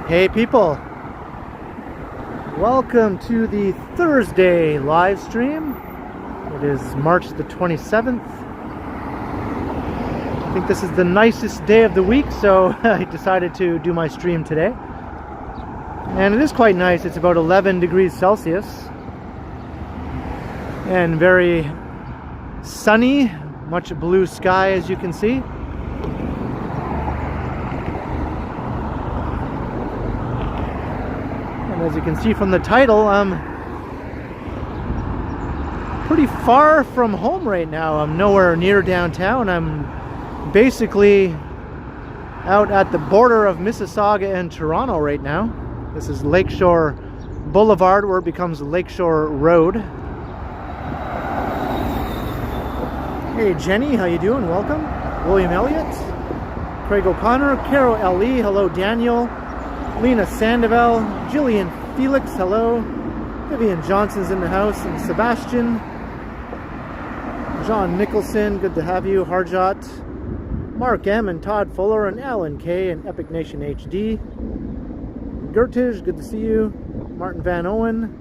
Hey people, welcome to the Thursday live stream. It is March the 27th. I think this is the nicest day of the week, so I decided to do my stream today. And it is quite nice. It's about 11 degrees Celsius and very sunny, much blue sky as you can see. As you can see from the title, I'm pretty far from home right now. I'm nowhere near downtown. I'm basically out at the border of Mississauga and Toronto right now. This is Lakeshore Boulevard, where it becomes Lakeshore Road. Hey Jenny, how you doing? Welcome. William Elliott, Craig O'Connor, Carol L.E., hello Daniel, Lena Sandoval, Jillian Felix, hello. Vivian Johnson's in the house, and Sebastian. John Nicholson, good to have you. Harjot. Mark M. and Todd Fuller, and Alan K. and Epic Nation HD. Gertish, good to see you. Martin Van Owen.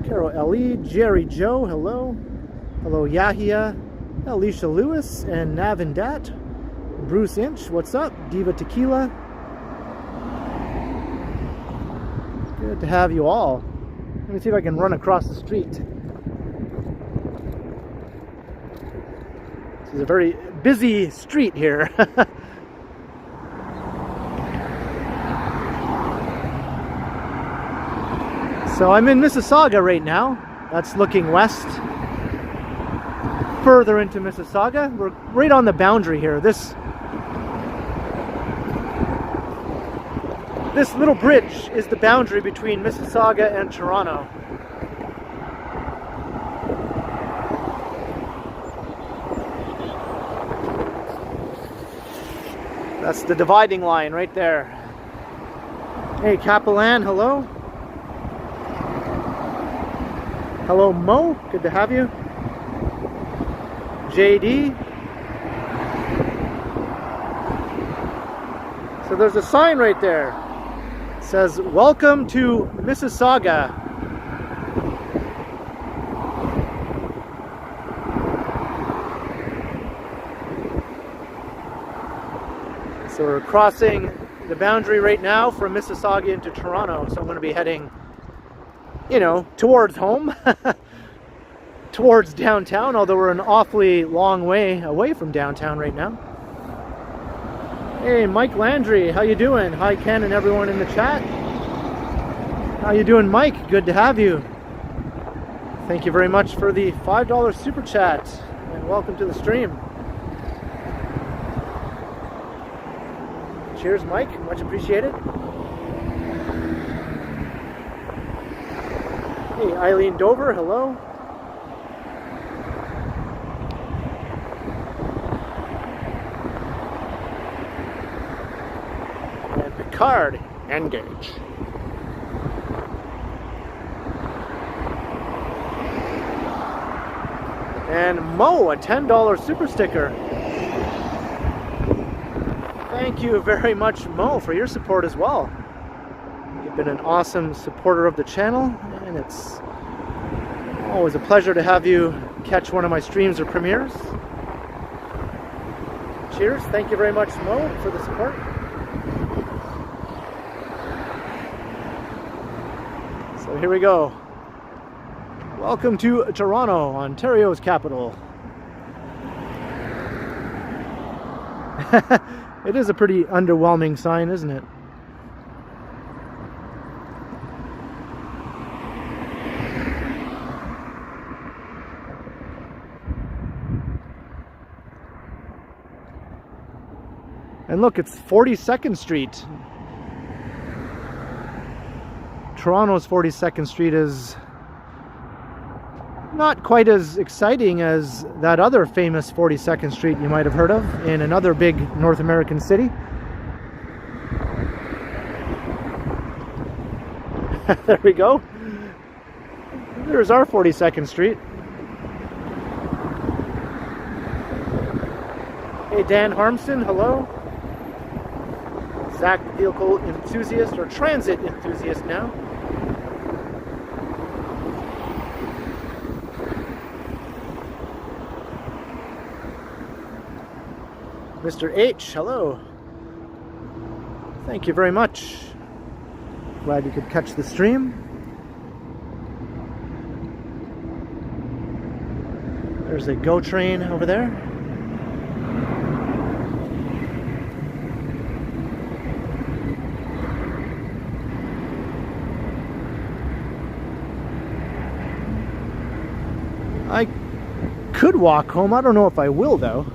Carol L.E. Jerry Joe, hello. Hello Yahia. Alicia Lewis and Navin Dat. Bruce Inch, what's up? Diva Tequila. Good to have you all. Let me see if I can run across the street. This is a very busy street here. So I'm in Mississauga right now. That's looking west. Further into Mississauga. We're right on the boundary here. This little bridge is the boundary between Mississauga and Toronto. That's the dividing line right there. Hey Capellan, hello. Hello Mo, good to have you. JD. So there's a sign right there. It says, welcome to Mississauga. So we're crossing the boundary right now from Mississauga into Toronto. So I'm going to be heading, you know, towards home. Towards downtown, although we're an awfully long way away from downtown right now. Hey, Mike Landry, how you doing? Hi, Ken and everyone in the chat. How you doing, Mike? Good to have you. Thank you very much for the $5 super chat, and welcome to the stream. Cheers, Mike. Much appreciated. Hey, Eileen Dover, hello. Card, engage. And Mo, a $10 super sticker. Thank you very much, Mo, for your support as well. You've been an awesome supporter of the channel, and it's always a pleasure to have you catch one of my streams or premieres. Cheers. Thank you very much, Mo, for the support. So here we go. Welcome to Toronto, Ontario's capital. It is a pretty underwhelming sign, isn't it? And look, it's 42nd Street. Toronto's 42nd Street is not quite as exciting as that other famous 42nd Street you might have heard of in another big North American city. There we go. There's our 42nd Street. Hey, Dan Harmson, hello. Zach, the vehicle enthusiast, or transit enthusiast now. Mr. H, hello. Thank you very much. Glad you could catch the stream. There's a GO train over there. I could walk home. I don't know if I will though.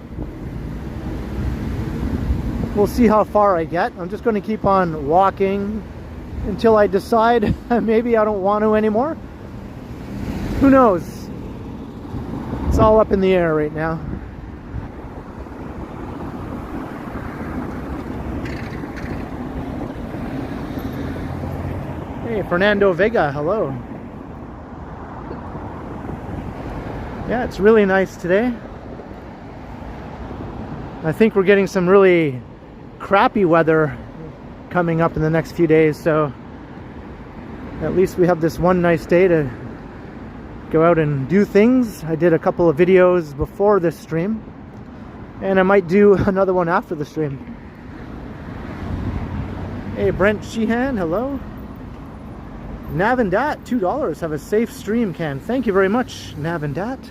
We'll see how far I get. I'm just going to keep on walking until I decide maybe I don't want to anymore. Who knows? It's all up in the air right now. Hey, Fernando Vega, hello. Yeah, it's really nice today. I think we're getting some really crappy weather coming up in the next few days, so at least we have this one nice day to go out and do things. I did a couple of videos before this stream, and I might do another one after the stream. Hey, Brent Sheehan, hello. Navandat, $2. Have a safe stream, Ken. Thank you very much, Navandat.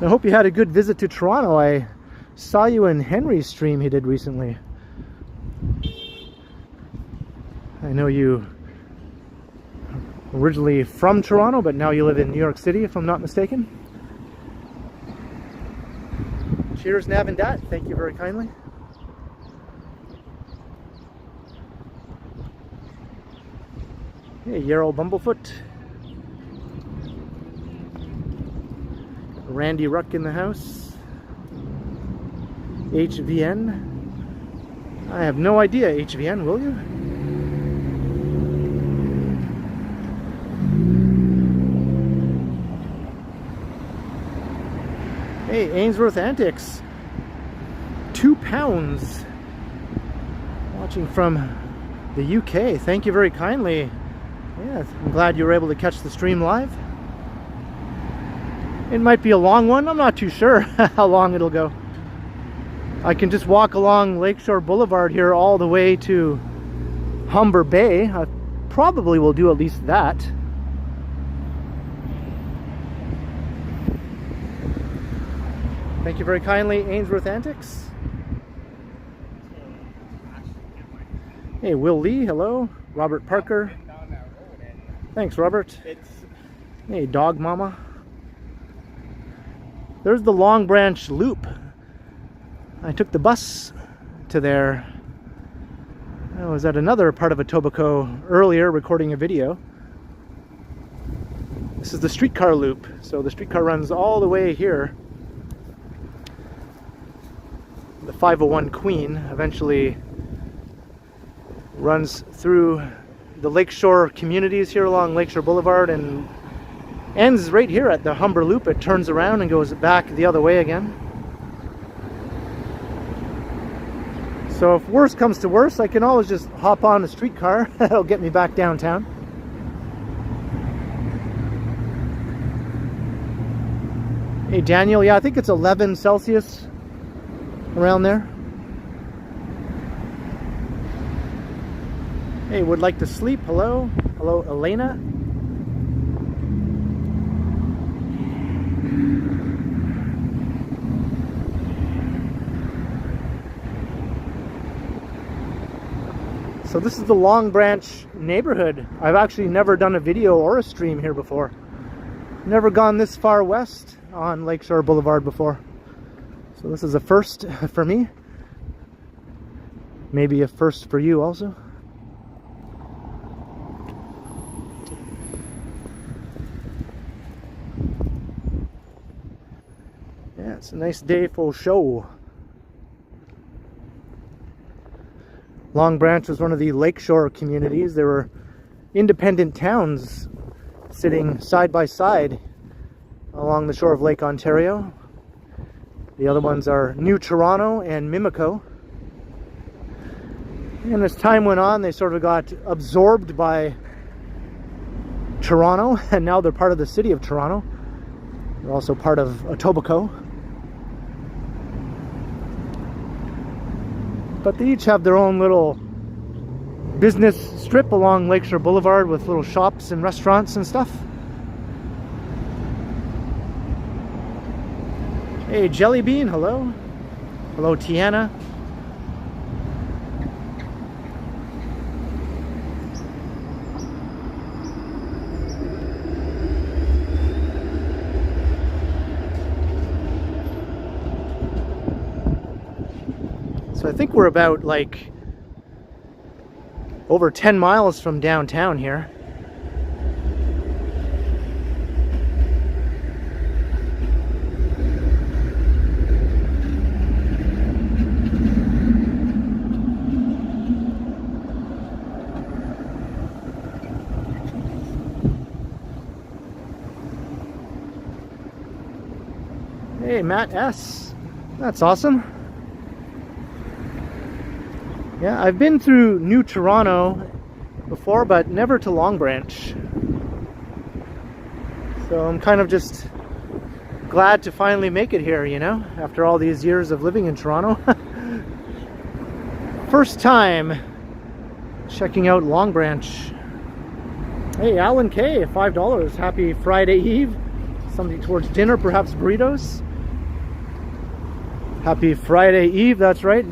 I hope you had a good visit to Toronto. I saw you in Henry's stream he did recently. I know you originally from Toronto, but now you live in New York City, if I'm not mistaken. Cheers, Navandat. Thank you very kindly. Hey, Yarrow Bumblefoot. Randy Ruck in the house. HVN. I have no idea, HVN, will you? Hey, Ainsworth Antics. £2. Watching from the UK. Thank you very kindly. Yeah, I'm glad you were able to catch the stream live. It might be a long one. I'm not too sure how long it'll go. I can just walk along Lakeshore Boulevard here all the way to Humber Bay. I probably will do at least that. Thank you very kindly, Ainsworth Antics. Hey, Will Lee, hello. Robert Parker. Thanks, Robert. Hey, Dog Mama. There's the Long Branch Loop. I took the bus to there. I was at another part of Etobicoke earlier recording a video. This is the streetcar loop. So the streetcar runs all the way here. The 501 Queen eventually runs through the Lakeshore communities here along Lakeshore Boulevard and ends right here at the Humber Loop. It turns around and goes back the other way again. So if worse comes to worse, I can always just hop on a streetcar. That'll get me back downtown. Hey Daniel, yeah, I think it's 11 Celsius around there. Hey, would like to sleep. Hello. Hello, Elena. So this is the Long Branch neighborhood. I've actually never done a video or a stream here before. Never gone this far west on Lakeshore Boulevard before. So this is a first for me. Maybe a first for you also. Yeah, it's a nice day for show. Long Branch was one of the Lakeshore communities. There were independent towns sitting side by side along the shore of Lake Ontario. The other ones are New Toronto and Mimiko. And as time went on, they sort of got absorbed by Toronto, and now they're part of the city of Toronto. They're also part of Etobicoke. But they each have their own little business strip along Lakeshore Boulevard with little shops and restaurants and stuff. Hey, Jelly Bean, hello. Hello, Tiana. So I think we're about like over 10 miles from downtown here. Hey, Matt S. That's awesome. Yeah, I've been through New Toronto before, but never to Long Branch. So I'm kind of just glad to finally make it here, you know, after all these years of living in Toronto. First time checking out Long Branch. Hey, Alan K, $5. Happy Friday Eve. Something towards dinner, perhaps burritos. Happy Friday Eve, that's right.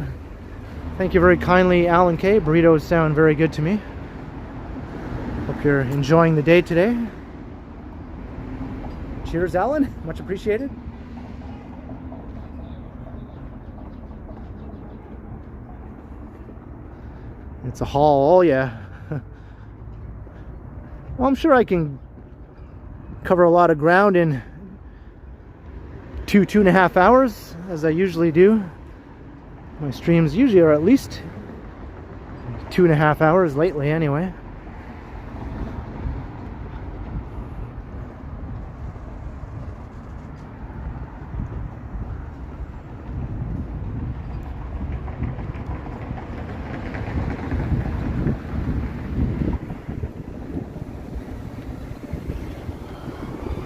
Thank you very kindly, Alan K. Burritos sound very good to me. Hope you're enjoying the day today. Cheers, Alan. Much appreciated. It's a haul, oh yeah. Well, I'm sure I can cover a lot of ground in 2.5 hours, as I usually do. My streams usually are at least 2.5 hours lately anyway.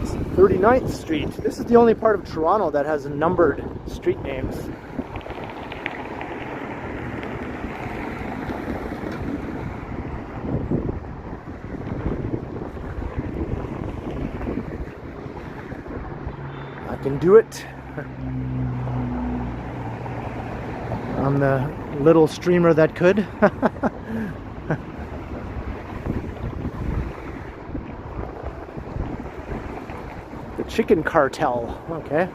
It's 39th Street. This is the only part of Toronto that has numbered street names. Can do it. I'm the little streamer that could. The chicken cartel. Okay.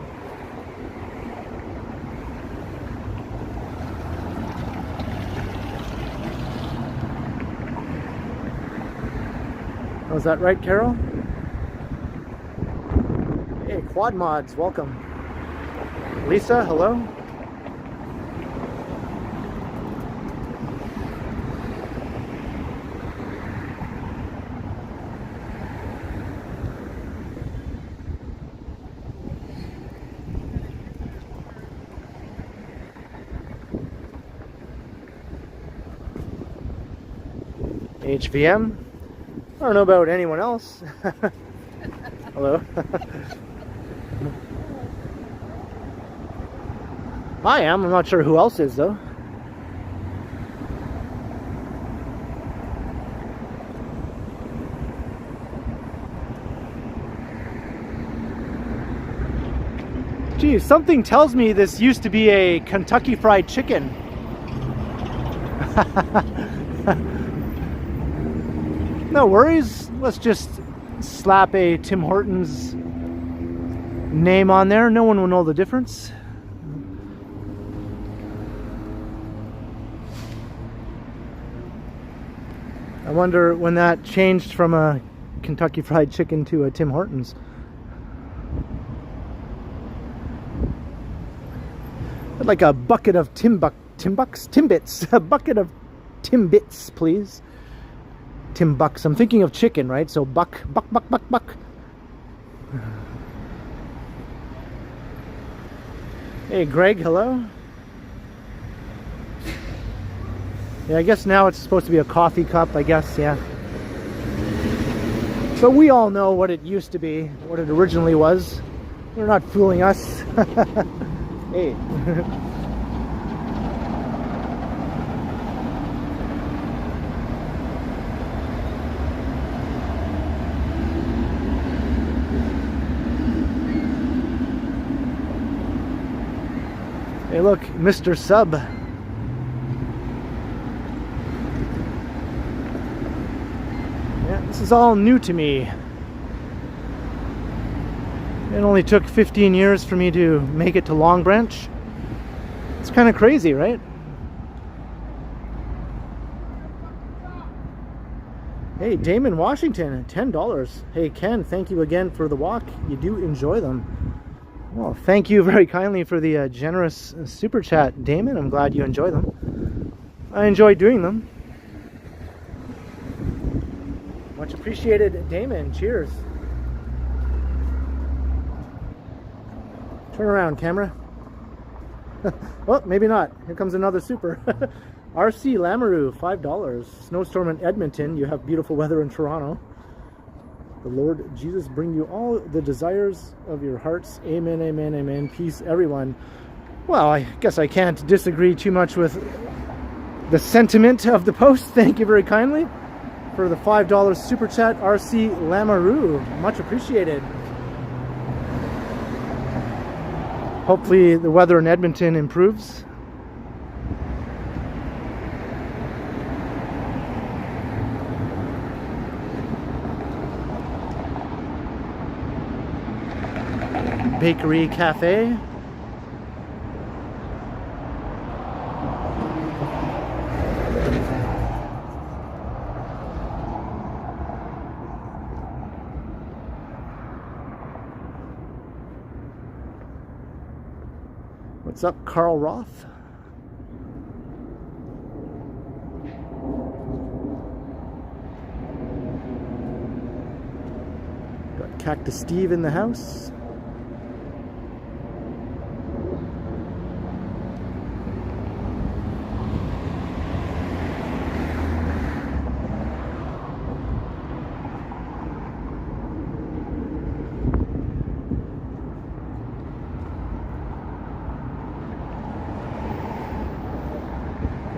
Was that right, Carol? Hey, Quad Mods, welcome. Lisa, hello. HVM. I don't know about anyone else. Hello. I am. I'm not sure who else is though. Geez, something tells me this used to be a Kentucky Fried Chicken. No worries. Let's just slap a Tim Hortons name on there. No one will know the difference. I wonder when that changed from a Kentucky Fried Chicken to a Tim Hortons. I'd like a bucket of Timbits. A bucket of Timbits, please. Timbucks. I'm thinking of chicken, right? So buck. Hey, Greg, hello. Yeah, I guess now it's supposed to be a coffee cup, I guess, yeah. But we all know what it used to be, what it originally was. They're not fooling us. Hey. Hey, look, Mr. Sub. Yeah, this is all new to me. It only took 15 years for me to make it to Long Branch. It's kind of crazy, right? Hey, Damon Washington, $10. Hey, Ken, thank you again for the walk. You do enjoy them. Well, thank you very kindly for the generous super chat, Damon. I'm glad you enjoy them. I enjoy doing them. Much appreciated, Damon. Cheers. Turn around, camera. Oh, maybe not. Here comes another super. RC Lamoureux, $5. Snowstorm in Edmonton. You have beautiful weather in Toronto. The Lord Jesus bring you all the desires of your hearts. Amen, amen, amen. Peace, everyone. Well, I guess I can't disagree too much with the sentiment of the post. Thank you very kindly for the $5 super chat, RC Lamoureux. Much appreciated. Hopefully the weather in Edmonton improves. Bakery Cafe. What's up, Carl Roth? Got Cactus Steve in the house.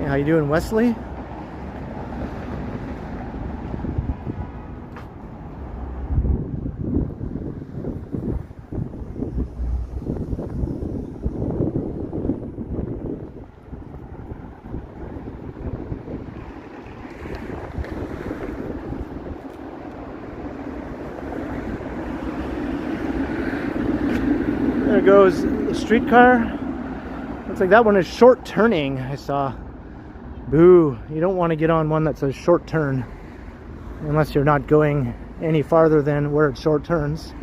How you doing, Wesley? There goes the streetcar. Looks like that one is short turning, I saw. Boo, you don't want to get on one that's a short turn unless you're not going any farther than where it short turns.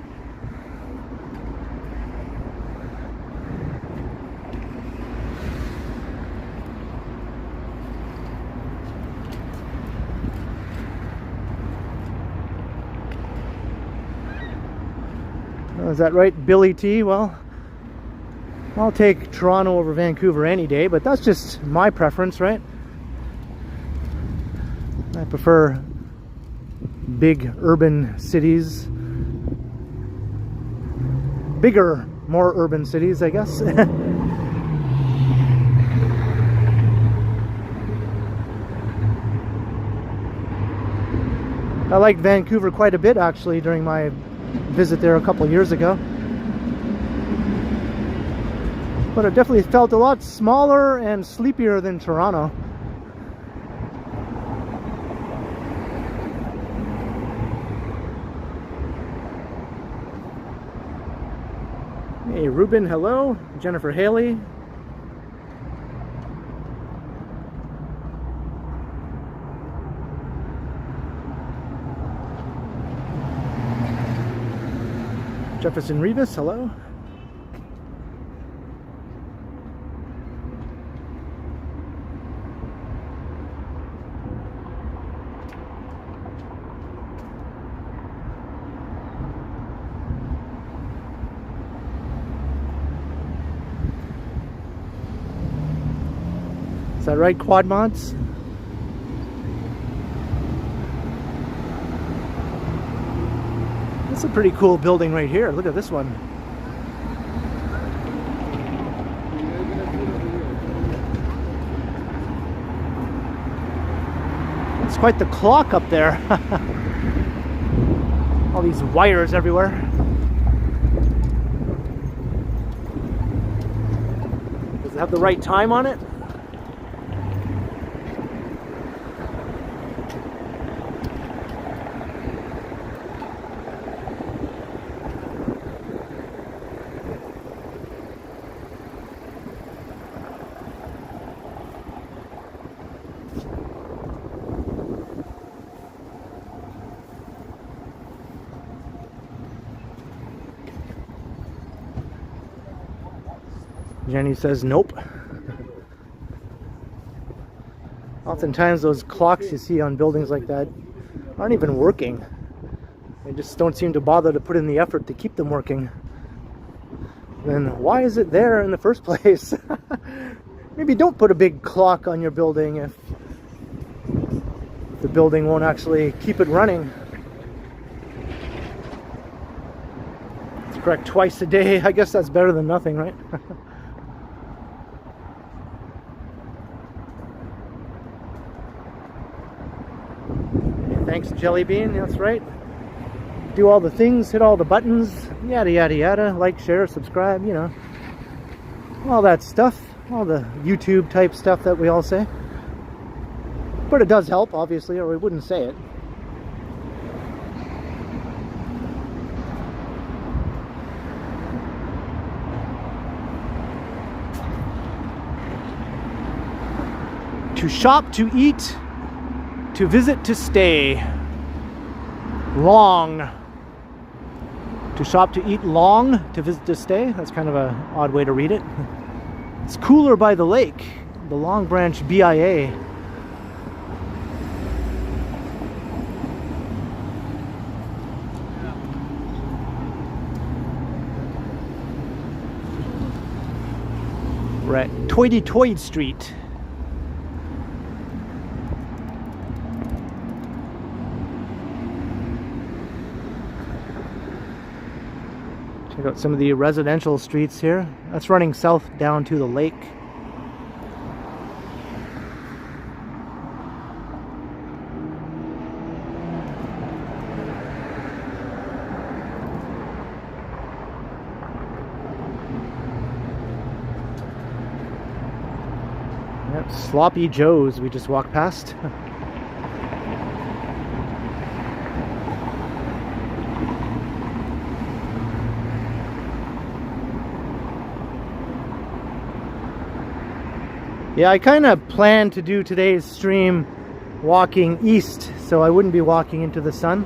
Oh, is that right, Billy T? Well, I'll take Toronto over Vancouver any day, but that's just my preference, right? I prefer big urban cities. Bigger, more urban cities, I guess. I liked Vancouver quite a bit, actually, during my visit there a couple years ago. But it definitely felt a lot smaller and sleepier than Toronto. Hey, Ruben, hello. Jennifer Haley. Jefferson Rivas, hello. Is that right, Quad Mods? It's a pretty cool building right here. Look at this one. It's quite the clock up there. All these wires everywhere. Does it have the right time on it? Jenny says nope. Oftentimes those clocks you see on buildings like that aren't even working. They just don't seem to bother to put in the effort to keep them working. Then why is it there in the first place? Maybe don't put a big clock on your building if the building won't actually keep it running. It's correct twice a day. I guess that's better than nothing, right? Thanks, Jelly Bean. That's right. Do all the things, hit all the buttons, yada yada yada. Like, share, subscribe, you know, all that stuff, all the YouTube type stuff that we all say. But it does help, obviously, or we wouldn't say it. To shop, to eat, to visit, to stay. Long. To shop, to eat, long, to visit, to stay. That's kind of an odd way to read it. It's cooler by the lake. The Long Branch BIA. We're at Toity Street. Check out some of the residential streets here. That's running south down to the lake. Yep, Sloppy Joe's we just walked past. Yeah, I kind of planned to do today's stream walking east, so I wouldn't be walking into the sun.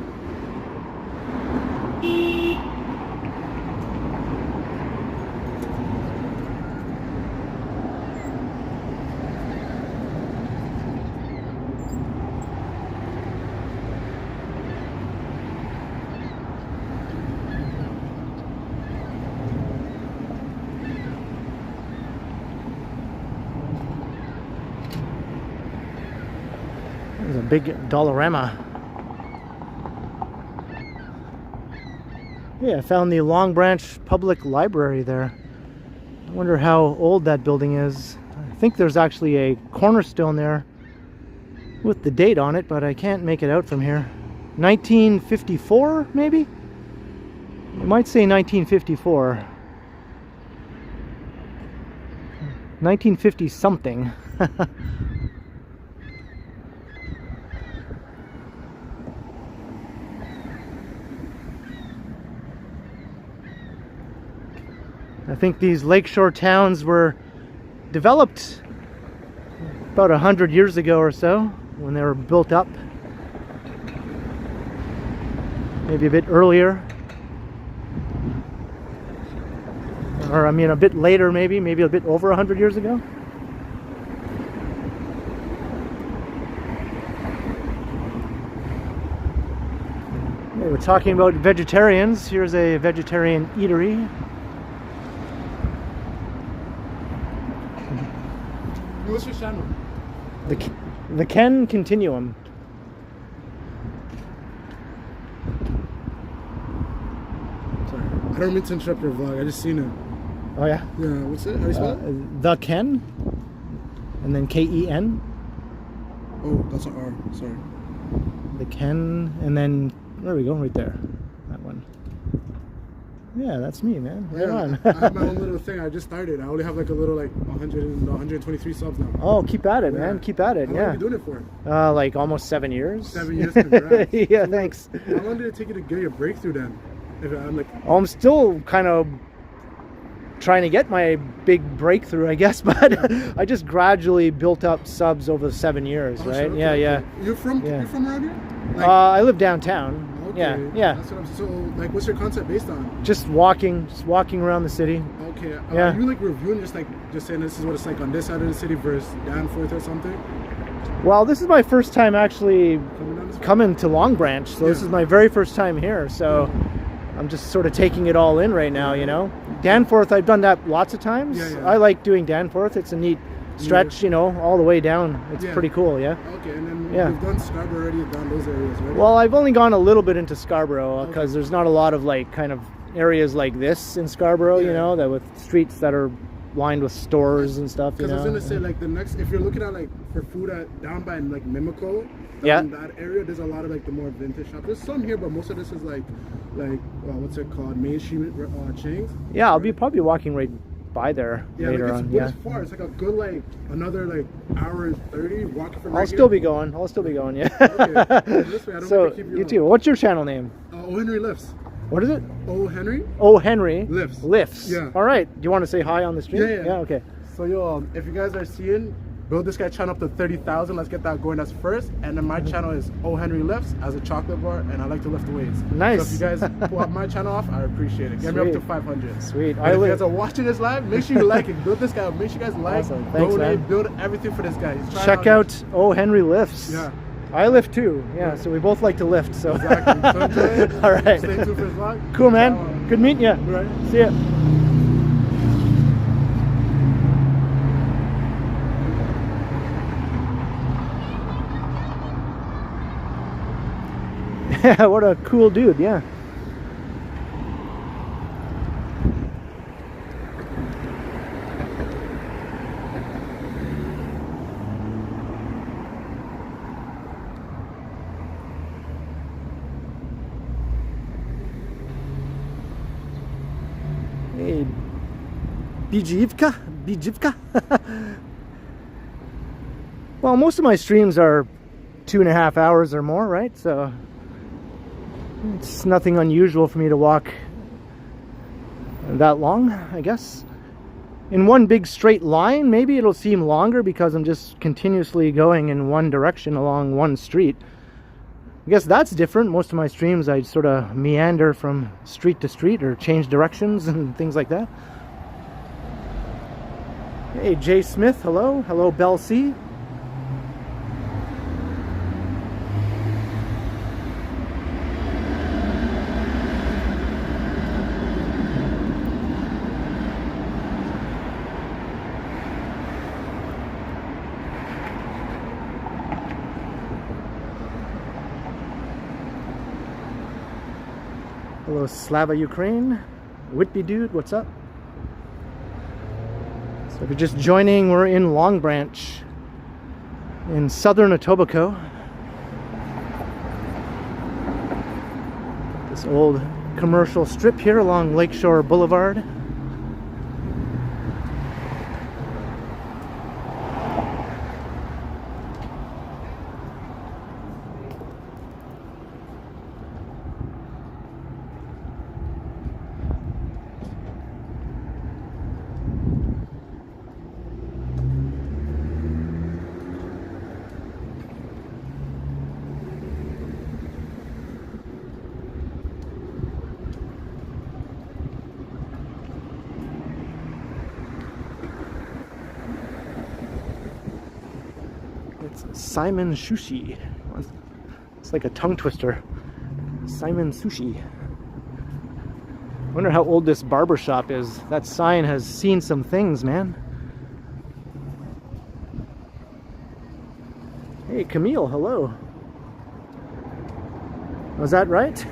There's a big Dollarama. Yeah, I found the Long Branch Public Library there. I wonder how old that building is. I think there's actually a cornerstone there with the date on it, but I can't make it out from here. 1954, maybe? It might say 1954. 1950 something. I think these lakeshore towns were developed about 100 years ago or so, when they were built up. Maybe a bit earlier. Or I mean a bit later maybe a bit over 100 years ago. Okay, we're talking about vegetarians. Here's a vegetarian eatery. What's your channel? The Ken Continuum. I don't mean to interrupt your vlog. I just seen it. Oh yeah. Yeah. What's it? How do you spell it? The Ken, and then Ken. Oh, that's an R. Sorry. The Ken, and then there we go, right there. That one. Yeah, that's me, man. Right on. I have my own little thing. I just started. I only have like a little 123 subs now. Oh, keep at it, man. Keep at it. How long have you been doing it for? Like almost 7 years. 7 years. Congrats. Yeah, thanks. How long did it take you to get your breakthrough then? If I'm like, I'm still kind of trying to get my big breakthrough, I guess, but I just gradually built up subs over 7 years, right? Sure, okay, yeah. okay. You're from around here? Like, I live downtown. okay. Yeah. That's what I'm, so, like, what's your concept based on? Just walking around the city. Okay. Yeah. Are you like reviewing, just saying this is what it's like on this side of the city versus Danforth or something? Well, this is my first time actually coming to Long Branch, so this is my very first time here. So I'm just sort of taking it all in right now, you know. Danforth, I've done that lots of times. I like doing Danforth. It's a neat stretch, you know, all the way down. It's pretty cool, yeah. Okay, and then you've done Scarborough already, you've done those areas, right? Well, I've only gone a little bit into Scarborough because there's not a lot of like kind of areas like this in Scarborough, you know, that with streets that are lined with stores and stuff, you know. Because I was gonna say, like, the next, if you're looking at like for food down by like Mimiko, in that area, there's a lot of like the more vintage shops. There's some here, but most of this is like what's it called, mainstream chains. Yeah, I'll be probably walking right by there later on. It's far. It's like a good like another like hour and 30 walking from. I'll still be going. Yeah. Okay. This way, I don't so have to keep you too. What's your channel name? O Henry Lifts. What is it? O Henry. O Henry Lifts. Yeah. All right. Do you want to say hi on the stream? Yeah. Okay. So if you guys are seeing, build this guy channel up to 30,000. Let's get that going as first. And then my channel is O Henry Lifts as a chocolate bar, and I like to lift weights. Nice. So if you guys pull up my channel off, I appreciate it. Get me up to 500. Sweet. If you guys are watching this live, make sure you like it. Build this guy up. Make sure you guys like, awesome. Thanks, donate, man. build everything for this guy. Check out O Henry Lifts. Yeah. I lift too. Yeah. So we both like to lift. So. Exactly. So enjoy it. All right. Stay tuned for his vlog. Cool, man. Good meeting you. Right. See ya. Yeah, what a cool dude, yeah. Hey, Bijivka. Well, most of my streams are 2.5 hours or more, right? So it's nothing unusual for me to walk that long, I guess. In one big straight line, maybe it'll seem longer because I'm just continuously going in one direction along one street. I guess that's different. Most of my streams, I sort of meander from street to street or change directions and things like that. Hey, Jay Smith, hello. Hello, Bell C. Hello, Slava Ukraine. Whitby dude, what's up? So if you're just joining, we're in Long Branch in southern Etobicoke. This old commercial strip here along Lakeshore Boulevard. Simon Sushi. It's like a tongue twister. Simon Sushi. I wonder how old this barber shop is. That sign has seen some things, man. Hey, Camille, hello. Was that right?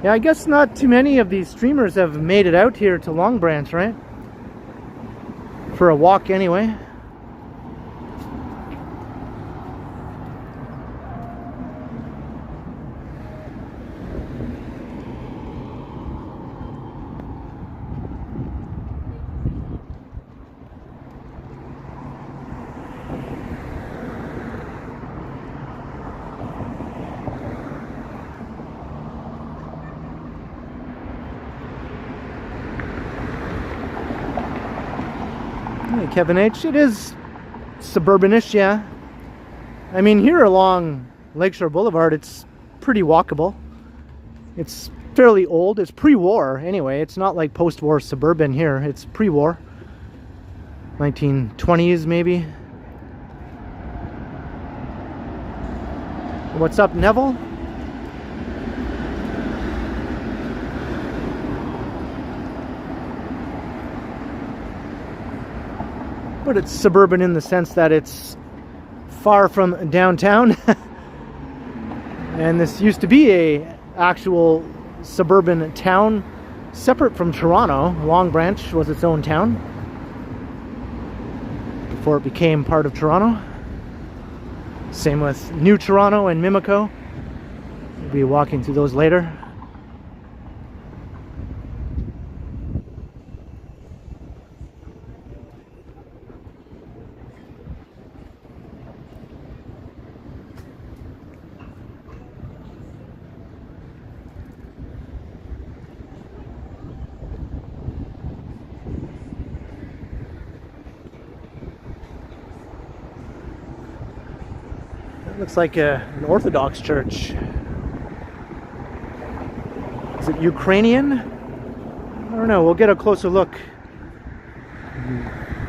Yeah, I guess not too many of these streamers have made it out here to Long Branch, right? For a walk anyway. Hey, Kevin H, it is suburbanish, yeah. I mean, here along Lakeshore Boulevard, it's pretty walkable. It's fairly old. It's pre-war anyway. It's not like post-war suburban here. It's pre-war. 1920s maybe. What's up, Neville? But it's suburban in the sense that it's far from downtown. And this used to be a actual suburban town separate from Toronto. Long Branch was its own town before it became part of Toronto. Same with New Toronto and Mimiko. We'll be walking through those later. Looks like an Orthodox church. Is it Ukrainian? I don't know. We'll get a closer look.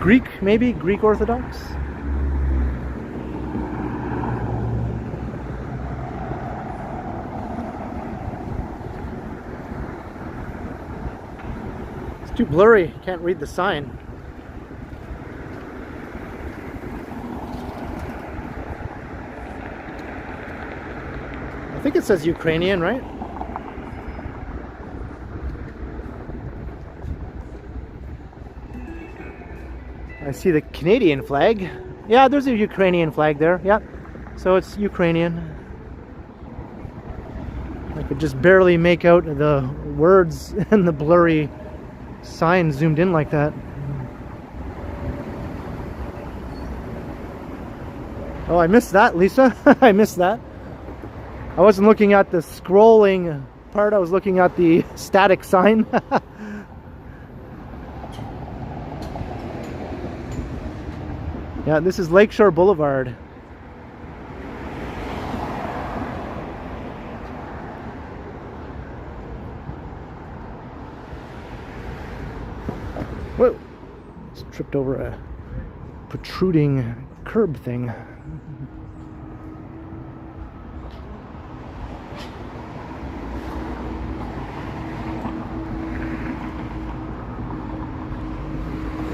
Greek, maybe? Greek Orthodox? It's too blurry. Can't read the sign. I think it says Ukrainian, right? I see the Canadian flag. Yeah, there's a Ukrainian flag there. Yeah, so it's Ukrainian. I could just barely make out the words and the blurry sign zoomed in like that. Oh, I missed that, Lisa. I missed that. I wasn't looking at the scrolling part, I was looking at the static sign. Yeah, this is Lakeshore Boulevard. Whoa! Just tripped over a protruding curb thing.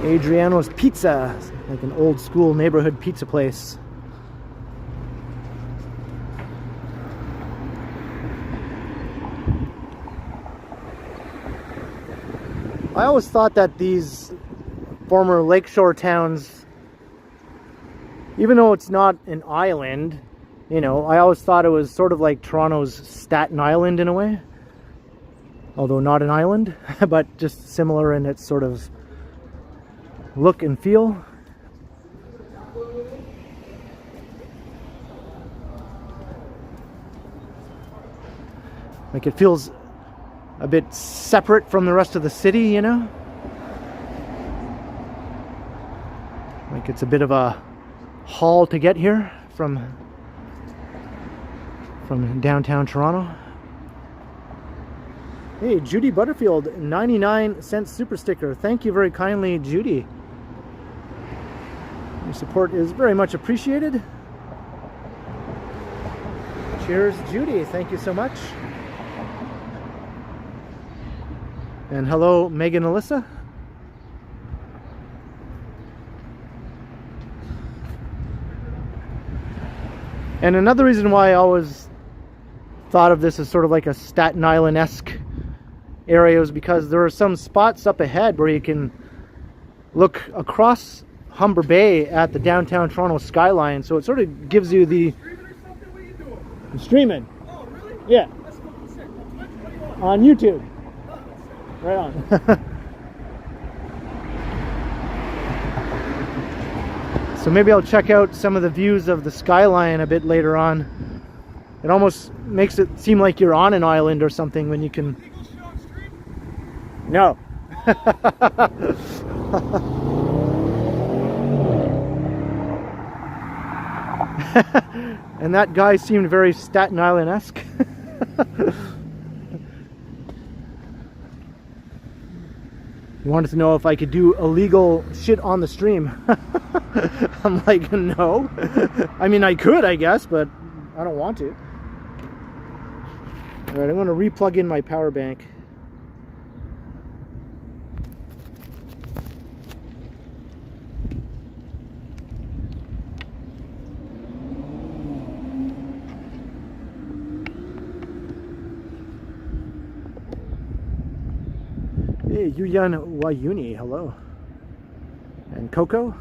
Adriano's Pizza, like an old school neighborhood pizza place. I always thought that these former lakeshore towns, even though it's not an island, you know, I always thought it was sort of like Toronto's Staten Island in a way. Although not an island, but just similar in its sort of look and feel. Like it feels a bit separate from the rest of the city, you know? Like it's a bit of a haul to get here from downtown Toronto. Hey, Judy Butterfield, 99-cent super sticker. Thank you very kindly, Judy. Your support is very much appreciated. Cheers, Judy. Thank you so much. And hello, Megan Alyssa. And another reason why I always thought of this as sort of like a Staten Island-esque area was because there are some spots up ahead where you can look across Humber Bay at the downtown Toronto skyline. So it sort of gives you the... I'm streaming. Oh, really? Yeah. That's cool. Sick. On YouTube. Right on. So maybe I'll check out some of the views of the skyline a bit later on. It almost makes it seem like you're on an island or something when you can... No. And that guy seemed very Staten Island-esque. He wanted to know if I could do illegal shit on the stream. I'm like, no. I mean, I could, I guess, but I don't want to. Alright, I'm going to re-plug in my power bank. Hey, Yuyan Wayuni, hello. And Coco.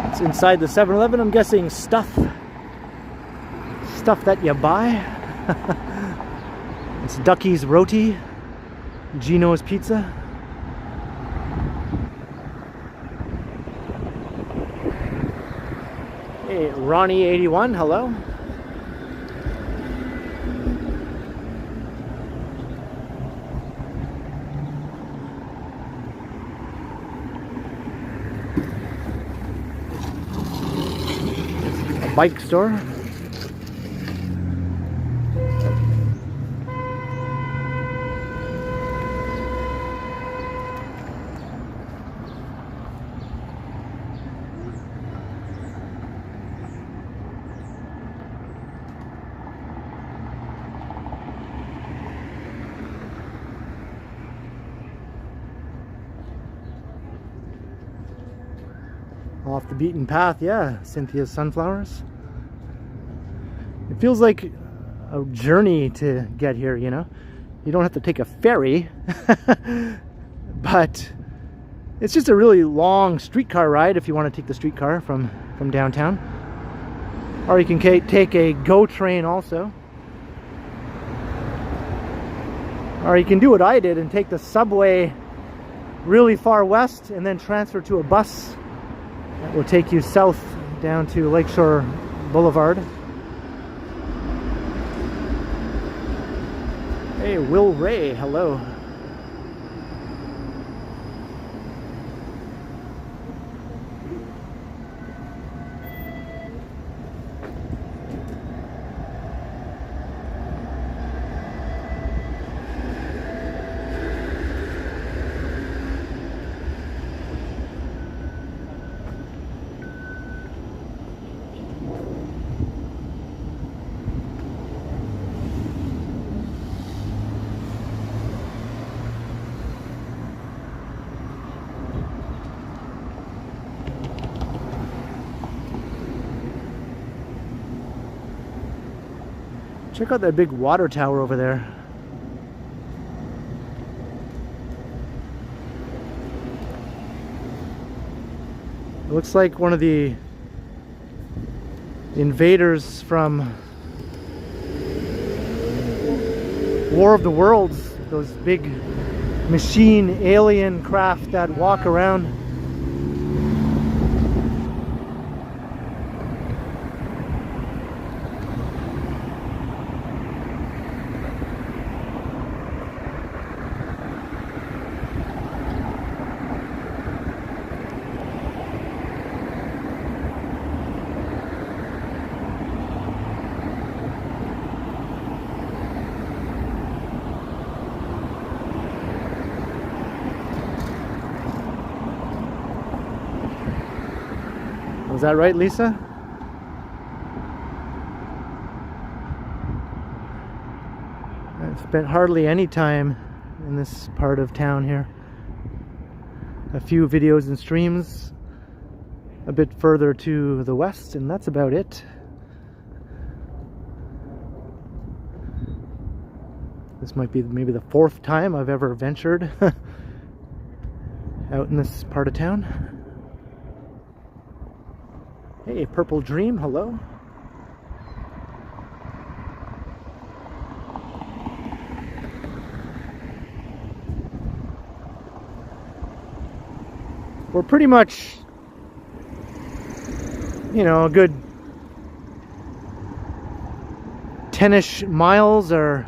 It's inside the 7-Eleven, I'm guessing stuff that you buy. It's Ducky's Roti, Gino's Pizza. Hey, Ronnie81, hello. A bike store. Off the beaten path, yeah. Cynthia's sunflowers. It feels like a journey to get here, you know. You don't have to take a ferry, but it's just a really long streetcar ride if you want to take the streetcar from downtown. Or you can take a GO train also. Or you can do what I did and take the subway really far west and then transfer to a bus that will take you south down to Lakeshore Boulevard. Hey, Will Ray, hello. Check out that big water tower over there. It looks like one of the invaders from War of the Worlds, those big machine alien craft that walk around. Is that right, Lisa? spent hardly any time in this part of town here. A few videos and streams a bit further to the west, and that's about it. This might be maybe the 4th time I've ever ventured out in this part of town. Hey, Purple Dream, hello. We're pretty much, you know, a good 10-ish miles or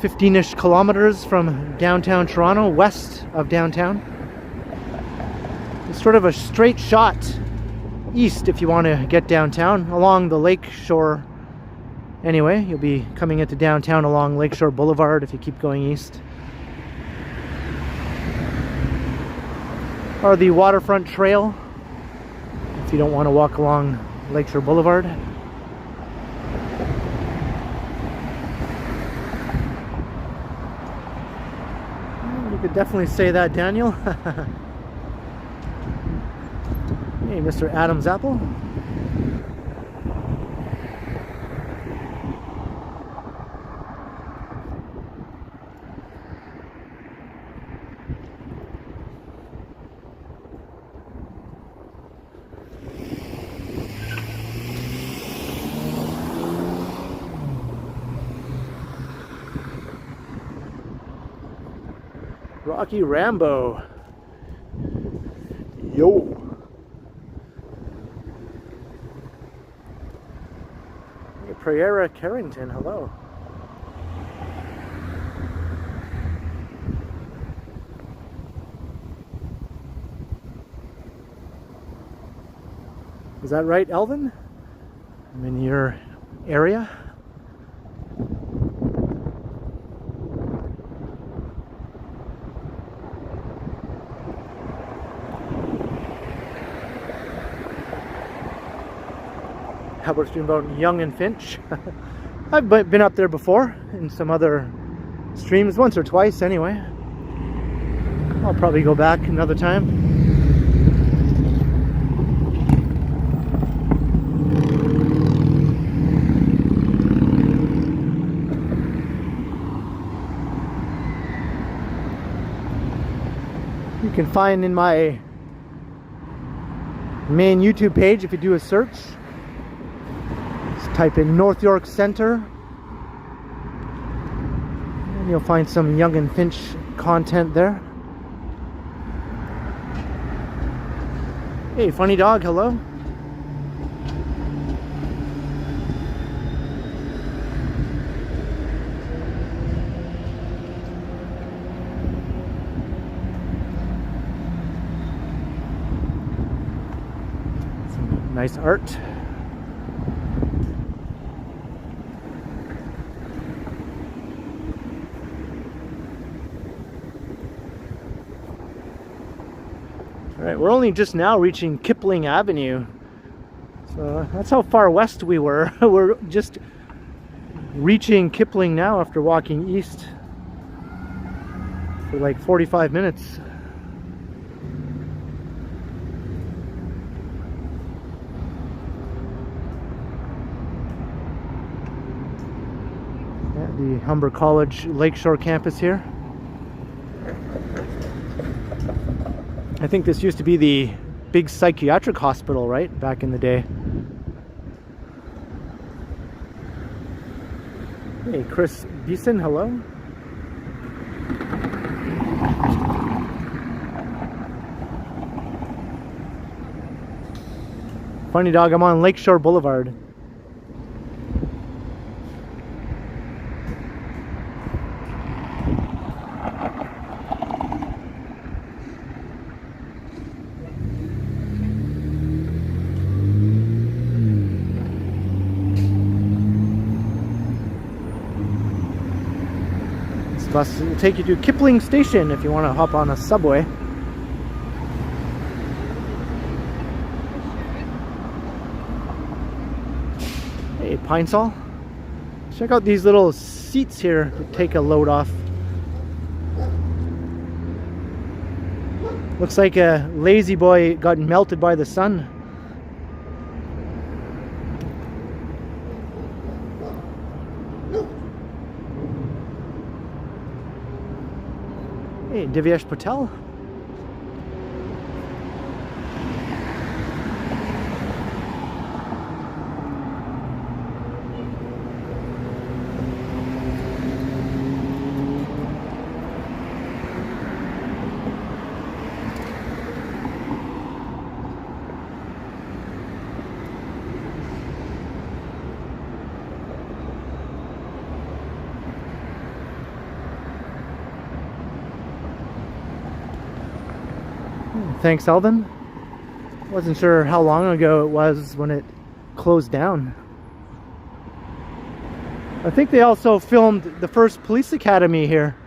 15-ish kilometers from downtown Toronto, west of downtown. It's sort of a straight shot east if you want to get downtown, along the Lakeshore. Anyway, you'll be coming into downtown along Lakeshore Boulevard if you keep going east. Or the waterfront trail if you don't want to walk along Lakeshore Boulevard. You could definitely say that, Daniel. Hey, Mr. Adam's Apple. Rocky Rambo. Yo. Hey, Prayera Carrington, hello. Is that right, Elvin? I'm in your area. How about stream about Young and Finch? I've been up there before in some other streams, once or twice anyway. I'll probably go back another time. You can find in my main YouTube page, if you do a search, type in North York Center and you'll find some Young and Finch content there. Hey, Funny Dog, hello. Some nice art. Alright, we're only just now reaching Kipling Avenue. So that's how far west we were. We're just reaching Kipling now after walking east for like 45 minutes. Yeah, the Humber College Lakeshore campus here. I think this used to be the big psychiatric hospital, right? Back in the day. Hey, Chris Beeson, hello. Funny Dog, I'm on Lakeshore Boulevard. Bus will take you to Kipling Station if you want to hop on a subway. Hey, Pine Sol. Check out these little seats here to take a load off. Looks like a lazy boy got melted by the sun. Hey, Divyesh Patel. Thanks, Alvin. Wasn't sure how long ago it was when it closed down. I think they also filmed the first police academy here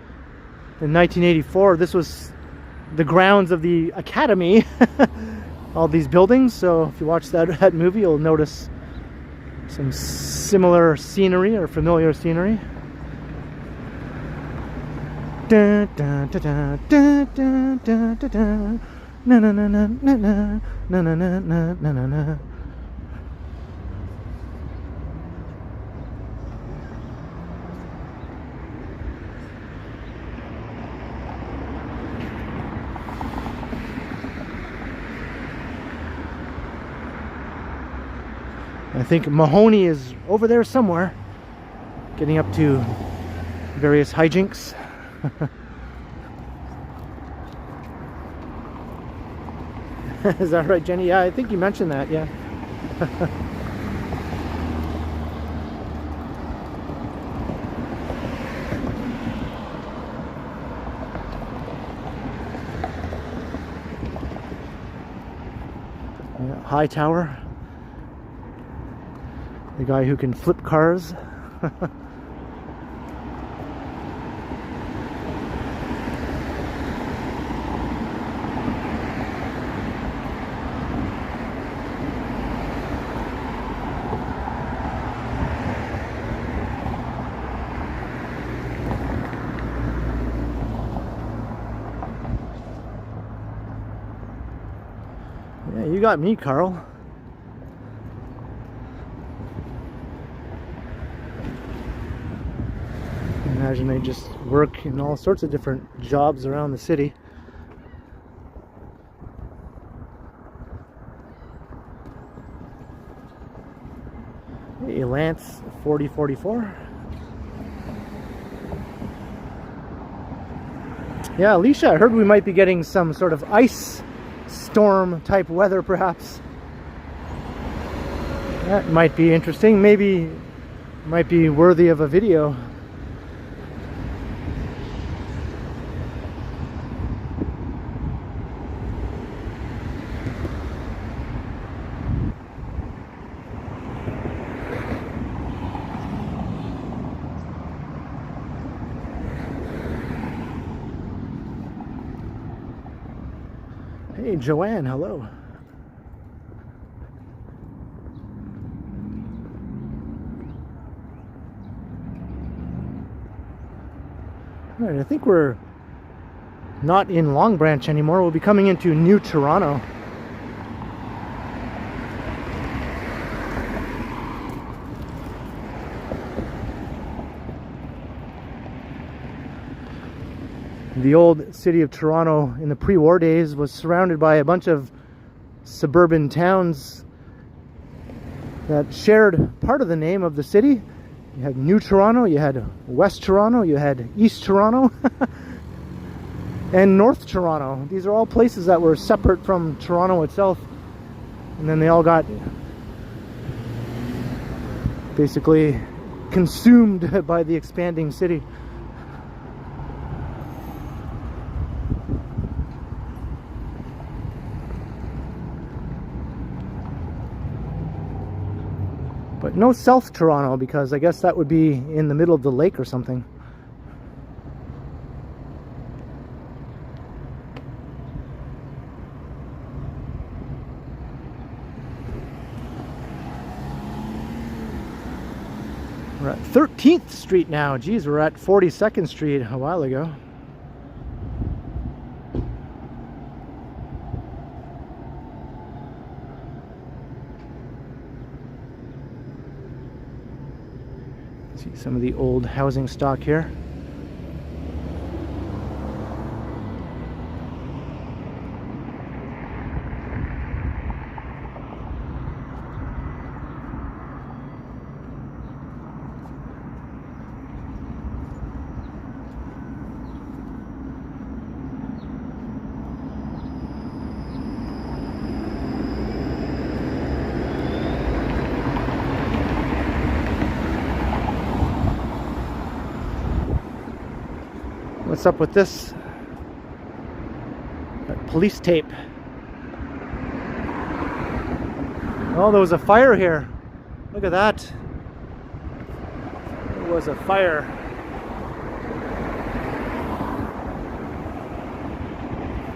in 1984. This was the grounds of the academy. All these buildings. So if you watch that movie, you'll notice some similar scenery or familiar scenery. Dun, dun, dun, dun, dun, dun, dun, dun, dun. Na na na na na na na na na na na na. I think Mahoney is over there somewhere, getting up to various hijinks. Is that right, Jenny? Yeah, I think you mentioned that, yeah. Yeah, High Tower. The guy who can flip cars. Yeah, you got me, Carl. Imagine they just work in all sorts of different jobs around the city. Hey, Lance 4044. Yeah, Alicia, I heard we might be getting some sort of ice storm type weather, perhaps. That might be interesting. Maybe might be worthy of a video. Hey, Joanne, hello. All right, I think we're not in Long Branch anymore. We'll be coming into New Toronto. The old city of Toronto in the pre-war days was surrounded by a bunch of suburban towns that shared part of the name of the city. You had New Toronto, you had West Toronto, you had East Toronto, and North Toronto. These are all places that were separate from Toronto itself. And then they all got basically consumed by the expanding city. But no South Toronto, because I guess that would be in the middle of the lake or something. We're at 13th Street now. Geez, we're at 42nd Street a while ago. See some of the old housing stock here. What's up with this? That police tape. Oh, there was a fire here. Look at that. There was a fire.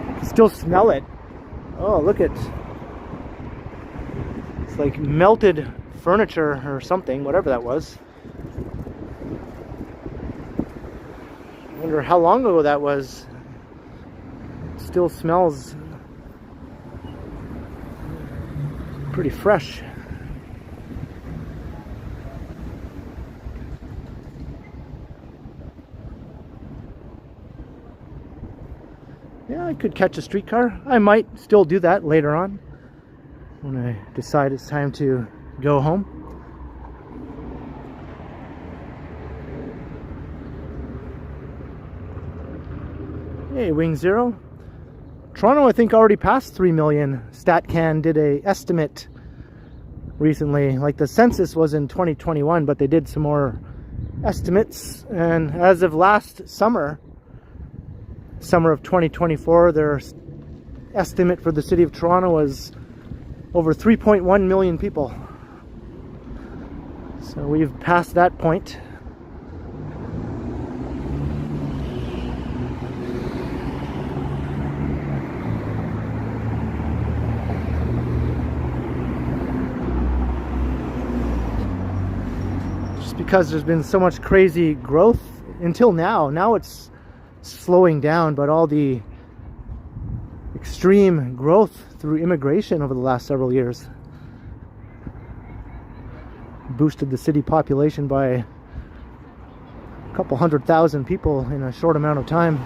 You can still smell it. Oh, look at. It's like melted furniture or something, whatever that was. I wonder how long ago that was. It still smells pretty fresh. Yeah, I could catch a streetcar. I might still do that later on when I decide it's time to go home. Hey, Wing Zero. Toronto, I think, already passed 3 million. StatCan did a estimate recently. Like, the census was in 2021, but they did some more estimates. And as of last summer of 2024, their estimate for the city of Toronto was over 3.1 million people. So we've passed that point. Because there's been so much crazy growth until now. Now it's slowing down, but all the extreme growth through immigration over the last several years boosted the city population by a couple 100,000 people in a short amount of time.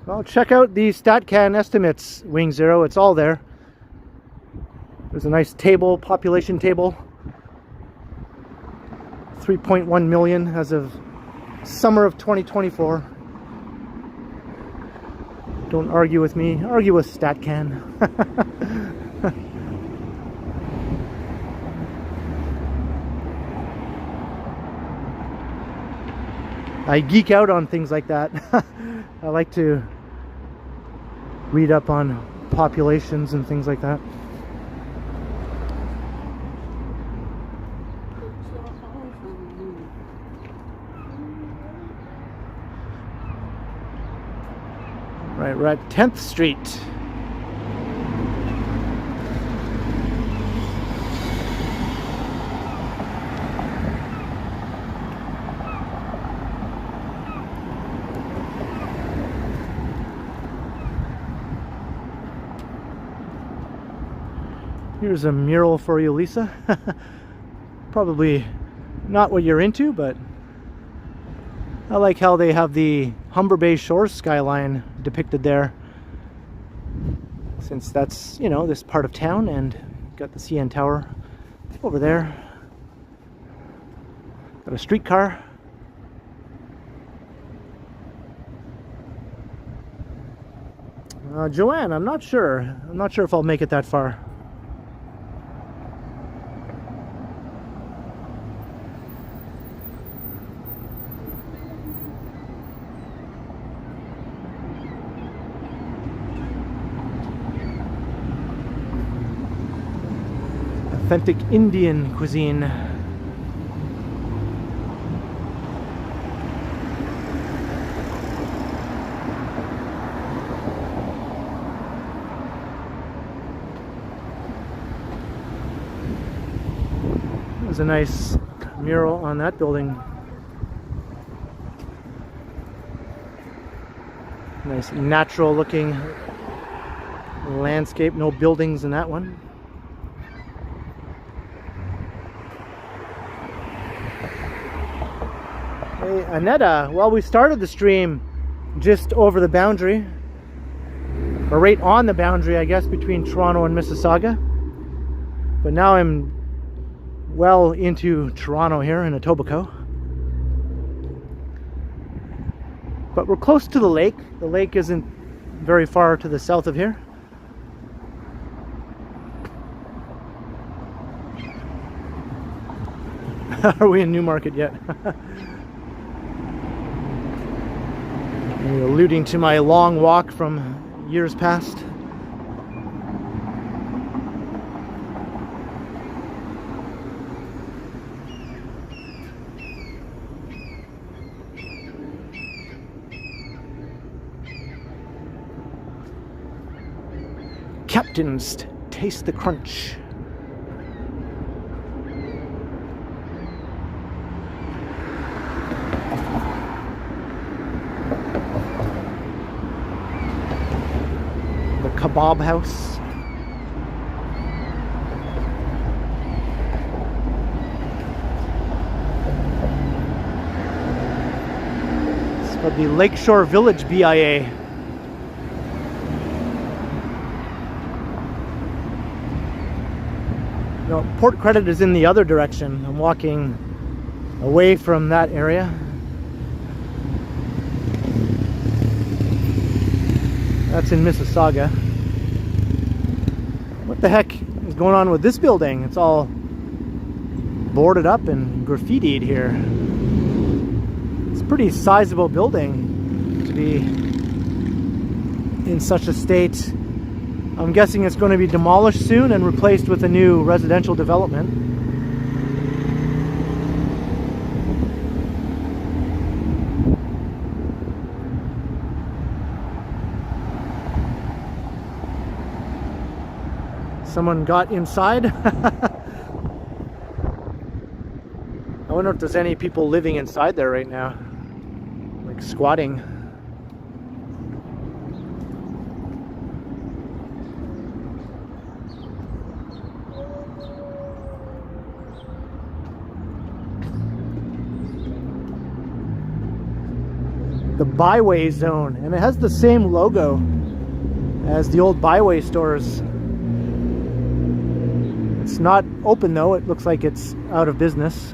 Well, check out the StatCan estimates, Wing Zero. It's all there. There's a nice table, population table. 3.1 million as of summer of 2024. Don't argue with me. Argue with StatCan. I geek out on things like that. I like to read up on populations and things like that. Right, we're at 10th Street. Here's a mural for you, Lisa. Probably not what you're into, but I like how they have the Humber Bay Shores skyline depicted there, since that's, you know, this part of town, and got the CN Tower over there. Got a streetcar. Joanne, I'm not sure. I'm not sure if I'll make it that far. Authentic Indian cuisine. There's a nice mural on that building. Nice natural looking landscape, no buildings in that one. Hey, Aneta, well, we started the stream just over the boundary, or right on the boundary, I guess, between Toronto and Mississauga. But now I'm well into Toronto here in Etobicoke. But we're close to the lake. The lake isn't very far to the south of here. Are we in Newmarket yet? Alluding to my long walk from years past. Captains, taste the crunch. The kebab house. It's called the Lakeshore Village BIA. No, Port Credit is in the other direction. I'm walking away from that area. That's in Mississauga. What the heck is going on with this building? It's all boarded up and graffitied here. It's a pretty sizable building to be in such a state. I'm guessing it's going to be demolished soon and replaced with a new residential development. Someone got inside. I wonder if there's any people living inside there right now, like squatting. The Byway Zone, and it has the same logo as the old Byway stores. It's not open though, it looks like it's out of business.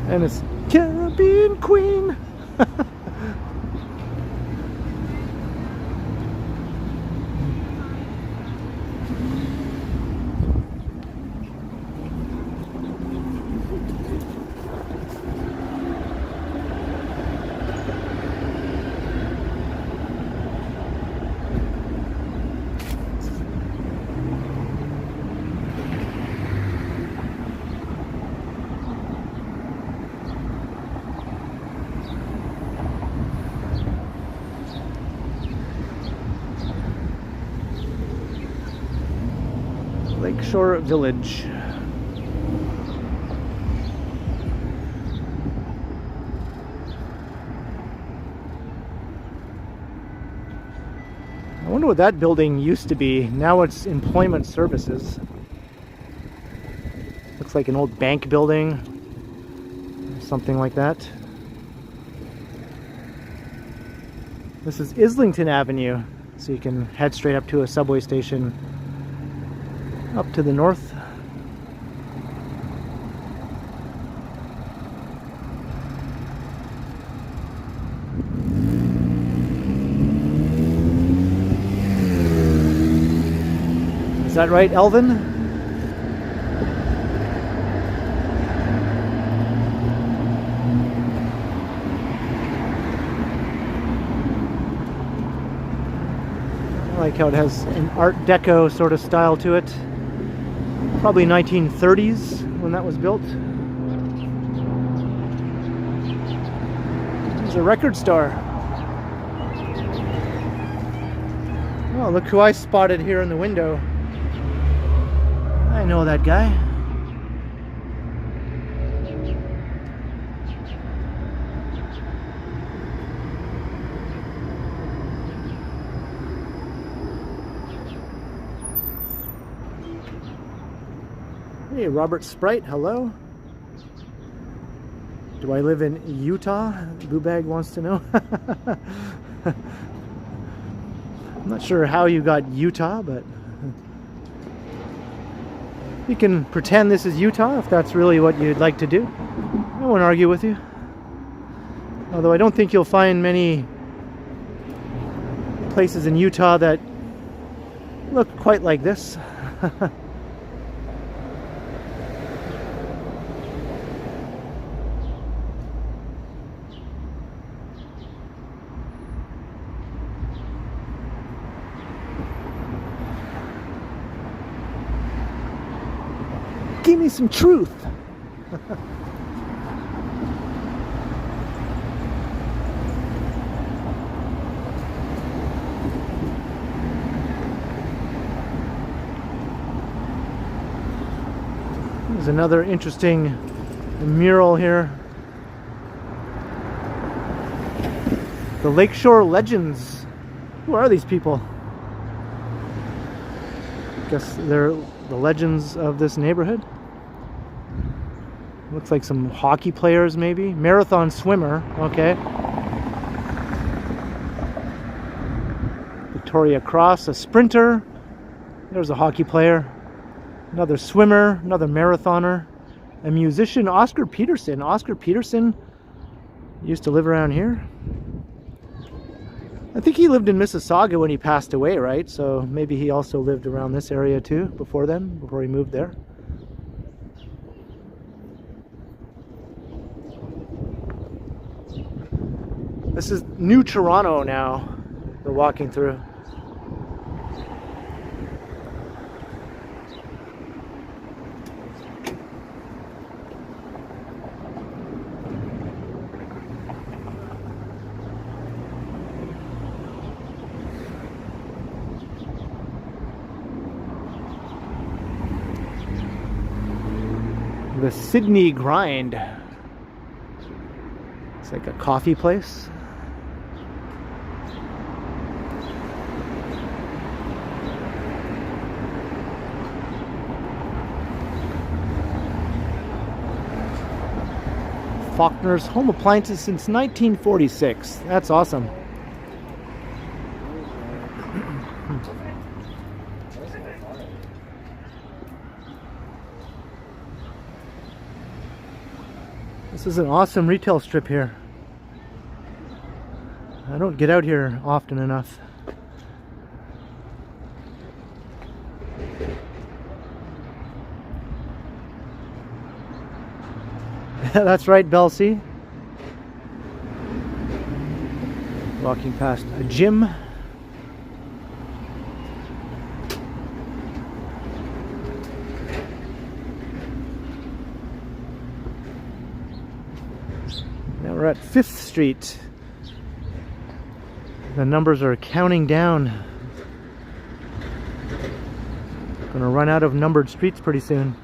And it's Caribbean Queen. Lakeshore Village. I wonder what that building used to be. Now it's employment services. Looks like an old bank building, something like that. This is Islington Avenue, so you can head straight up to a subway station up to the north. Is that right, Elvin? I like how it has an Art Deco sort of style to it. Probably 1930s when that was built. There's a record store. Oh, look who I spotted here in the window. I know that guy. Hey, Robert Sprite, hello. Do I live in Utah? Boobag wants to know. I'm not sure how you got Utah, but you can pretend this is Utah if that's really what you'd like to do. I won't argue with you. Although I don't think you'll find many places in Utah that look quite like this. Give me some truth. There's another interesting mural here. The Lakeshore Legends. Who are these people? I guess they're the legends of this neighborhood. Looks like some hockey players, maybe. Marathon swimmer, okay. Victoria Cross, a sprinter. There's a hockey player. Another swimmer, another marathoner. A musician, Oscar Peterson. Oscar Peterson used to live around here. I think he lived in Mississauga when he passed away, right? So maybe he also lived around this area too before then, before he moved there. This is New Toronto now we're walking through. The Sydney Grind. It's like a coffee place. Faulkner's Home Appliances since 1946. That's awesome. This is an awesome retail strip here. I don't get out here often enough. That's right, Belsey. Walking past a gym. Now we're at 5th Street. The numbers are counting down. Gonna run out of numbered streets pretty soon.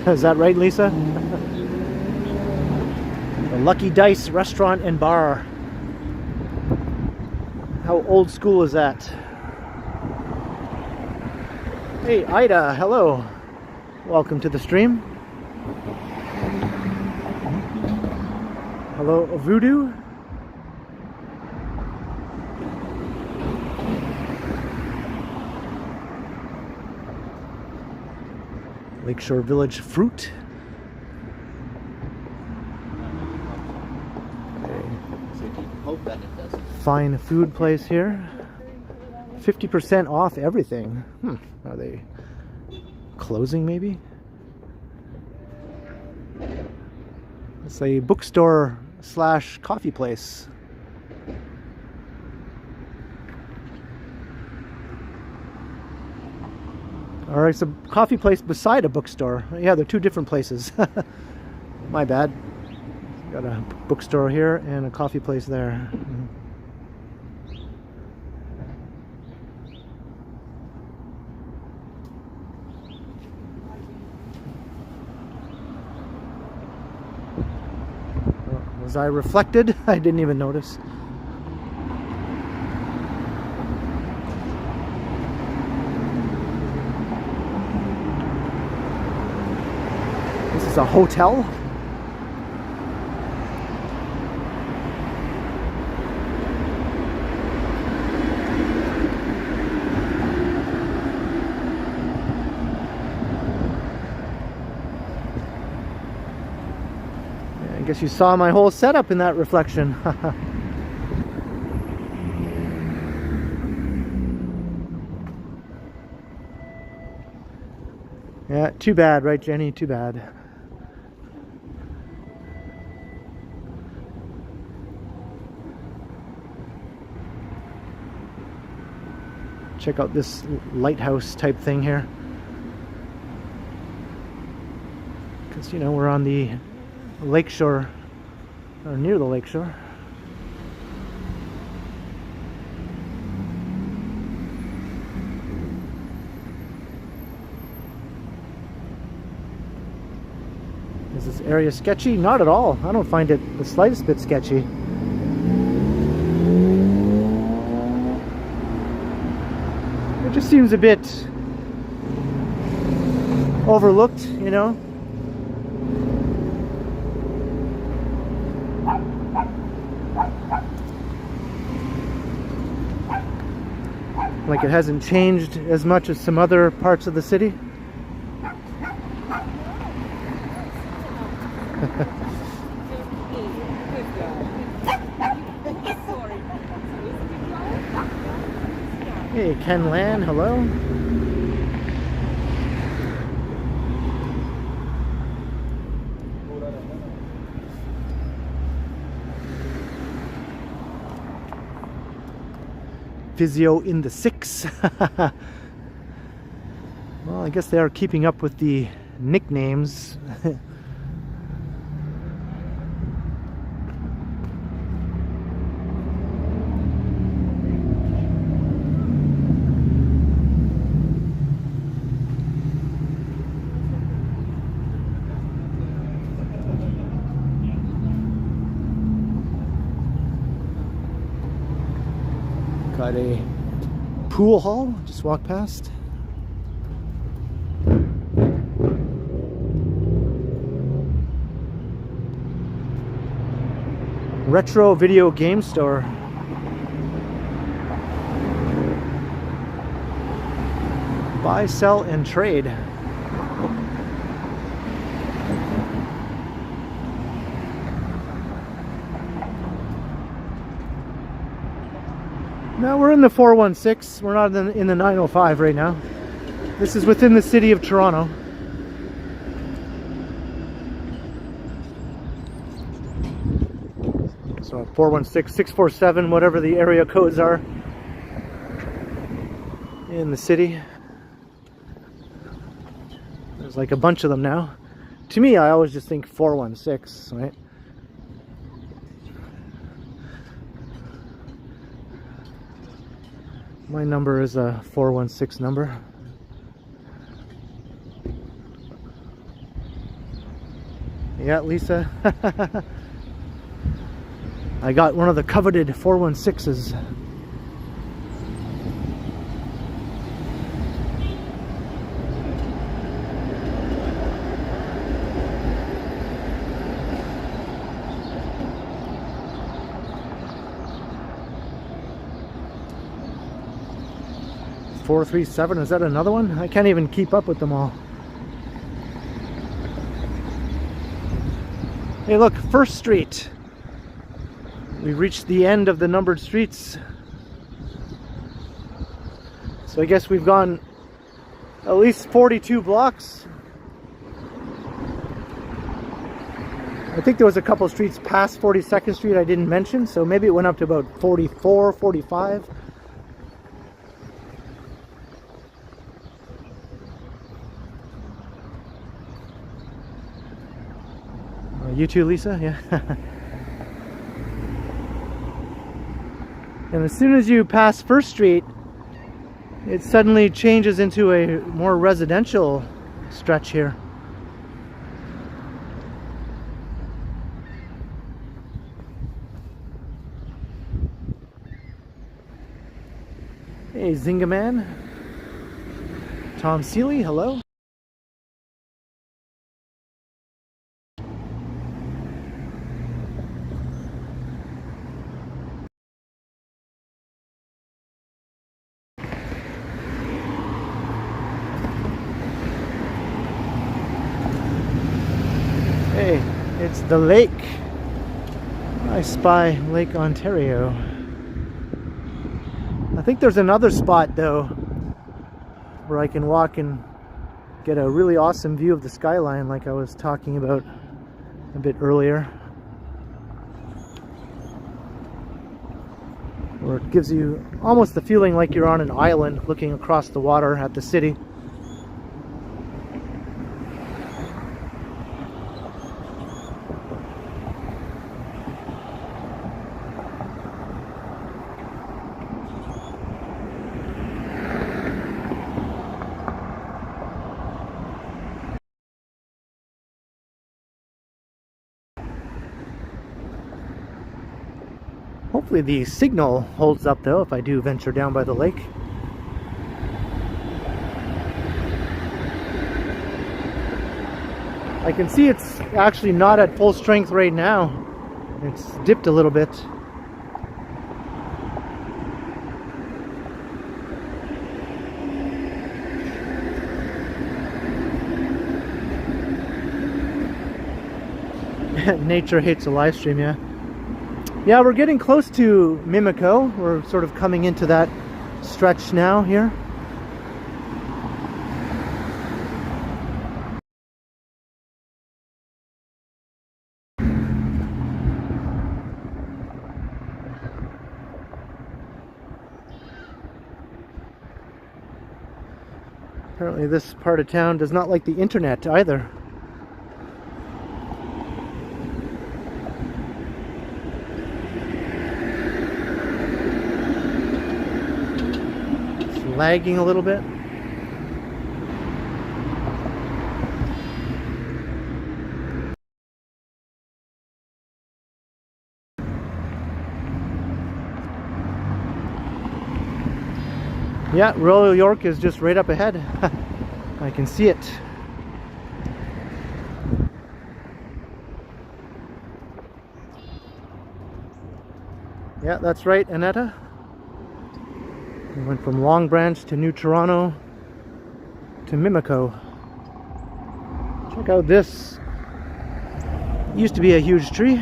Is that right, Lisa? The Lucky Dice Restaurant and Bar. How old school is that? Hey, Ida, hello. Welcome to the stream. Hello, Voodoo. Lakeshore Village Fruit. Fine food place here. 50% off everything. Are they closing maybe? It's a bookstore slash coffee place. Or it's a coffee place beside a bookstore. Yeah, they're two different places. My bad. Got a bookstore here and a coffee place there. Was I reflected? I didn't even notice. This is a hotel. I guess you saw my whole setup in that reflection. Yeah, too bad, right, Jenny? Too bad. Check out this lighthouse type thing here. Because, you know, we're on the Lakeshore, or near the Lakeshore. Is this area sketchy? Not at all. I don't find it the slightest bit sketchy. It just seems a bit overlooked, you know. Like it hasn't changed as much as some other parts of the city. Hey, Ken Lan, hello. Physio in the 6. Well, I guess they are keeping up with the nicknames. Got a pool hall, just walk past. Retro video game store. Buy, sell, and trade. Now we're in the 416. We're not in the 905 right now. This is within the city of Toronto. So 416, 647, whatever the area codes are in the city. There's like a bunch of them now. To me, I always just think 416, right? My number is a 416 number. Yeah, Lisa. I got one of the coveted 416s. .437, is that another one? I can't even keep up with them all. Hey look, First Street. We've reached the end of the numbered streets. So I guess we've gone at least 42 blocks. I think there was a couple streets past 42nd Street I didn't mention, so maybe it went up to about 44, 45. You too, Lisa? Yeah. And as soon as you pass First Street, it suddenly changes into a more residential stretch here. Hey, Zinga Man. Tom Seeley, hello. Hey, it's the lake. I spy Lake Ontario. I think there's another spot though where I can walk and get a really awesome view of the skyline like I was talking about a bit earlier. Where it gives you almost the feeling like you're on an island looking across the water at the city. Hopefully the signal holds up though if I do venture down by the lake. I can see it's actually not at full strength right now. It's dipped a little bit. Nature hates a live stream, yeah. Yeah, we're getting close to Mimiko. We're sort of coming into that stretch now here. Apparently this part of town does not like the internet either. Lagging a little bit. Yeah, Royal York is just right up ahead. I can see it. Yeah, that's right, Annetta. We went from Long Branch to New Toronto to Mimiko. Check out this. Used to be a huge tree.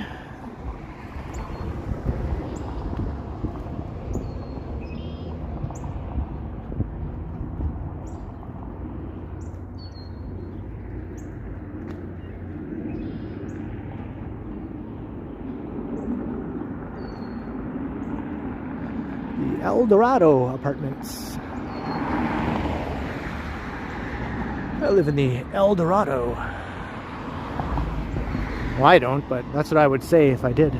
El Dorado Apartments. I live in the El Dorado. Well, I don't, but that's what I would say if I did.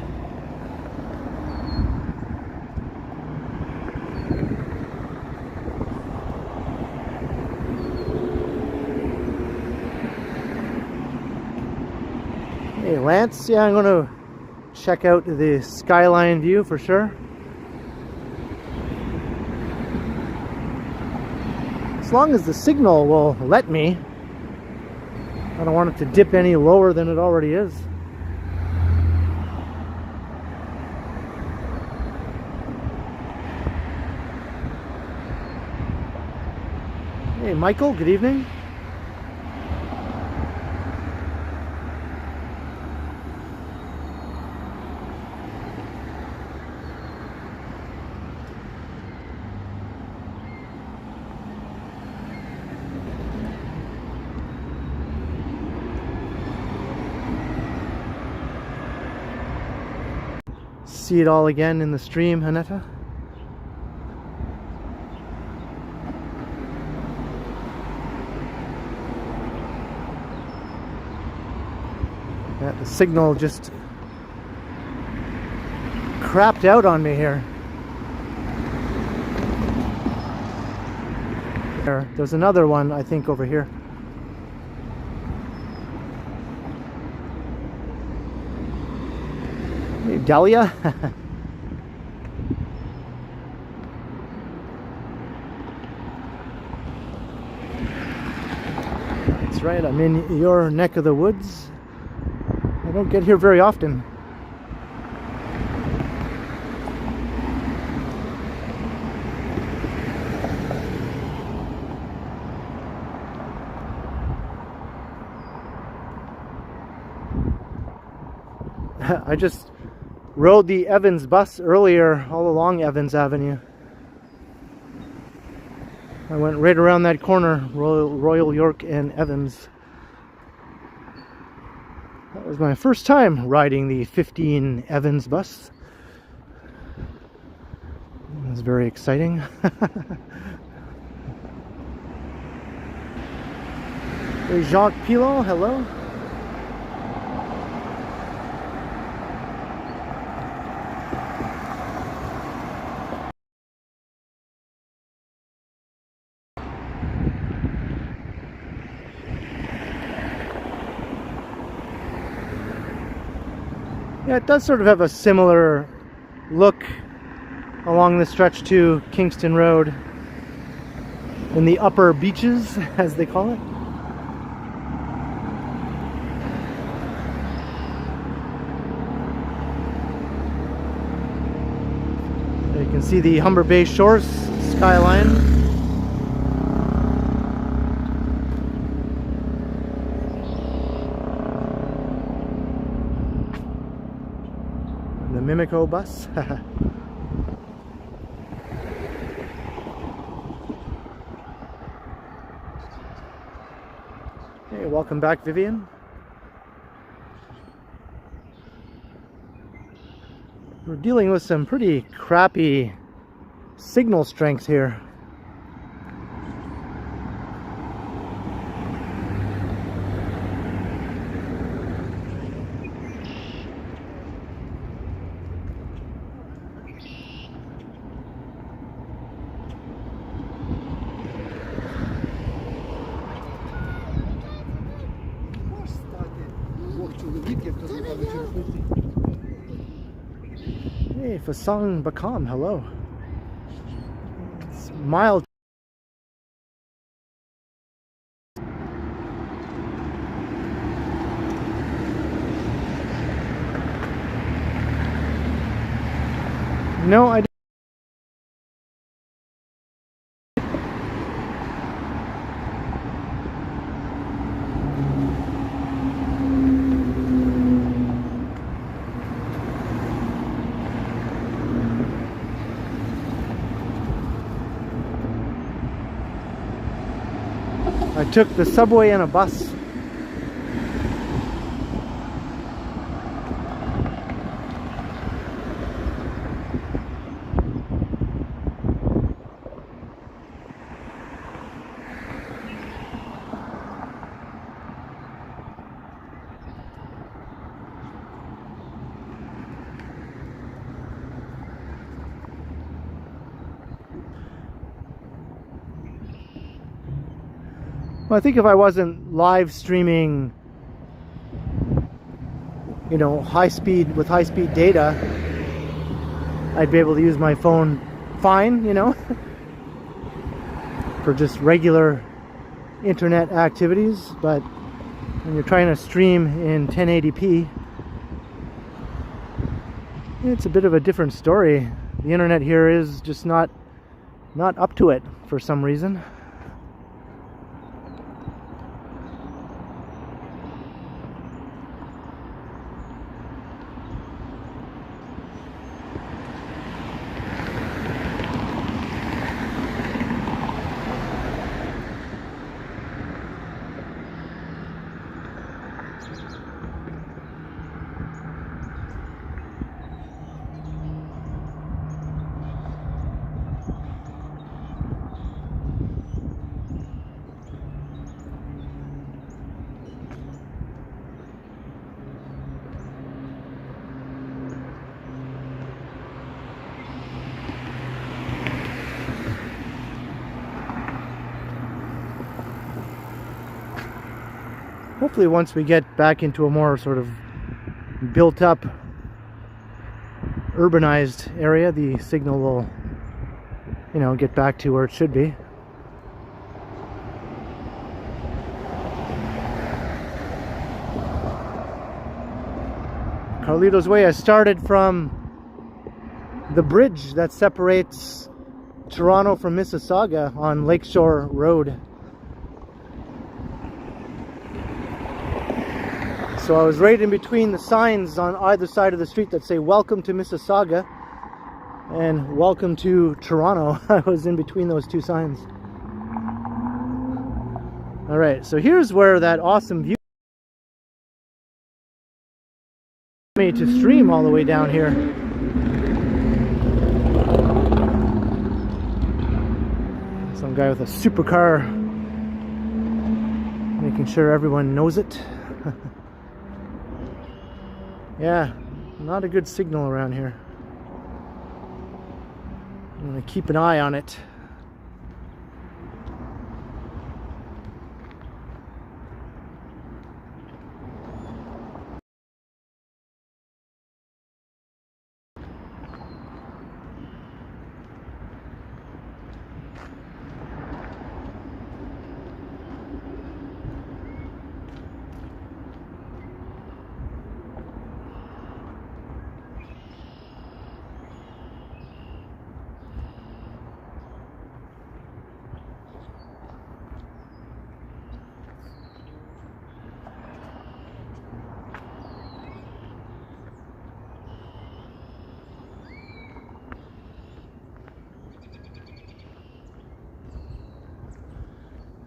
Hey, Lance. Yeah, I'm going to check out the skyline view for sure. As long as the signal will let me. I don't want it to dip any lower than it already is. Hey Michael, good evening. See it all again in the stream, Hanetta? Yeah, the signal just crapped out on me here. There's another one, I think, over here. Hey, Dahlia. That's right, I'm in your neck of the woods. I don't get here very often. I just rode the Evans bus earlier all along Evans Avenue. I went right around that corner, Royal York and Evans. That was my first time riding the 15 Evans bus. It was very exciting. Hey, Jacques Pilon, hello. Yeah, it does sort of have a similar look along the stretch to Kingston Road in the upper beaches, as they call it. You can see the Humber Bay Shores skyline. The Mimiko bus. Hey, welcome back, Vivian. We're dealing with some pretty crappy signal strength here. Hey, Fasang Bakam, hello. It's mild. No, I took the subway and a bus. Well, I think if I wasn't live streaming, you know, high speed data, I'd be able to use my phone fine, you know, for just regular internet activities. But when you're trying to stream in 1080p, it's a bit of a different story. The internet here is just not up to it for some reason. Hopefully once we get back into a more sort of built up urbanized area, the signal will, you know, get back to where it should be. Carlito's Way. I started from the bridge that separates Toronto from Mississauga on Lakeshore Road. So I was right in between the signs on either side of the street that say "Welcome to Mississauga" and "Welcome to Toronto." I was in between those two signs. Alright, so here's where that awesome view made to stream all the way down here. Some guy with a supercar making sure everyone knows it. Yeah, not a good signal around here. I'm going to keep an eye on it.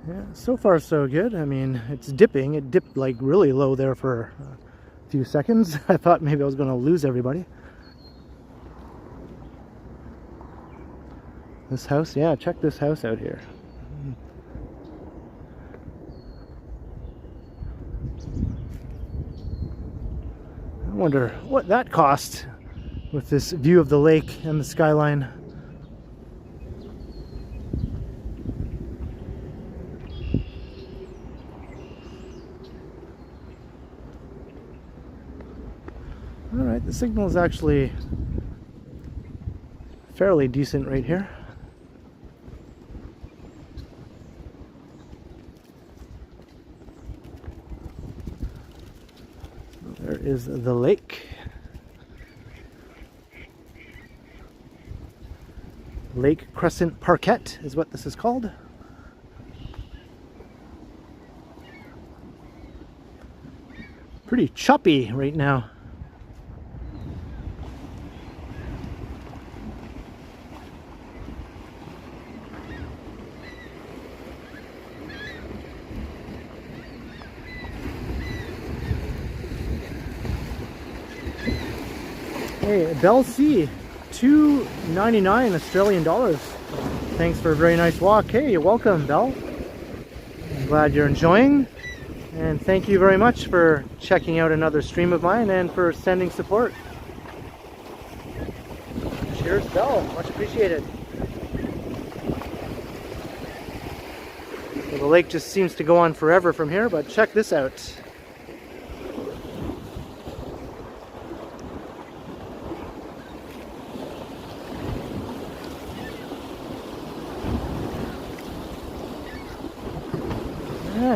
Yeah, so far so good. I mean, it's dipping. It dipped like really low there for a few seconds. I thought maybe I was going to lose everybody. This house, yeah, check this house out here. I wonder what that cost with this view of the lake and the skyline. Alright, the signal is actually fairly decent right here. There is the lake. Lake Crescent Parquet is what this is called. Pretty choppy right now. Hey, Bell C, $2.99 Australian dollars. Thanks for a very nice walk. Hey, welcome, Bell. I'm glad you're enjoying. And thank you very much for checking out another stream of mine and for sending support. Cheers, Bell. Much appreciated. Well, the lake just seems to go on forever from here, but check this out.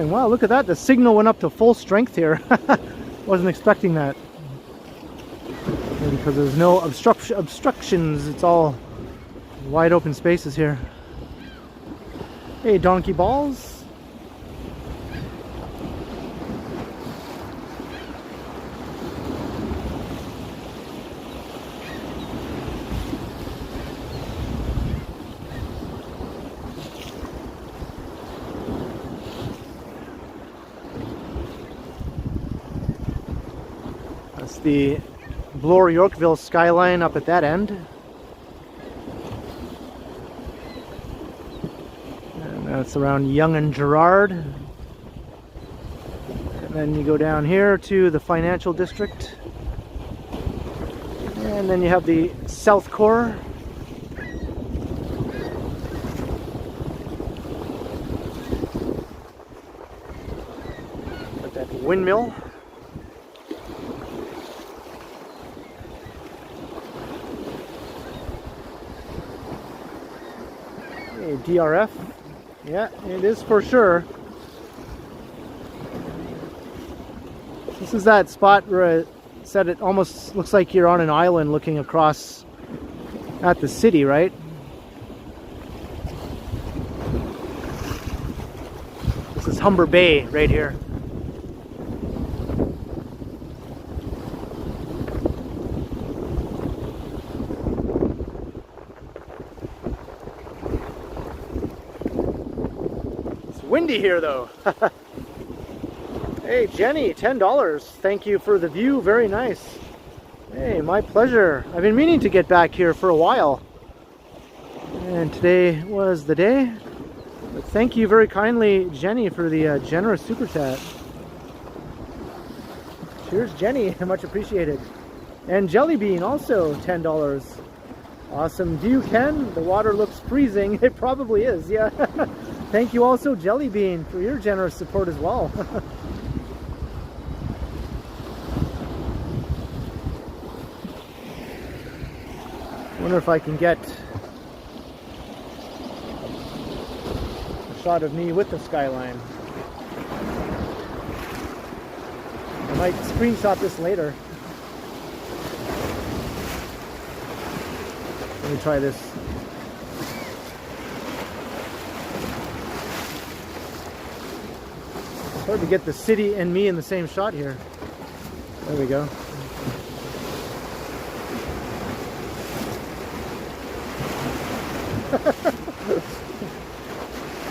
Wow, look at that. The signal went up to full strength here. Wasn't expecting that. Maybe because there's no obstructions. It's all wide open spaces here. Hey, donkey balls. That's the Bloor Yorkville skyline up at that end. And that's around Yonge and Gerrard. And then you go down here to the financial district. And then you have the South Core. Got that windmill. Hey, DRF. Yeah, it is for sure. This is that spot where I said it almost looks like you're on an island looking across at the city, right? This is Humber Bay right here. It's windy here though. Hey Jenny, $10. Thank you for the view, very nice. Hey, my pleasure. I've been meaning to get back here for a while. And today was the day. But thank you very kindly, Jenny, for the generous super chat. Cheers, Jenny. Much appreciated. And Jellybean, also $10. Awesome view, Ken. The water looks freezing. It probably is, yeah. Thank you also, Jellybean, for your generous support as well. Wonder if I can get a shot of me with the skyline. I might screenshot this later. Let me try this. It's hard to get the city and me in the same shot here. There we go.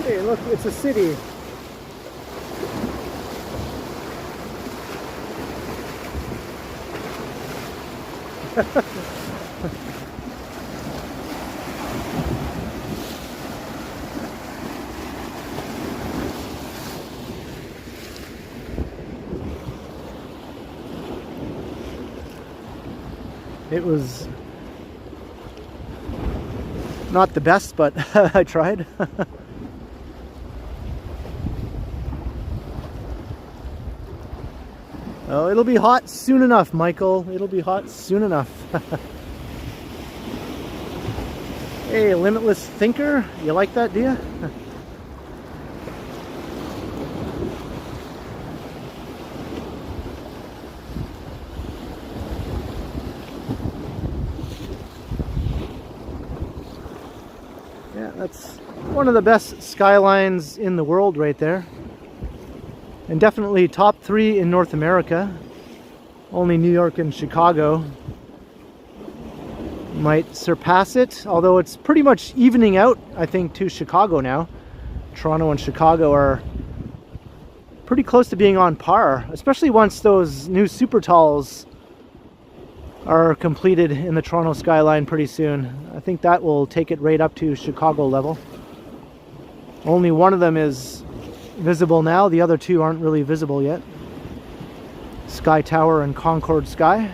Hey, look, it's a city. It was not the best, but I tried. Oh, it'll be hot soon enough, Michael. It'll be hot soon enough. Hey, Limitless Thinker. You like that, do you? Yeah, that's one of the best skylines in the world right there. And definitely top 3 in North America. Only New York and Chicago might surpass it, although it's pretty much evening out, I think, to Chicago now. Toronto and Chicago are pretty close to being on par, especially once those new super talls are completed in the Toronto skyline pretty soon. I think that will take it right up to Chicago level. Only one of them is visible now, the other 2 aren't really visible yet. Sky Tower and Concord Sky.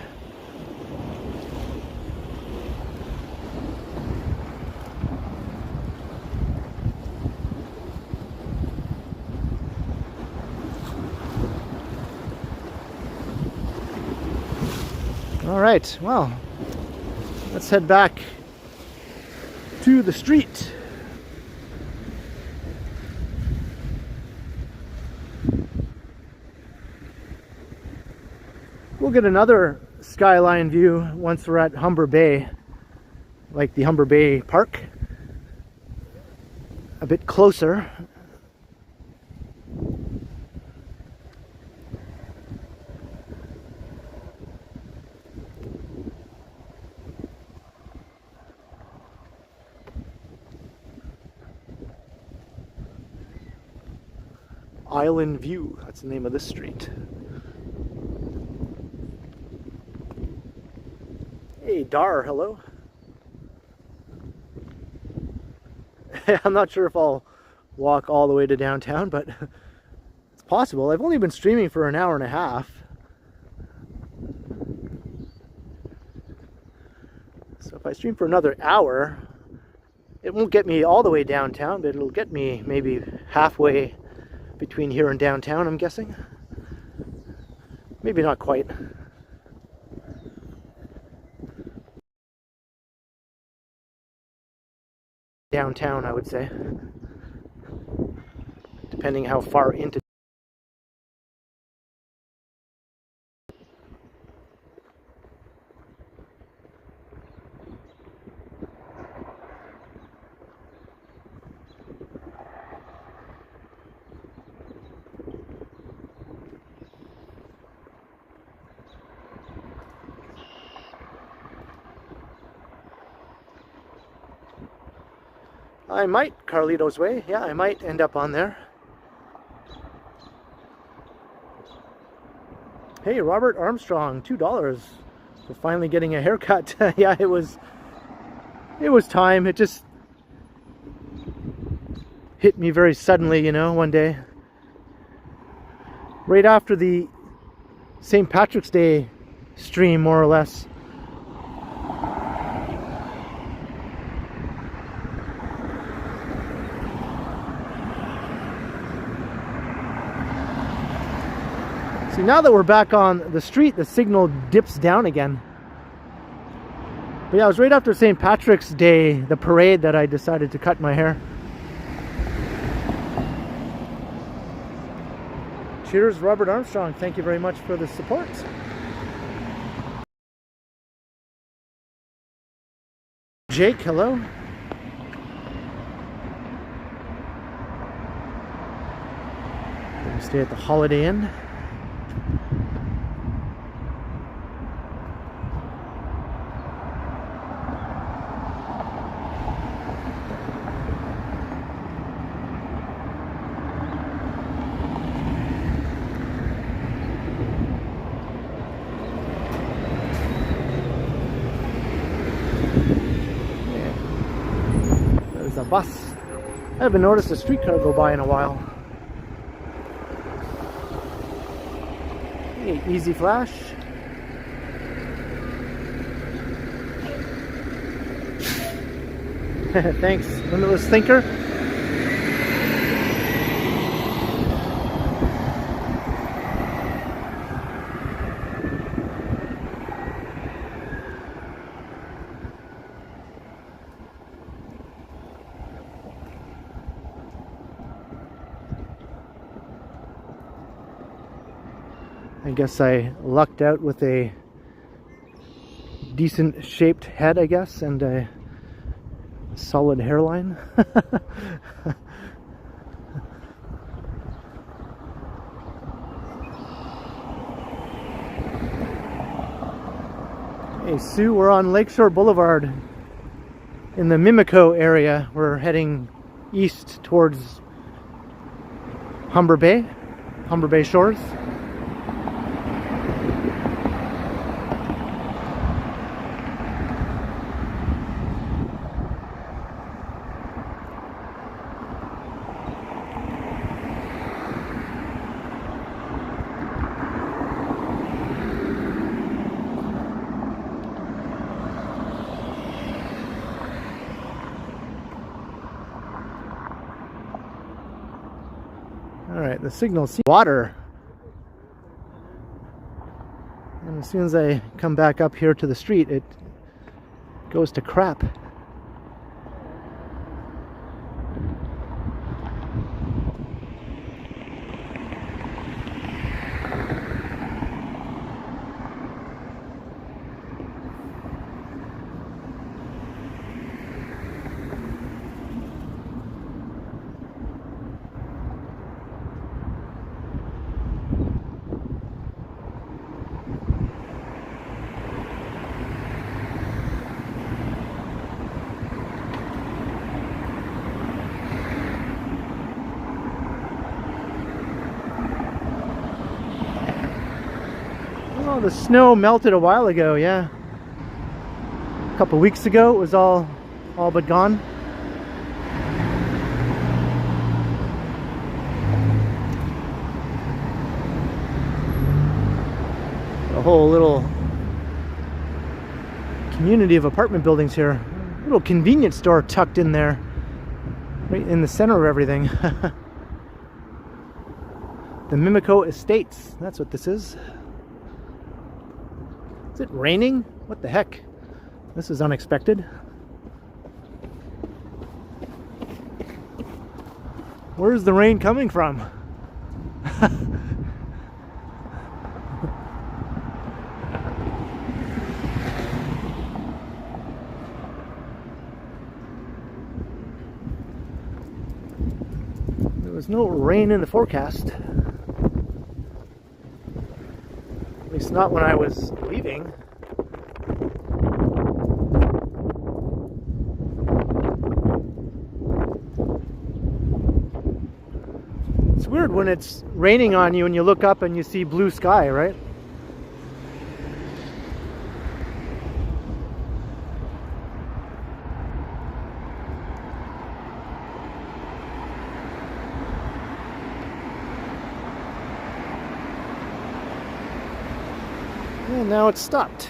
All right, well, let's head back to the street. We'll get another skyline view once we're at Humber Bay, like the Humber Bay Park, a bit closer. Island View, that's the name of this street. Hey, Dar, hello. I'm not sure if I'll walk all the way to downtown, but it's possible. I've only been streaming for an hour and a half. So if I stream for another hour, it won't get me all the way downtown, but it'll get me maybe halfway between here and downtown, I'm guessing. Maybe not quite. Downtown, I would say. Depending how far into. I might, Carlito's Way. Yeah, I might end up on there. Hey, Robert Armstrong, $2 for finally getting a haircut. Yeah, it was time. It just hit me very suddenly, you know, one day. Right after the St. Patrick's Day stream, more or less. See, now that we're back on the street, the signal dips down again. But yeah, it was right after St. Patrick's Day, the parade, that I decided to cut my hair. Cheers, Robert Armstrong. Thank you very much for the support. Jake, hello. Stay at the Holiday Inn. There's a bus. I haven't noticed a streetcar go by in a while. Hey, easy flash. Thanks, Limitless Thinker. I guess I lucked out with a decent shaped head, I guess, and a solid hairline. Hey Sue, we're on Lakeshore Boulevard in the Mimiko area. We're heading east towards Humber Bay Shores. Alright, the signal seems water. And as soon as I come back up here to the street, it goes to crap. Oh, the snow melted a while ago, yeah. A couple weeks ago it was all but gone. A whole little community of apartment buildings here. A little convenience store tucked in there, right in the center of everything. The Mimiko Estates, that's what this is. Is it raining? What the heck? This is unexpected. Where's the rain coming from? There was no rain in the forecast. At least not when I was leaving. It's weird when it's raining on you and you look up and you see blue sky, right? And now it's stopped.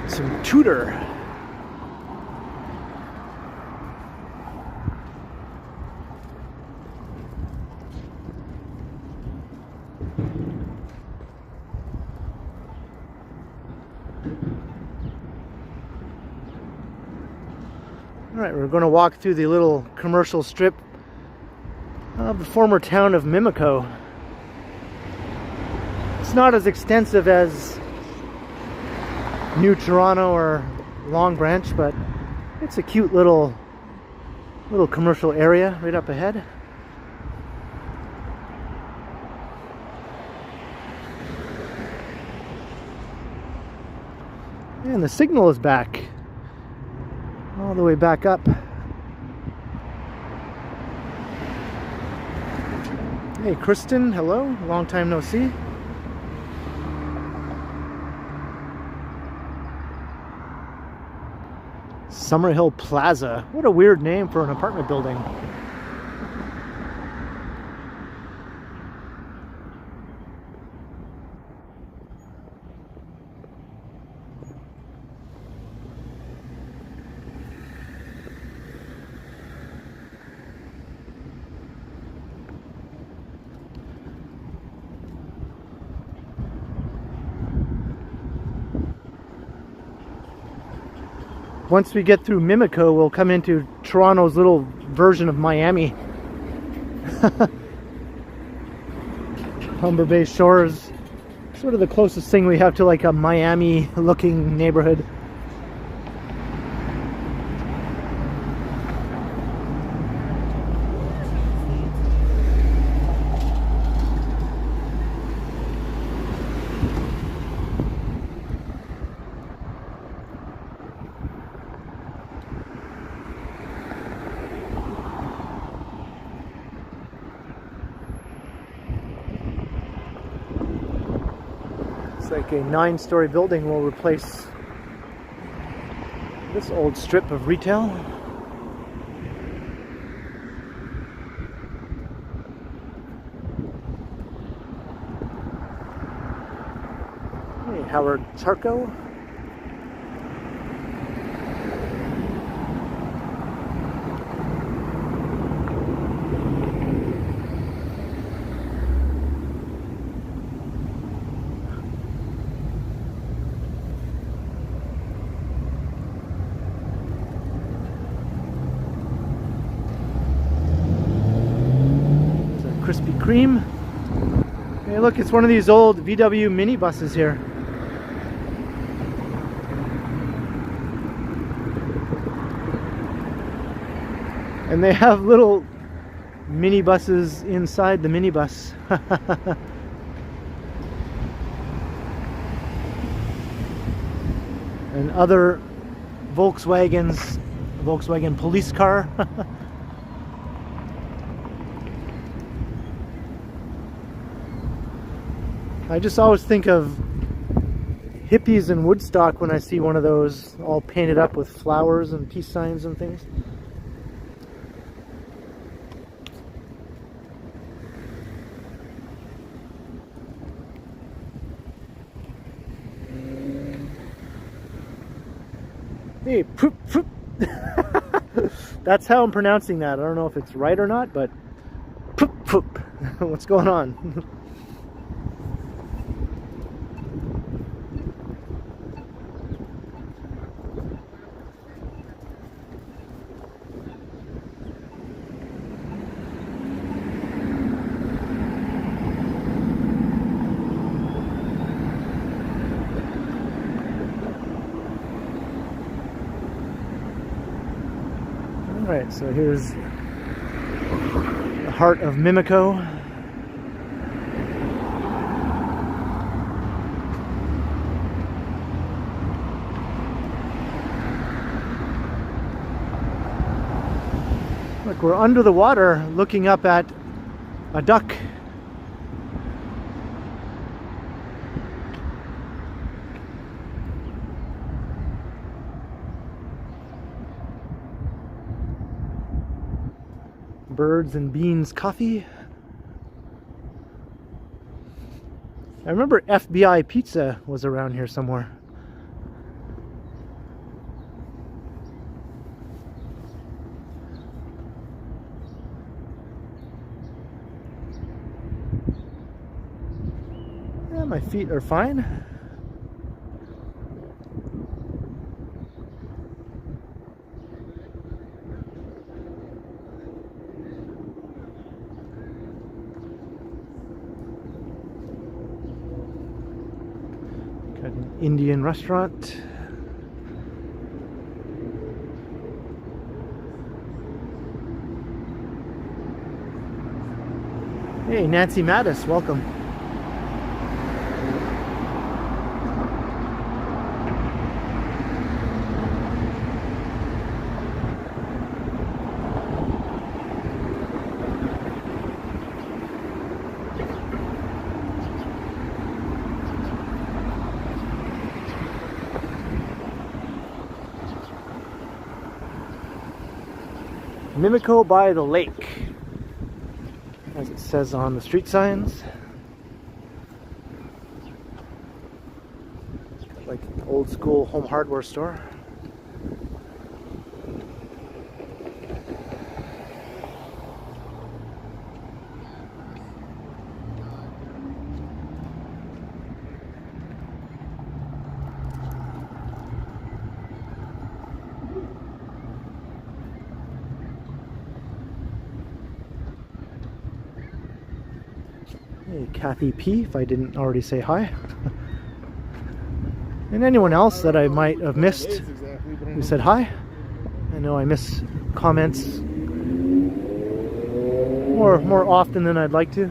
Some Tudor. Alright, we're going to walk through the little commercial strip of the former town of Mimiko. It's not as extensive as New Toronto or Long Branch, but it's a cute little commercial area right up ahead. And the signal is back. All the way back up. Hey Kristen, hello. Long time no see. Summerhill Plaza. What a weird name for an apartment building. Once we get through Mimiko, we'll come into Toronto's little version of Miami. Humber Bay Shores. Sort of the closest thing we have to like a Miami-looking neighborhood. Like a 9-story building will replace this old strip of retail. Hey, Howard Charco. Krispy Kreme. Hey look, it's one of these old VW minibuses here. And they have little minibuses inside the minibus. And other Volkswagen police car. I just always think of hippies in Woodstock when I see one of those all painted up with flowers and peace signs and things. Hey, poop, poop. That's how I'm pronouncing that. I don't know if it's right or not, but poop, poop. What's going on? Alright, so here's the heart of Mimiko. Look, we're under the water looking up at a duck. Birds and Beans Coffee. I remember FBI Pizza was around here somewhere. Yeah, my feet are fine. Got an Indian restaurant. Hey, Nancy Mattis, welcome. Mimiko by the lake, as it says on the street signs. Like an old school home hardware store. Hey, Kathy P, if I didn't already say hi. And anyone else that I might have missed who said hi. I know I miss comments more often than I'd like to.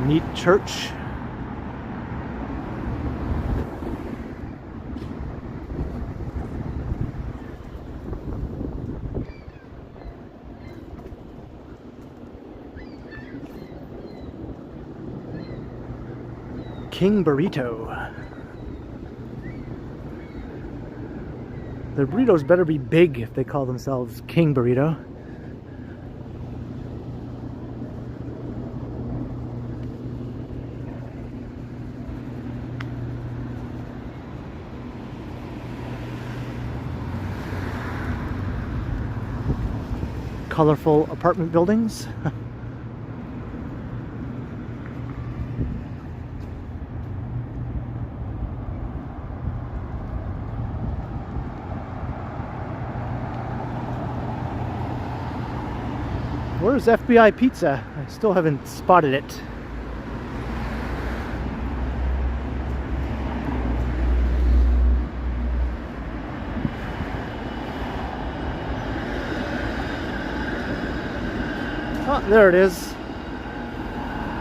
Neat church. King Burrito. The burritos better be big if they call themselves King Burrito. Colorful apartment buildings. Where's FBI Pizza? I still haven't spotted it. There it is.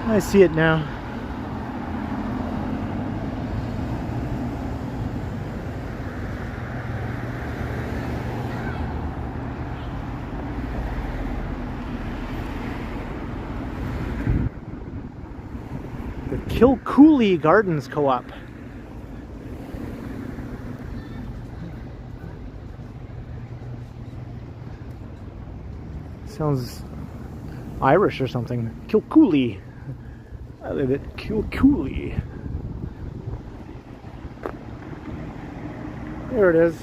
I see it now. The Kilcooley Gardens Co-op. Sounds Irish or something. Kilcooley. I live at Kilcooley. There it is.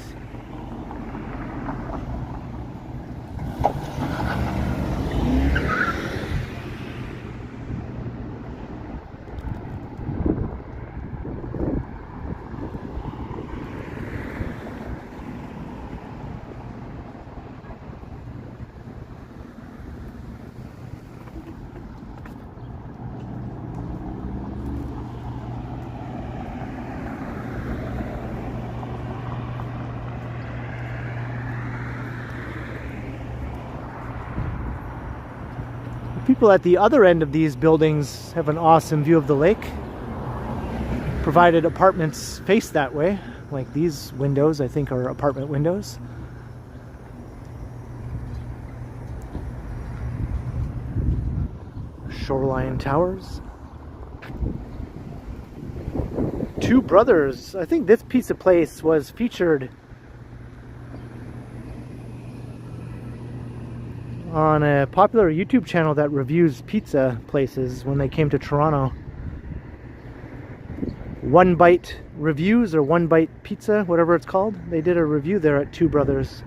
People at the other end of these buildings have an awesome view of the lake, provided apartments face that way. Like these windows, I think, are apartment windows. Shoreline Towers. Two Brothers. I think this pizza place was featured on a popular YouTube channel that reviews pizza places when they came to Toronto. One Bite Reviews or One Bite Pizza, whatever it's called. They did a review there at Two Brothers.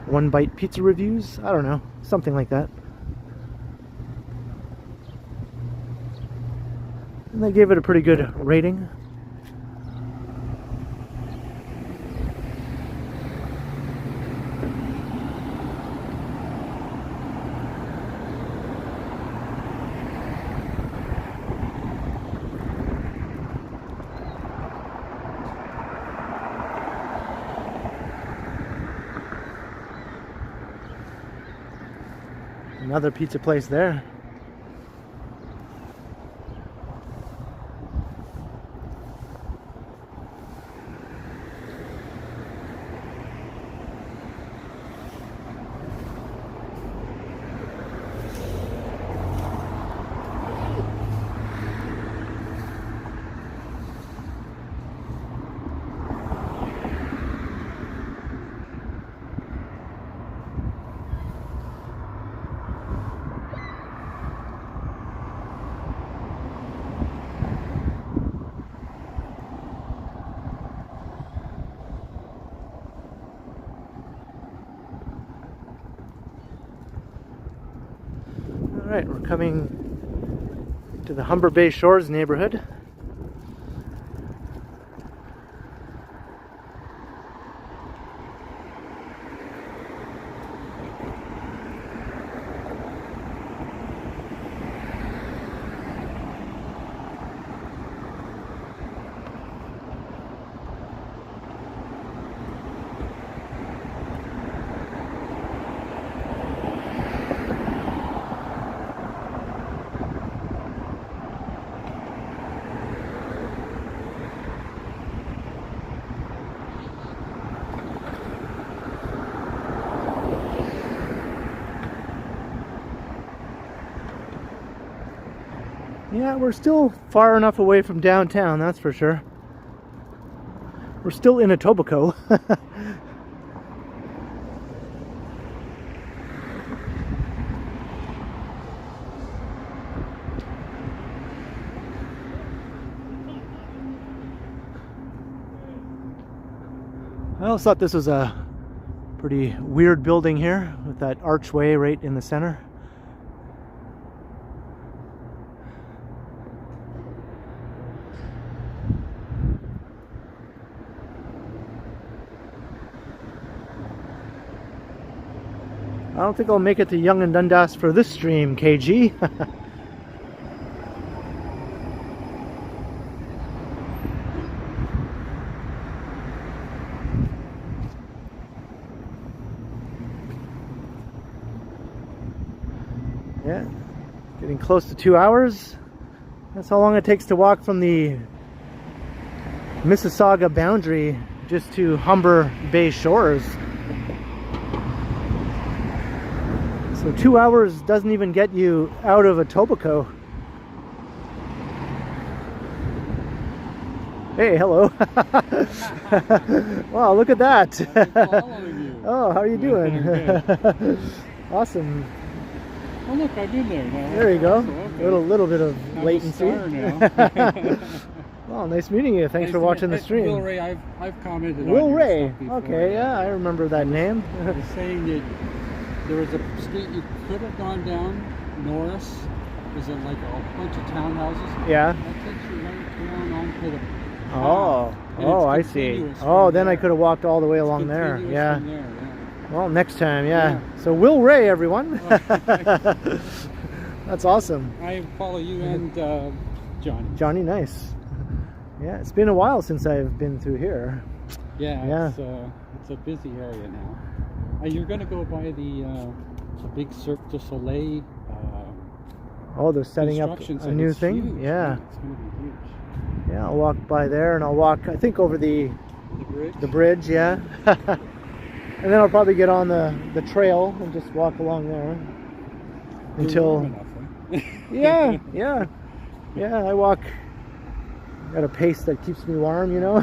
One Bite Pizza Reviews? I don't know. Something like that. And they gave it a pretty good rating. Another pizza place there. Alright, we're coming to the Humber Bay Shores neighborhood. Yeah, we're still far enough away from downtown, that's for sure. We're still in Etobicoke. I always thought this was a pretty weird building here with that archway right in the center. I don't think I'll make it to Yonge and Dundas for this stream, KG. think close to 2 hours. That's how long it takes to walk from the Mississauga boundary just to Humber Bay Shores. So 2 hours doesn't even get you out of Etobicoke. Hey, hello. Wow, look at that. Oh, how are you doing? Awesome. Oh look, I've been there now. There you go. So, okay. Little bit of I'm latency. a star now. Well, nice meeting you. Thanks for watching the stream. Will Ray, I've commented Will on your Ray. stuff before. Okay, yeah, I remember that name. I was saying that there was a street you could have gone down, Norris. Is it like a bunch of townhouses? Yeah. That takes you right down onto the Oh, and oh, I it's see. continuous Oh, from then I there. could have walked all the way It's along there. continuous Yeah. from there, yeah. Well, next time, yeah. Yeah. So Will Ray, everyone. Oh, That's awesome. I follow you and Johnny. Johnny, nice. Yeah, it's been a while since I've been through here. Yeah, Yeah. It's a busy area now. You're going to go by the big Cirque du Soleil. Oh, they're setting up construction a site. new It's thing? huge. Yeah. It's going to be huge. Yeah, I'll walk by there and I'll walk, I think, over the bridge, yeah. And then I'll probably get on the trail and just walk along there until... Enough, huh? Yeah, yeah. Yeah, I walk at a pace that keeps me warm, you know?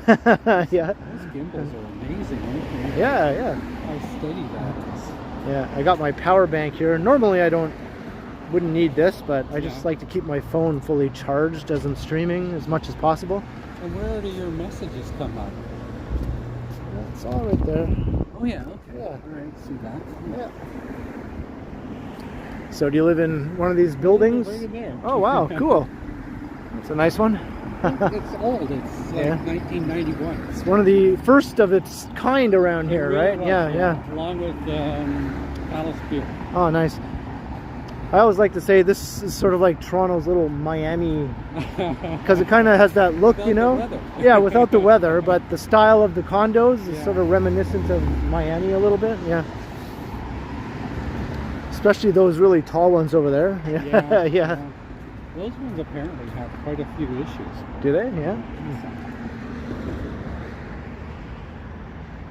Yeah. Those gimbals are amazing, aren't they? Yeah, yeah. How steady that is. Yeah, I got my power bank here. Normally I wouldn't need this, but I just like to keep my phone fully charged as I'm streaming as much as possible. And where do your messages come up? It's all right there. Oh yeah, okay. Yeah. All right, see that. Yeah. So do you live in one of these buildings? Right in there. Oh wow, cool. It's a nice one. It's old. It's like Yeah. 1991. It's one of the first of its kind around here, It really right? was, Yeah, yeah. Along with Palace Pier. Oh, nice. I always like to say this is sort of like Toronto's little Miami, because it kind of has that look, Without you know? the weather. Yeah, without the weather, but the style of the condos is Yeah. sort of reminiscent of Miami a little bit, yeah. Especially those really tall ones over there. Yeah, yeah. Those ones apparently have quite a few issues. Do they? Yeah.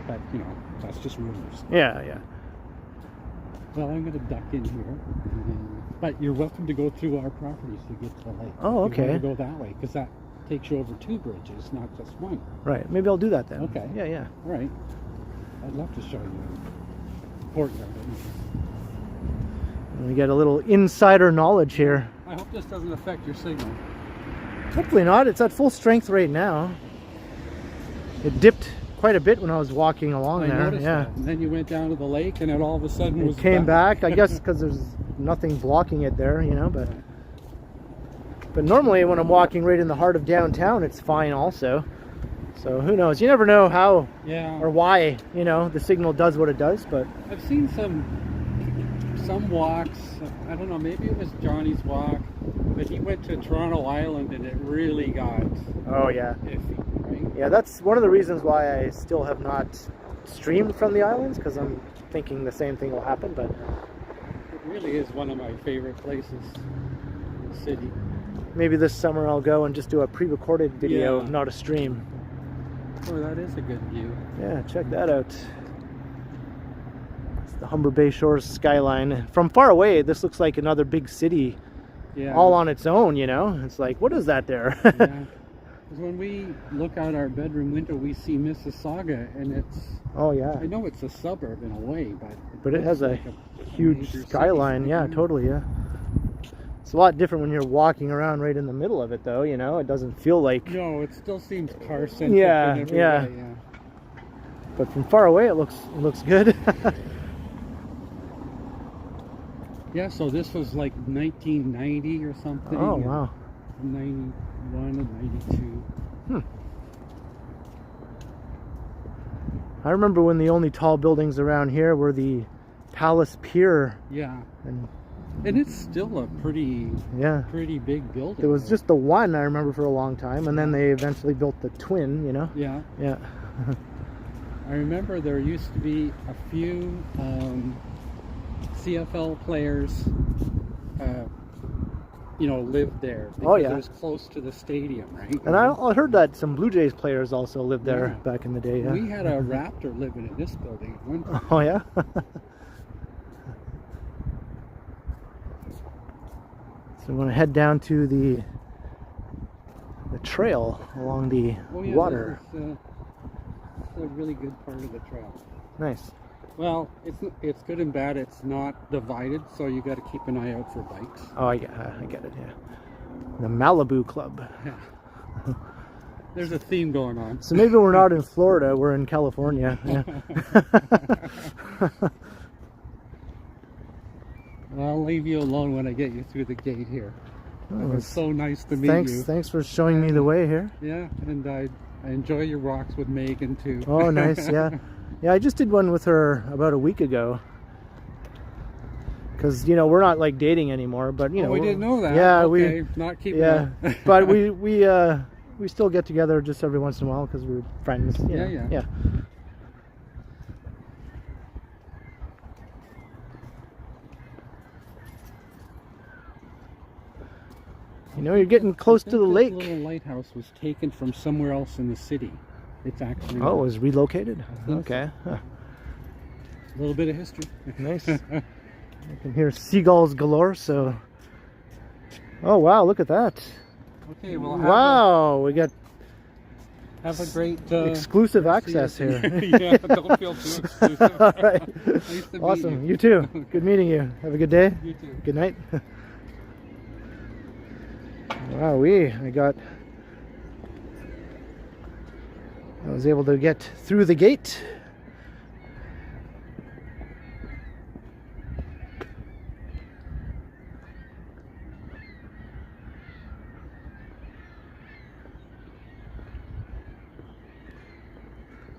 But, you know, that's just rumors. Yeah, yeah. Well, I'm going to duck in here. But you're welcome to go through our properties to get to the lake. Oh, If you okay. want to go that way, because that takes you over 2 bridges, not just one. Right. Maybe I'll do that then. Okay. Yeah, yeah. All right. I'd love to show you the courtyard. And we get a little insider knowledge here. I hope this doesn't affect your signal. Hopefully not. It's at full strength right now. It dipped quite a bit when I was walking along I there. noticed Yeah. that. And then you went down to the lake, and it all of a sudden It was came back, I guess, because there's nothing blocking it there, you know. But normally when I'm walking right in the heart of downtown, it's fine also. So who knows? You never know how or why, you know, the signal does what it does. But I've seen some walks. I don't know. Maybe it was Johnny's walk, but he went to Toronto Island, and it really got oh yeah, iffy. Right? yeah. That's one of the reasons why I still have not streamed from the islands, because I'm thinking the same thing will happen. But It really is one of my favorite places in the city. maybe this summer I'll go and just do a pre-recorded video, Yeah. not a stream. Oh, that is a good view. Yeah, check that out. It's the Humber Bay Shores skyline. From far away, this looks like another big city, Yeah. all on its own, you know? It's like, what is that there? Yeah. Because when we look out our bedroom window, we see Mississauga, and it's, Oh, yeah. I know it's a suburb in a way, But it looks has a like huge major city. skyline. Yeah, totally, yeah. It's a lot different when you're walking around right in the middle of it, though, you know? It doesn't feel like... No, it still seems car-centric Yeah, in every yeah. way, yeah. But from far away, it looks good. Yeah, so this was like 1990 or something. Oh, and wow. 91 and 92. I remember when the only tall buildings around here were the Palace Pier. Yeah. And it's still a pretty big building. there was just the one, I remember, for a long time, and then they eventually built the twin, you know? Yeah. Yeah. I remember there used to be a few CFL players you know, lived there. Oh, yeah. It was close to the stadium, right? And I heard that some Blue Jays players also lived there Yeah. back in the day. Yeah. We had a raptor living in this building at one time. Oh, yeah? So we're going to head down to the trail along the Oh, yeah, water. It's a really good part of the trail. Nice. Well, it's good and bad. It's not divided, so you got to keep an eye out for bikes. Oh, I get it, yeah. The Malibu Club. Yeah. There's a theme going on. So maybe we're not in Florida, we're in California. Yeah. I'll leave you alone when I get you through the gate here. Oh, It was so nice to meet you. Thanks for showing me the way here. Yeah, and I enjoy your walks with Megan too. Oh, nice, yeah. Yeah, I just did one with her about a week ago. Because, you know, we're not like dating anymore, but you know. We didn't know that. Yeah, okay, not keeping yeah, up. but we still get together just every once in a while because we're friends. You know. Yeah. You know, you're getting close to the lake. This little lighthouse was taken from somewhere else in the city. It's actually. Oh, it was relocated? Okay. Huh. A little bit of history. Nice. I can hear seagulls galore, so. Oh, wow, look at that. Okay, well, wow, we got have a great exclusive access here. Yeah, don't feel too exclusive. All right. Nice to Awesome. meet You too. Good meeting you. Have a good day. You too. Good night. Wow, I was able to get through the gate.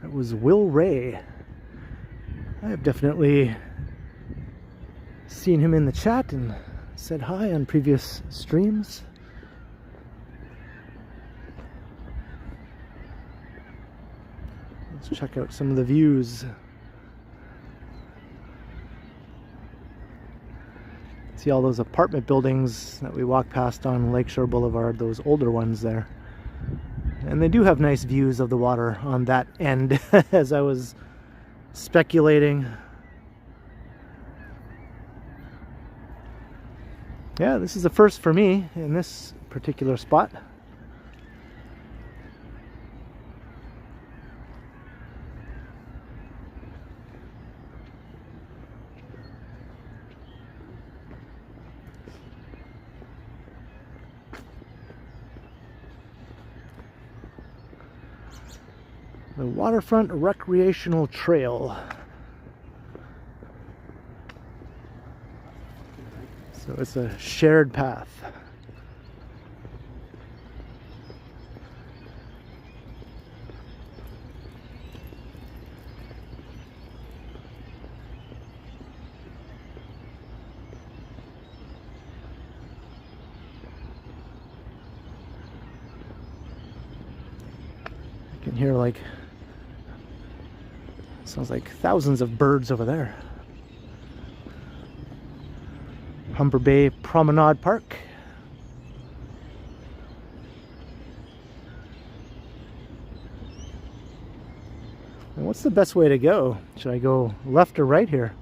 That was Will Ray. I have definitely seen him in the chat and said hi on previous streams. Let's check out some of the views. See all those apartment buildings that we walk past on Lakeshore Boulevard, those older ones there. And they do have nice views of the water on that end, as I was speculating. Yeah, this is the first for me in this particular spot. The Waterfront Recreational Trail. So it's a shared path. You can hear like, sounds like thousands of birds over there. Humber Bay Promenade Park. And what's the best way to go? Should I go left or right here?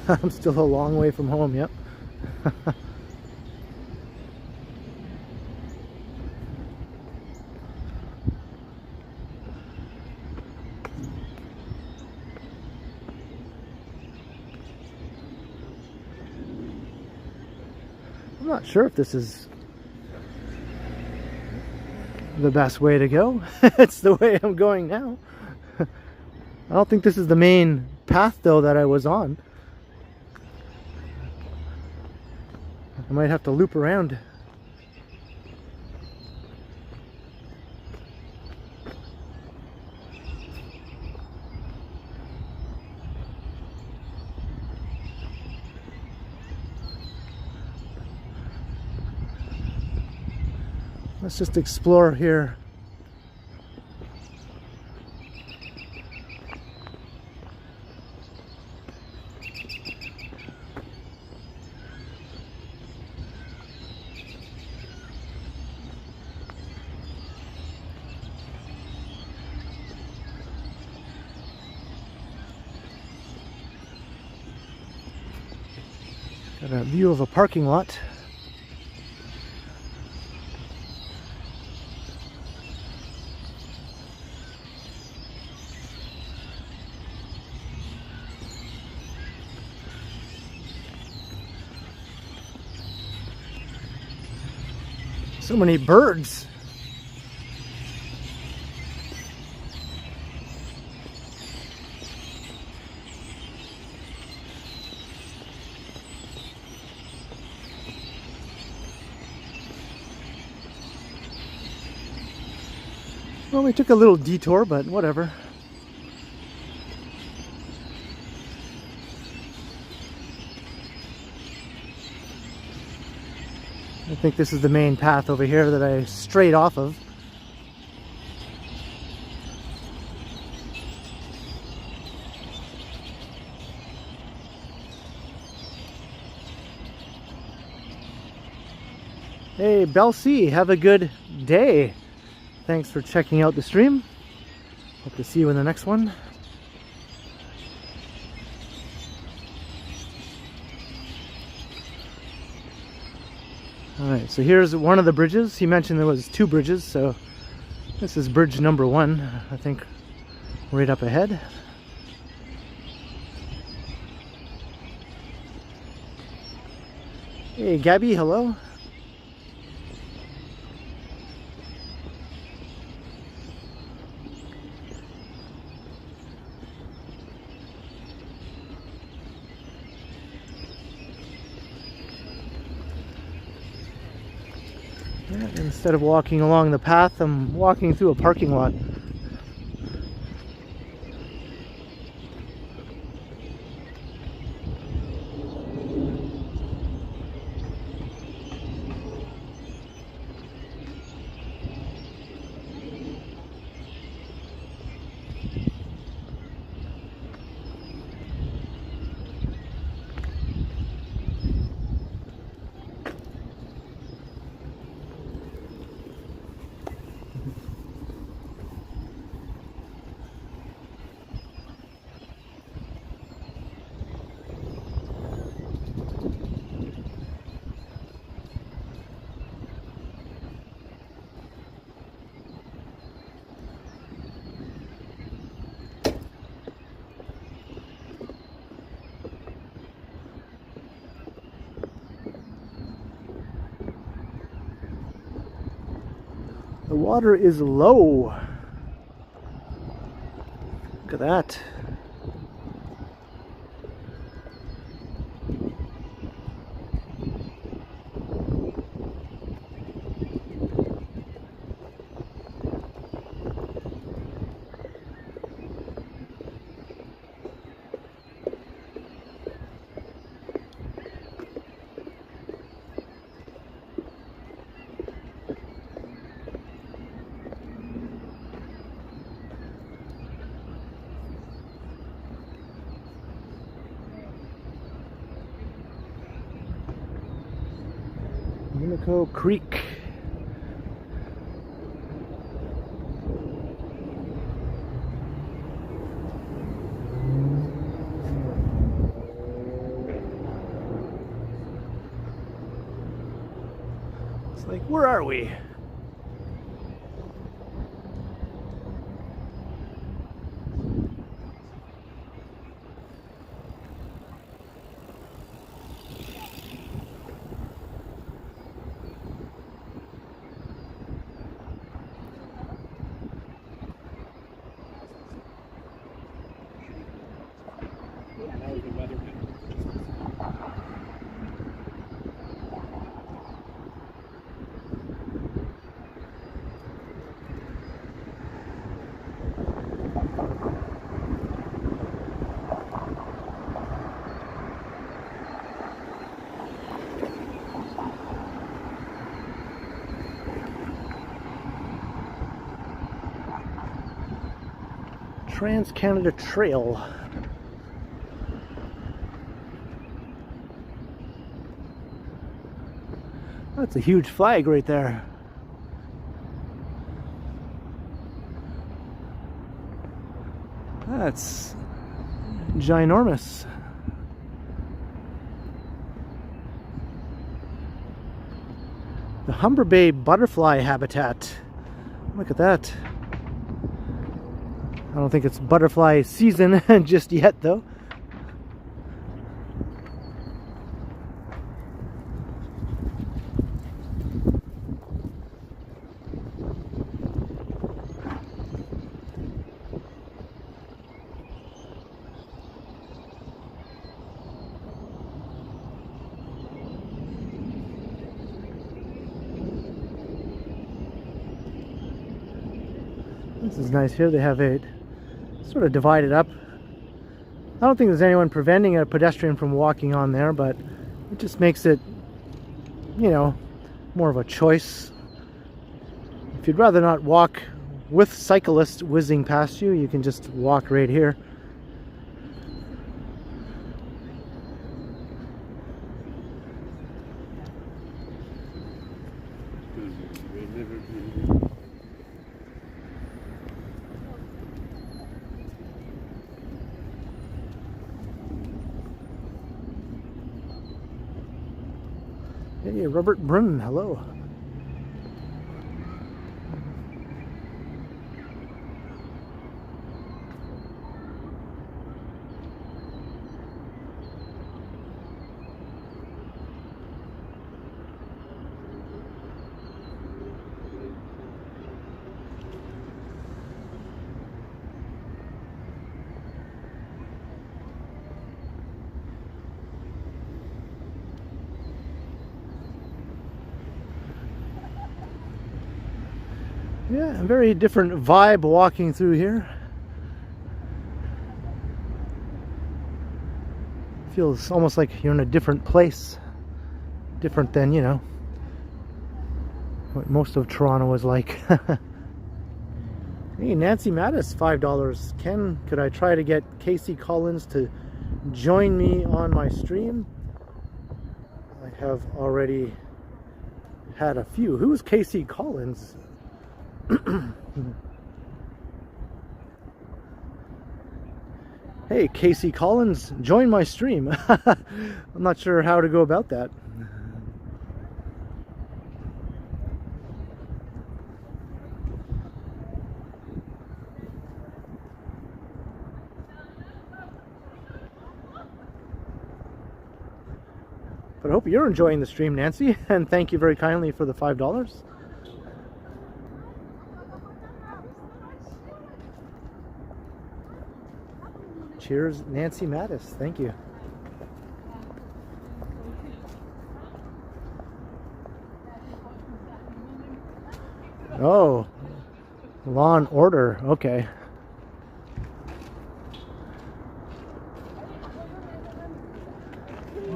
I'm still a long way from home, yep. I'm not sure if this is the best way to go. It's the way I'm going now. I don't think this is the main path though that I was on. I might have to loop around. Let's just explore here. Got a view of a parking lot. So many birds. Well, we took a little detour, but whatever. I think this is the main path over here that I strayed off of. Hey, Bell C, have a good day. Thanks for checking out the stream. Hope to see you in the next one. Alright, so here's one of the bridges. He mentioned there was 2 bridges, so this is bridge number 1, I think, right up ahead. Hey, Gabby, hello. Instead of walking along the path, I'm walking through a parking lot. The water is low. Look at that. Mimiko Creek. It's like, where are we? Trans-Canada Trail. That's a huge flag right there. That's ginormous. The Humber Bay butterfly habitat. Look at that. I don't think it's butterfly season just yet though. This is nice here. They have it sort of divided up. I don't think there's anyone preventing a pedestrian from walking on there, but it just makes it, you know, more of a choice. If you'd rather not walk with cyclists whizzing past you, you can just walk right here. Hey, Robert Brunn, hello. Yeah, a very different vibe walking through here. Feels almost like you're in a different place. Different than, you know, what most of Toronto is like. Hey, Nancy Mattis, $5. Ken, could I try to get Casey Collins to join me on my stream? I have already had a few. Who's Casey Collins? Hey, Casey Collins, join my stream. I'm not sure how to go about that. But I hope you're enjoying the stream, Nancy, and thank you very kindly for the $5. Cheers, Nancy Mattis. Thank you. Oh, Law and Order. Okay.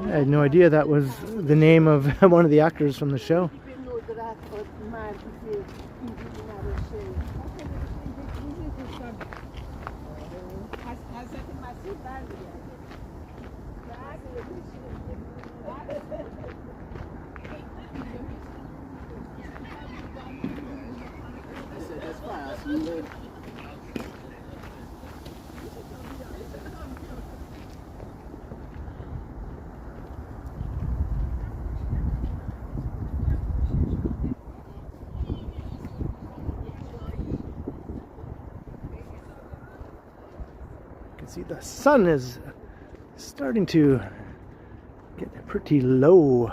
I had no idea that was the name of one of the actors from the show. See, the sun is starting to get pretty low,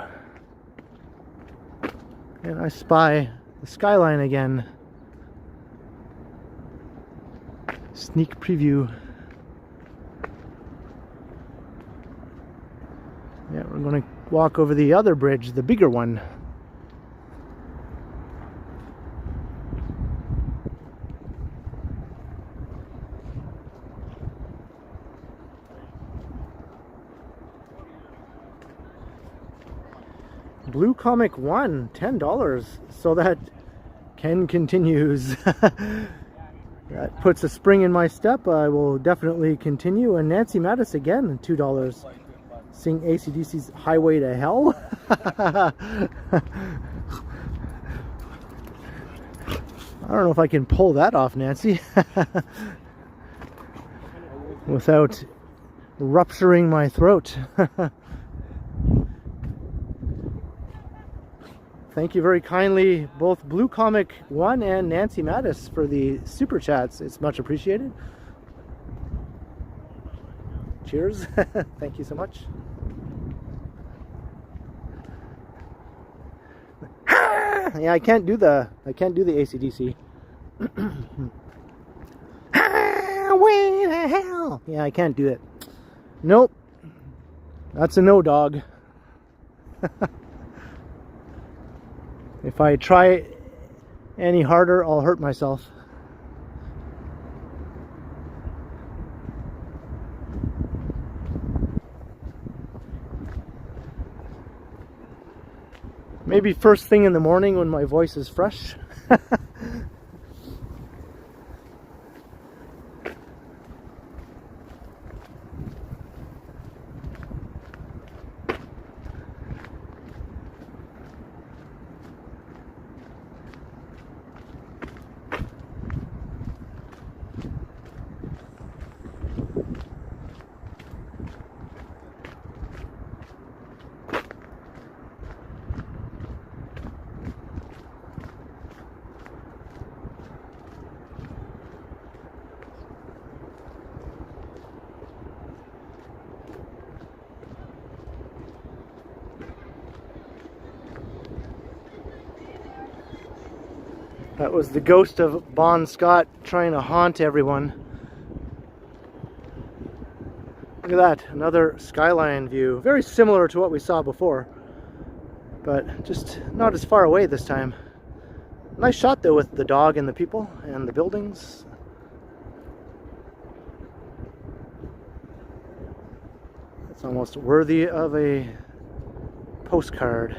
and I spy the skyline again. Sneak preview. Yeah, we're going to walk over the other bridge, the bigger one. Blue Comic 1, $10, so that Ken continues. That puts a spring in my step. I will definitely continue. And Nancy Mattis again, $2. Sing AC/DC's Highway to Hell. I don't know if I can pull that off, Nancy, without rupturing my throat. Thank you very kindly, both Blue Comic 1 and Nancy Mattis, for the super chats. It's much appreciated. Cheers. Thank you so much. Yeah, I can't do the AC/DC. Way to hell. Yeah, I can't do it. Nope. That's a no, dog. If I try any harder, I'll hurt myself. Maybe first thing in the morning when my voice is fresh. That was the ghost of Bon Scott trying to haunt everyone. Look at that, another skyline view. Very similar to what we saw before, but just not as far away this time. Nice shot though with the dog and the people and the buildings. It's almost worthy of a postcard.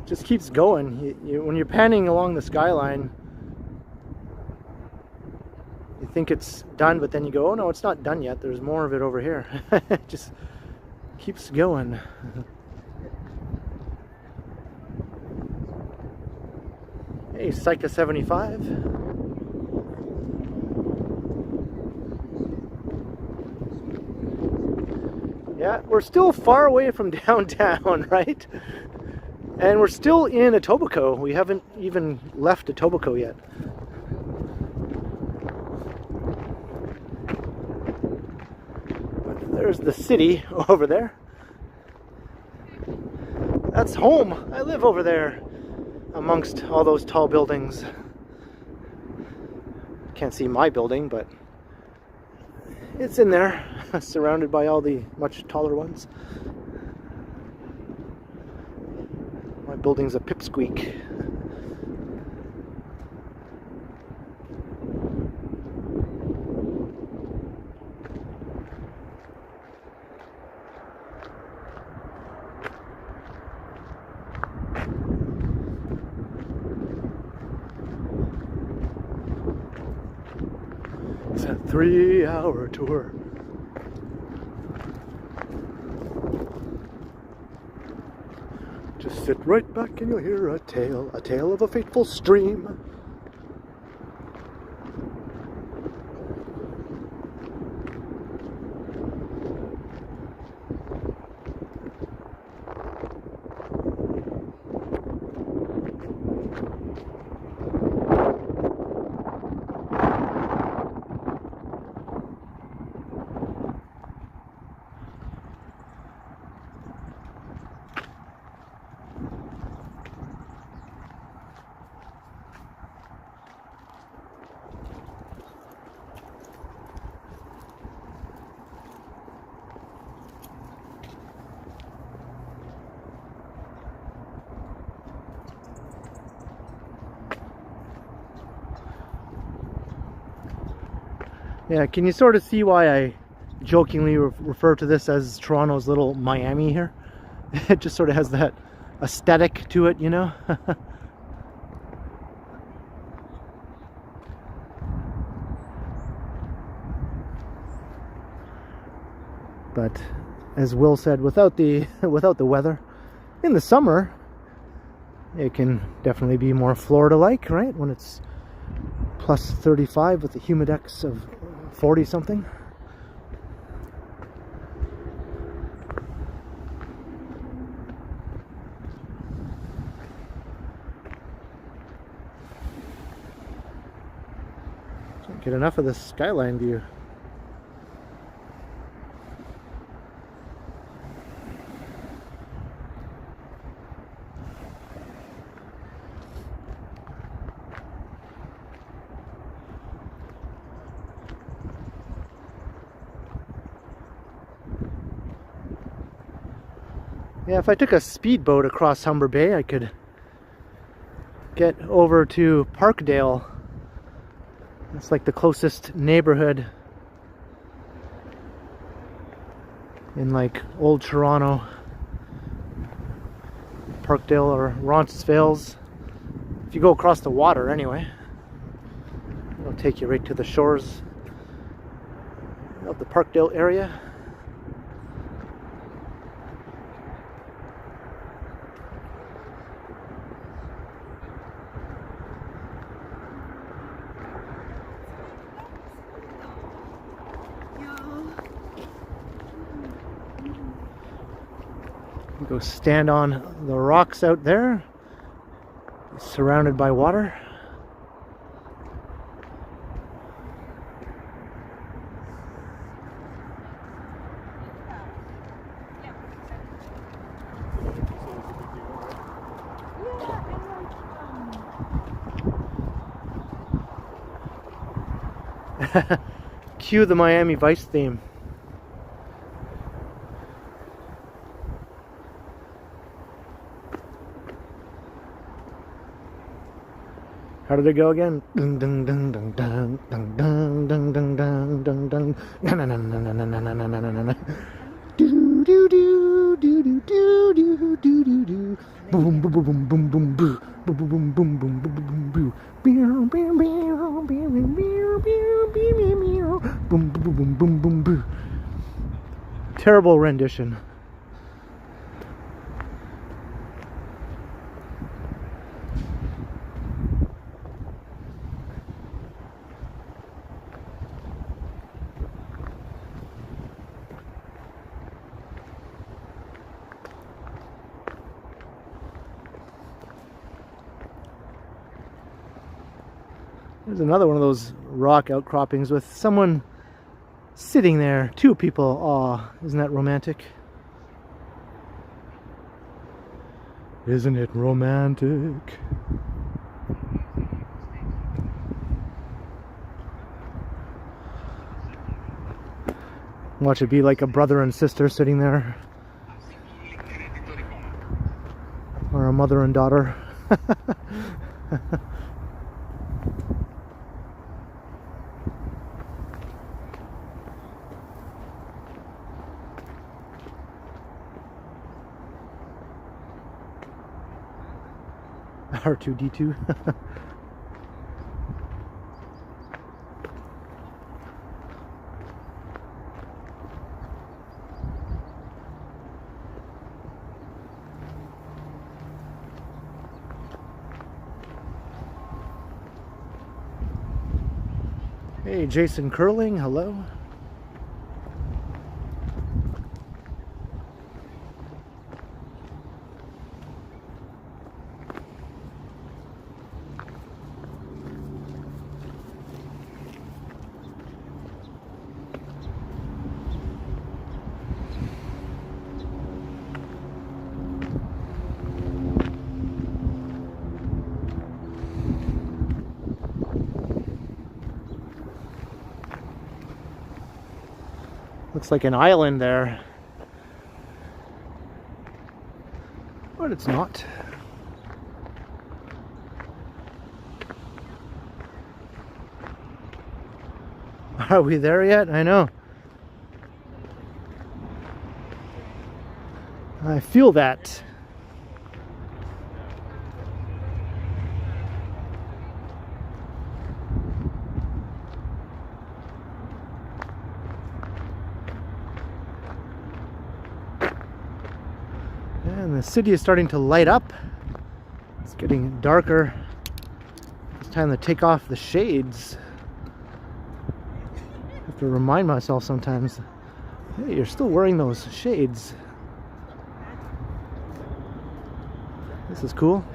Just keeps going. When you're panning along the skyline, you think it's done, but then you go, oh no, it's not done yet. There's more of it over here. It just keeps going. Hey, Psycha 75. Yeah, we're still far away from downtown, right? And we're still in Etobicoke. We haven't even left Etobicoke yet. But there's the city over there. That's home. I live over there amongst all those tall buildings. Can't see my building, but it's in there, surrounded by all the much taller ones. My building's a pipsqueak. It's a 3-hour tour. Just sit right back and you'll hear a tale of a fateful stream. Yeah, can you sort of see why I jokingly refer to this as Toronto's little Miami here? It just sort of has that aesthetic to it, you know? But as Will said, without the weather, in the summer, it can definitely be more Florida-like, right? When it's plus 35 with a humidex of 40 something. Can't get enough of the skyline view. Yeah, if I took a speedboat across Humber Bay, I could get over to Parkdale. It's like the closest neighborhood in like old Toronto. Parkdale or Roncesvalles. If you go across the water anyway, it'll take you right to the shores of the Parkdale area. Go stand on the rocks out there, surrounded by water. Cue the Miami Vice theme. How did it go again? Dun dun dun dun dun dun dun dun dun dun dun dun. Na na na na na na na na na na na. Do do do do do do do do do do. Boom boom boom boom boom boom boom boom boom boom boom boom boom. Boom boom boom boom boom boom boom boom. Terrible rendition. There's another one of those rock outcroppings with someone sitting there. Two people. Aw, isn't that romantic? Isn't it romantic? Watch it be like a brother and sister sitting there. Or a mother and daughter. R2-D2. Hey, Jason Curling, hello. Looks like an island there, but it's not. Are we there yet? I know. I feel that. And the city is starting to light up. It's getting darker. It's time to take off the shades. I have to remind myself sometimes, hey, you're still wearing those shades. This is cool.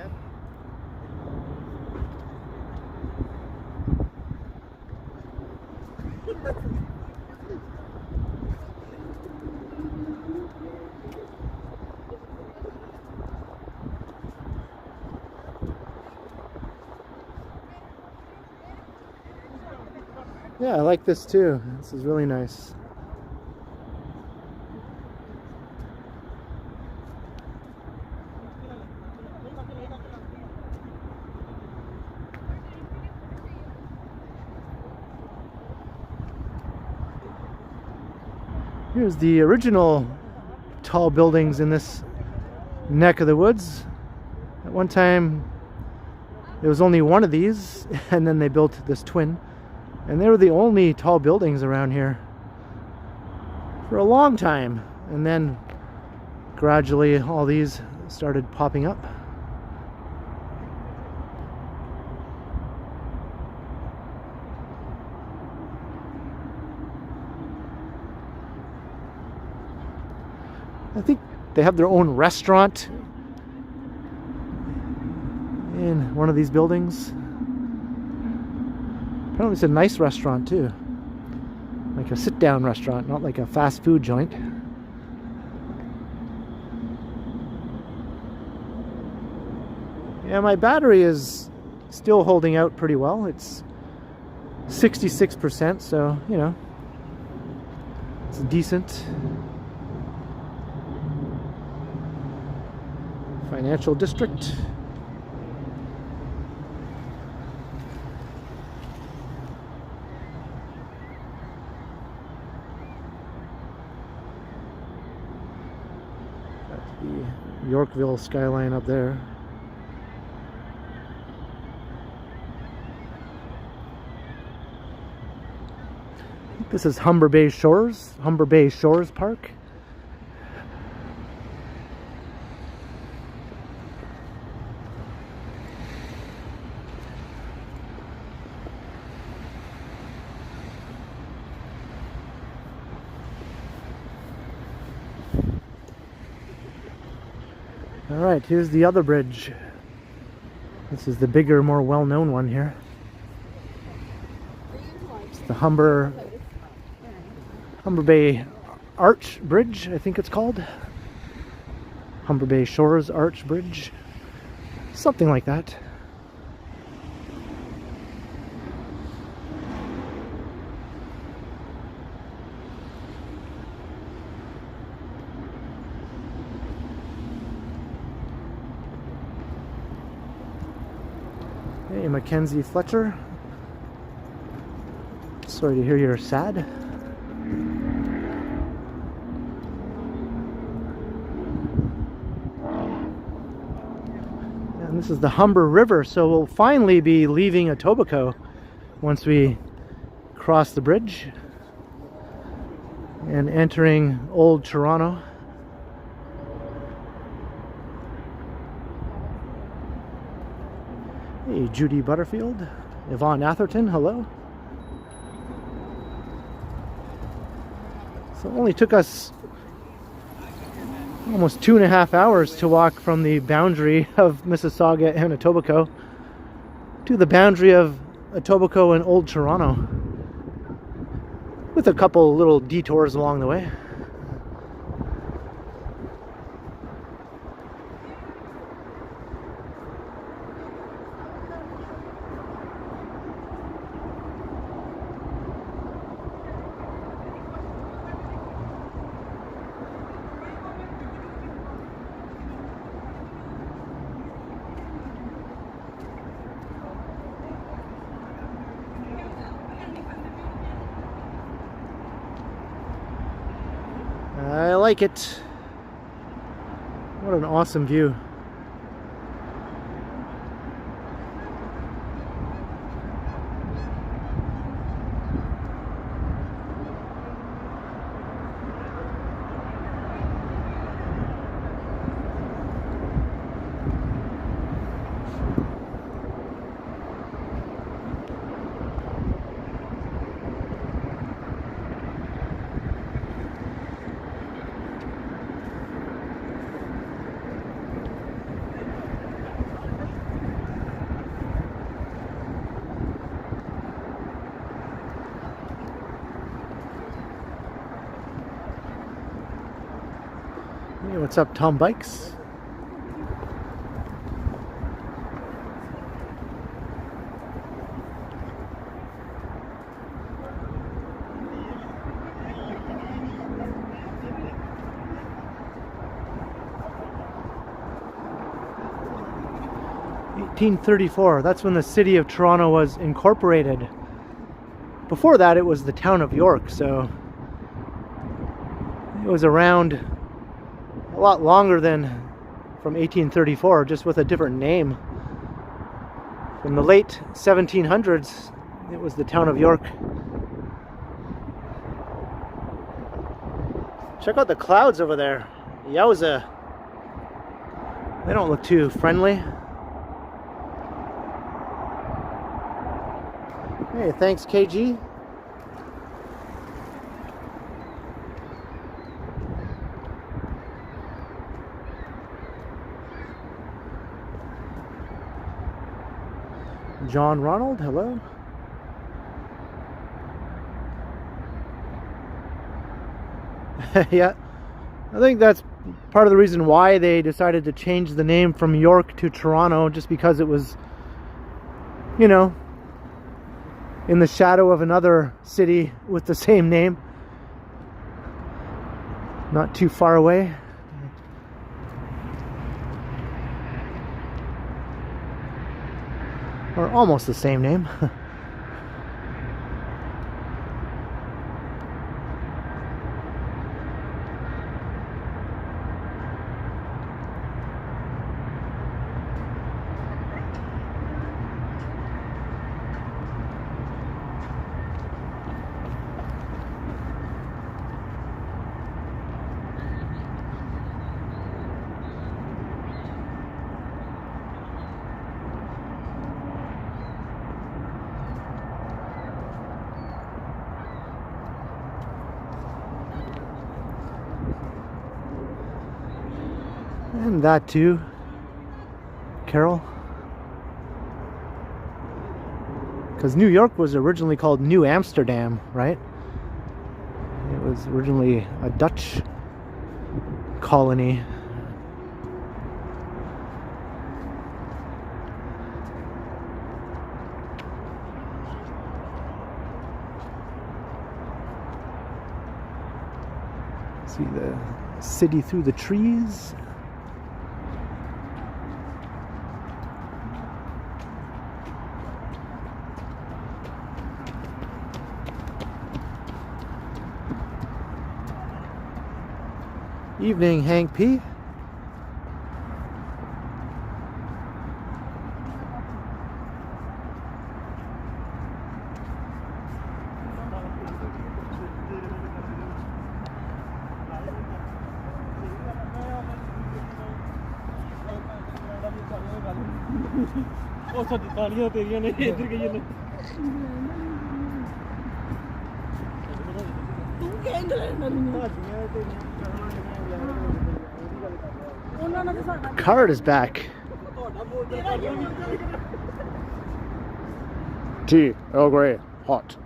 Yeah, I like this too. This is really nice. Here's the original tall buildings in this neck of the woods. At one time, there was only one of these, and then they built this twin. And they were the only tall buildings around here for a long time. And then gradually all these started popping up. I think they have their own restaurant in one of these buildings. Apparently it's a nice restaurant too. Like a sit-down restaurant, not like a fast food joint. Yeah, my battery is still holding out pretty well. It's 66%, so, you know, it's decent. Financial district. Yorkville skyline up there. I think this is Humber Bay Shores, Humber Bay Shores Park. Alright, here's the other bridge. This is the bigger, more well-known one here. It's the Humber Bay Arch Bridge, I think it's called. Humber Bay Shores Arch Bridge. Something like that. Hey, Mackenzie Fletcher. Sorry to hear you're sad. And this is the Humber River, so we'll finally be leaving Etobicoke once we cross the bridge and entering Old Toronto. Hey, Judy Butterfield, Yvonne Atherton, hello. So it only took us almost 2.5 hours to walk from the boundary of Mississauga and Etobicoke to the boundary of Etobicoke and Old Toronto, with a couple little detours along the way. like it. What an awesome view. Hey, what's up, Tom Bikes? (1834). That's when the city of Toronto was incorporated. Before that, it was the town of York, so it was around a lot longer than from 1834, just with a different name. From the late 1700s, it was the town of York. Check out the clouds over there. Yowza. They don't look too friendly. Hey, thanks, KG. John Ronald, hello. Yeah, I think that's part of the reason why they decided to change the name from York to Toronto, just because it was, you know, in the shadow of another city with the same name, not too far away. Or almost the same name. And that too, Carol. Because New York was originally called New Amsterdam, right? It was originally a Dutch colony. See the city through the trees. Evening, Hank P. Card is back. Tea, Earl Grey, hot.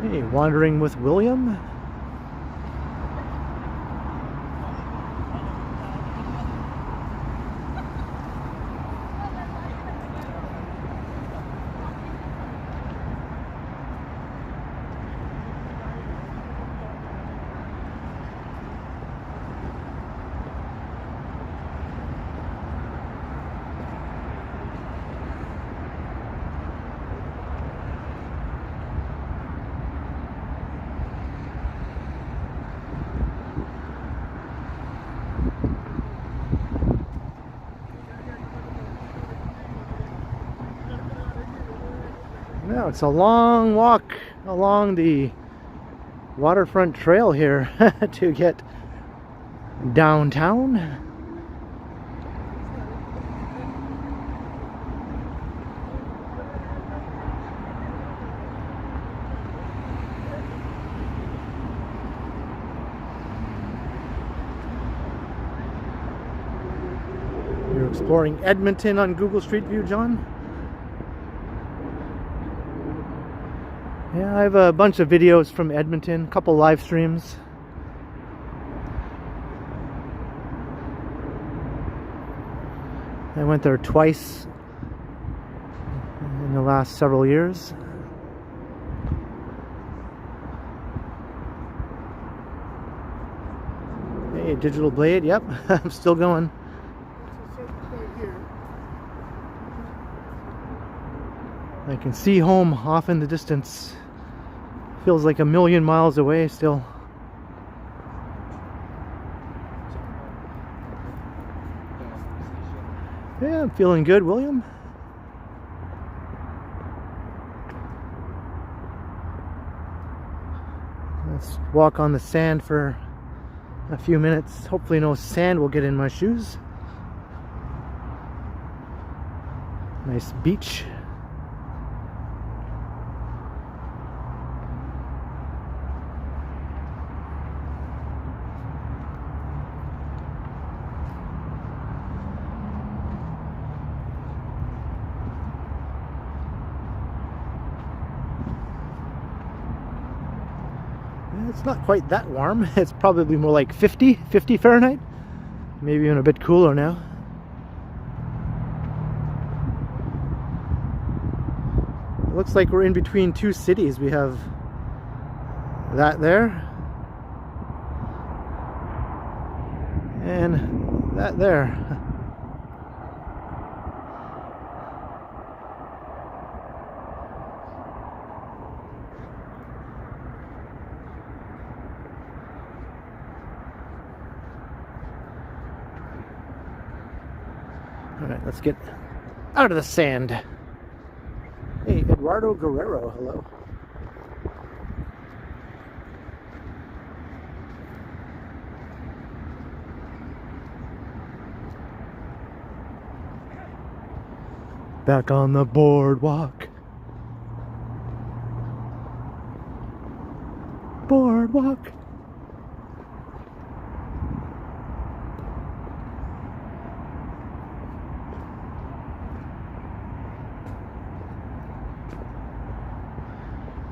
Hey, wandering with William. Now it's a long walk along the waterfront trail here to get downtown. You're exploring Edmonton on Google Street View, John? Yeah, I have a bunch of videos from Edmonton, a couple live streams. I went there twice in the last several years. Hey, Digital Blade, yep, I'm still going. I can see home off in the distance. Feels like a million miles away still. Yeah, I'm feeling good, William. Let's walk on the sand for a few minutes. Hopefully no sand will get in my shoes. Nice beach. It's not quite that warm. It's probably more like 50 Fahrenheit. Maybe even a bit cooler now. It looks like we're in between two cities. We have that there and that there. Alright, let's get out of the sand. Hey, Eduardo Guerrero, hello. Back on the boardwalk. Boardwalk.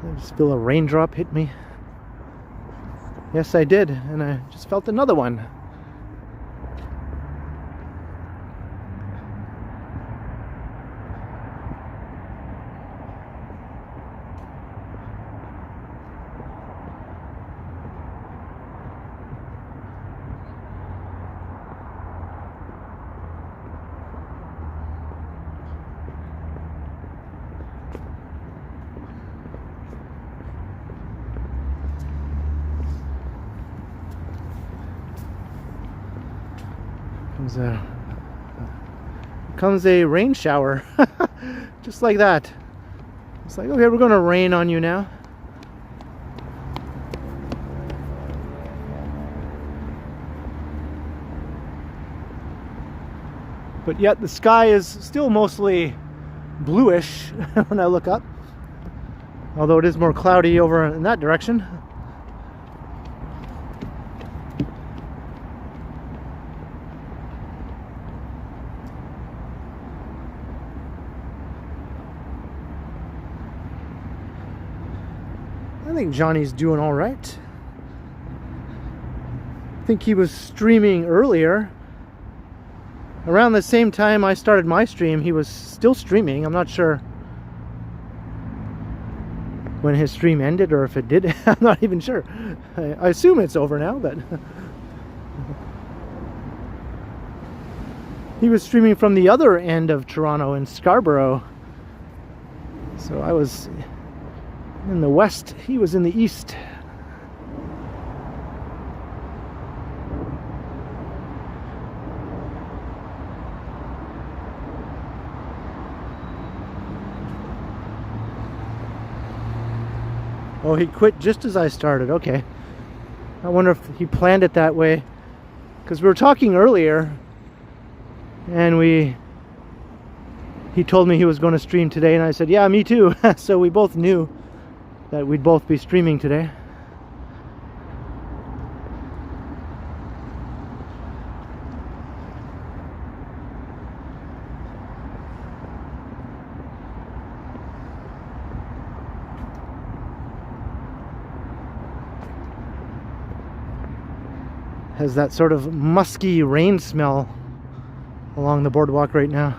I just feel a raindrop hit me. Yes, I did, and I just felt another one. Comes a rain shower. Just like that. It's like, okay, we're gonna rain on you now. But yet the sky is still mostly bluish when I look up, although it is more cloudy over in that direction. I think Johnny's doing all right. I think he was streaming earlier. Around the same time I started my stream, he was still streaming. I'm not sure when his stream ended or if it did. I'm not even sure. I assume it's over now, but he was streaming from the other end of Toronto in Scarborough. So I was in the west, he was in the east. Oh, he quit just as I started. Okay. I wonder if he planned it that way. Because we were talking earlier, and he told me he was going to stream today, and I said, yeah, me too. So we both knew that we'd both be streaming today. Has that sort of musky rain smell along the boardwalk right now.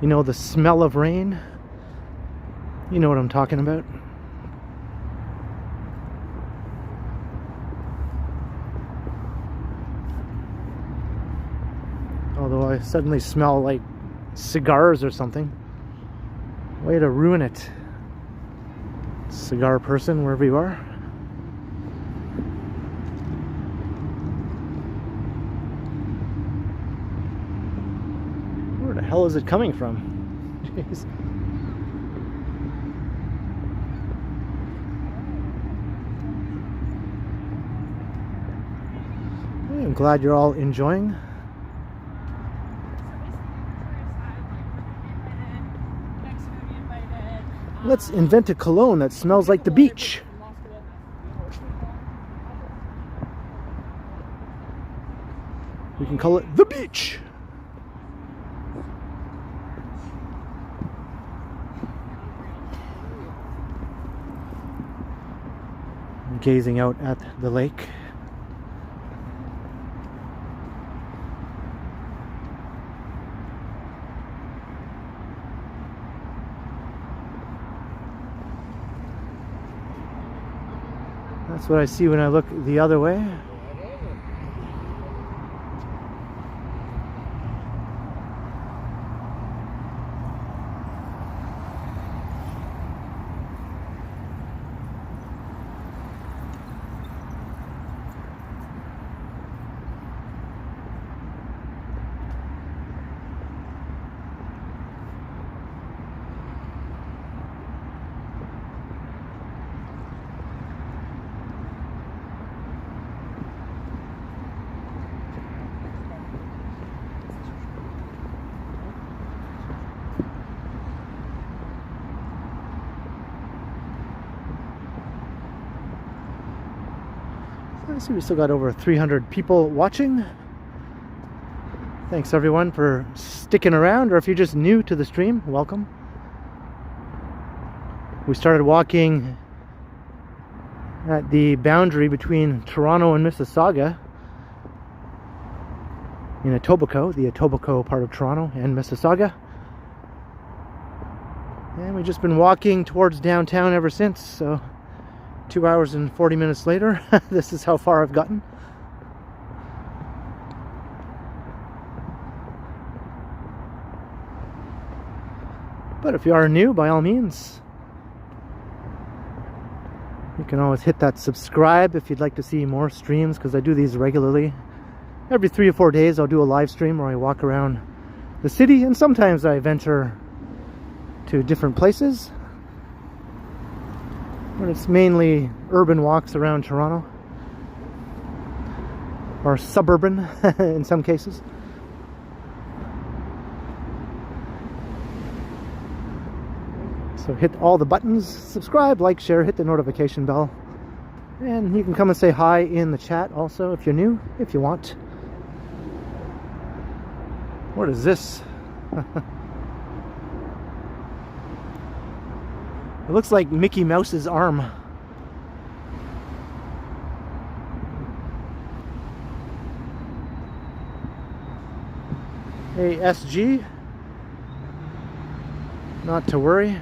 You know, the smell of rain? You know what I'm talking about. Although I suddenly smell like cigars or something. Way to ruin it, cigar person, wherever you are. Where the hell is it coming from? Jeez. I'm glad you're all enjoying. Let's invent a cologne that smells like the beach. We can call it the beach. I'm gazing out at the lake. That's what I see when I look the other way. I see we still got over 300 people watching. Thanks everyone for sticking around, or if you're just new to the stream, welcome. We started walking at the boundary between Toronto and Mississauga in Etobicoke, the Etobicoke part of Toronto and Mississauga. And we've just been walking towards downtown ever since, so 2 hours and 40 minutes later, this is how far I've gotten. But if you are new, by all means, you can always hit that subscribe if you'd like to see more streams, because I do these regularly. Every 3 or 4 days I'll do a live stream where I walk around the city, and sometimes I venture to different places. But it's mainly urban walks around Toronto, or suburban in some cases. So hit all the buttons, subscribe, like, share, hit the notification bell, and you can come and say hi in the chat also if you're new, if you want. What is this? It looks like Mickey Mouse's arm. Hey, SG. Not to worry.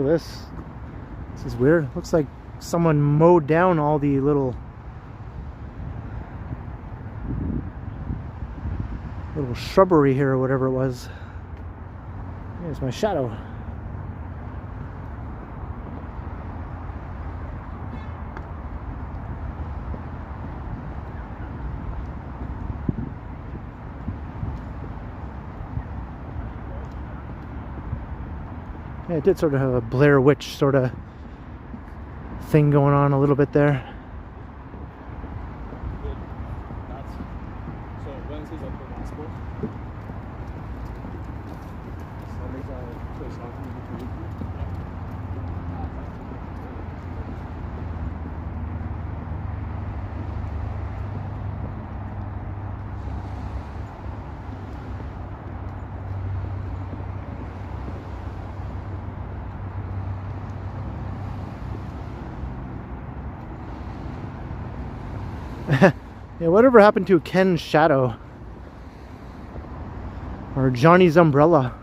Look at this. This is weird. Looks like someone mowed down all the little shrubbery here or whatever it was. Here's my shadow. Yeah, it did sort of have a Blair Witch sort of thing going on a little bit there. So Wednesday's up for basketball. Sundays I play soccer in between. Yeah, whatever happened to Ken's shadow? Or Johnny's umbrella?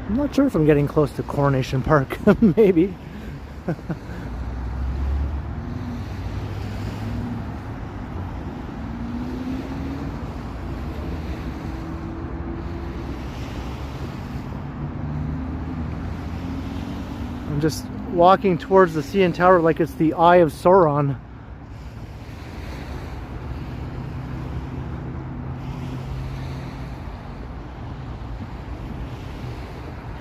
I'm not sure if I'm getting close to Coronation Park. Maybe. I'm just walking towards the CN Tower like it's the Eye of Sauron.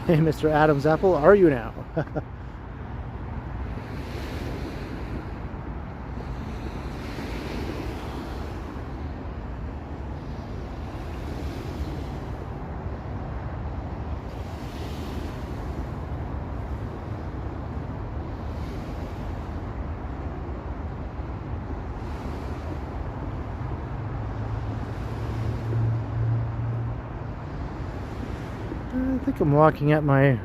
Hey, Mr. Adam's apple, are you now? I think I'm walking at my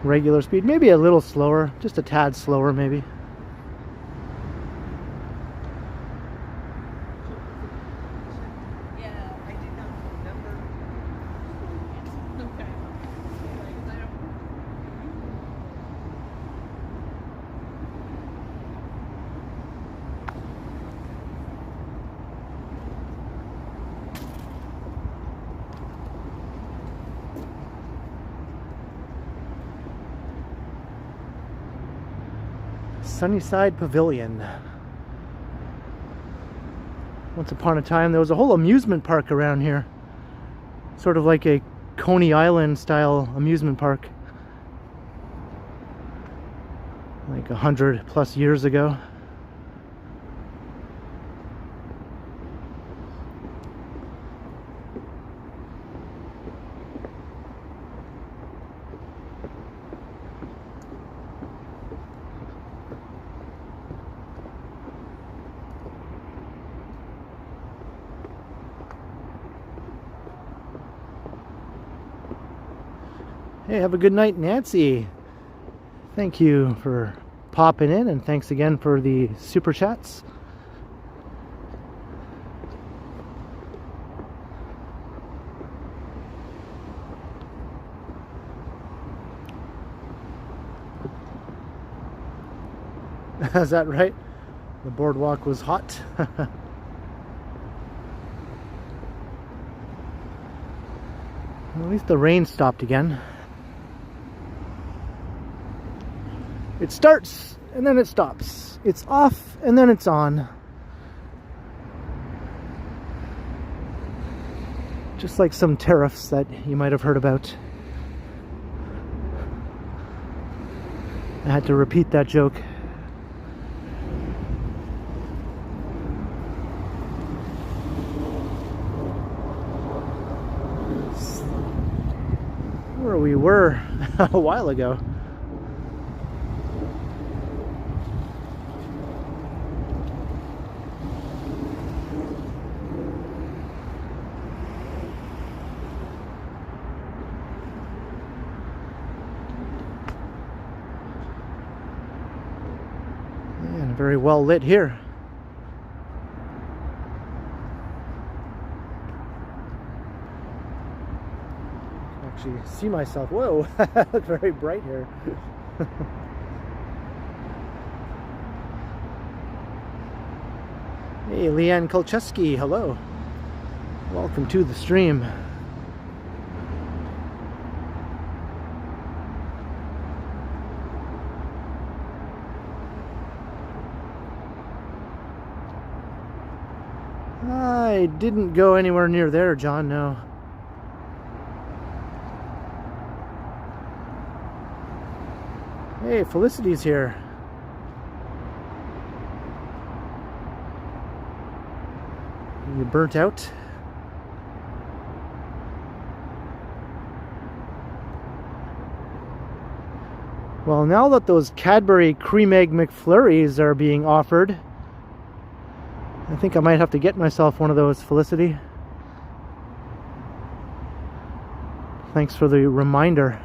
regular speed, maybe a little slower, just a tad slower maybe. Yeah, I did not remember. Okay. Sunnyside Pavilion. Once upon a time there was a whole amusement park around here. Sort of like a Coney Island style amusement park. Like 100+ years ago. Hey, have a good night, Nancy. Thank you for popping in, and thanks again for the super chats. Is that right? The boardwalk was hot. Well, at least the rain stopped again. It starts and then it stops. It's off and then it's on. Just like some tariffs that you might have heard about. I had to repeat that joke. Where we were a while ago. And very well lit here. Actually see myself. Whoa, it's very bright here. Hey, Leanne Kolcheski, hello. Welcome to the stream. I didn't go anywhere near there, John, no. Hey, Felicity's here. You burnt out? Well, now that those Cadbury Cream Egg McFlurries are being offered, I think I might have to get myself one of those, Felicity. Thanks for the reminder.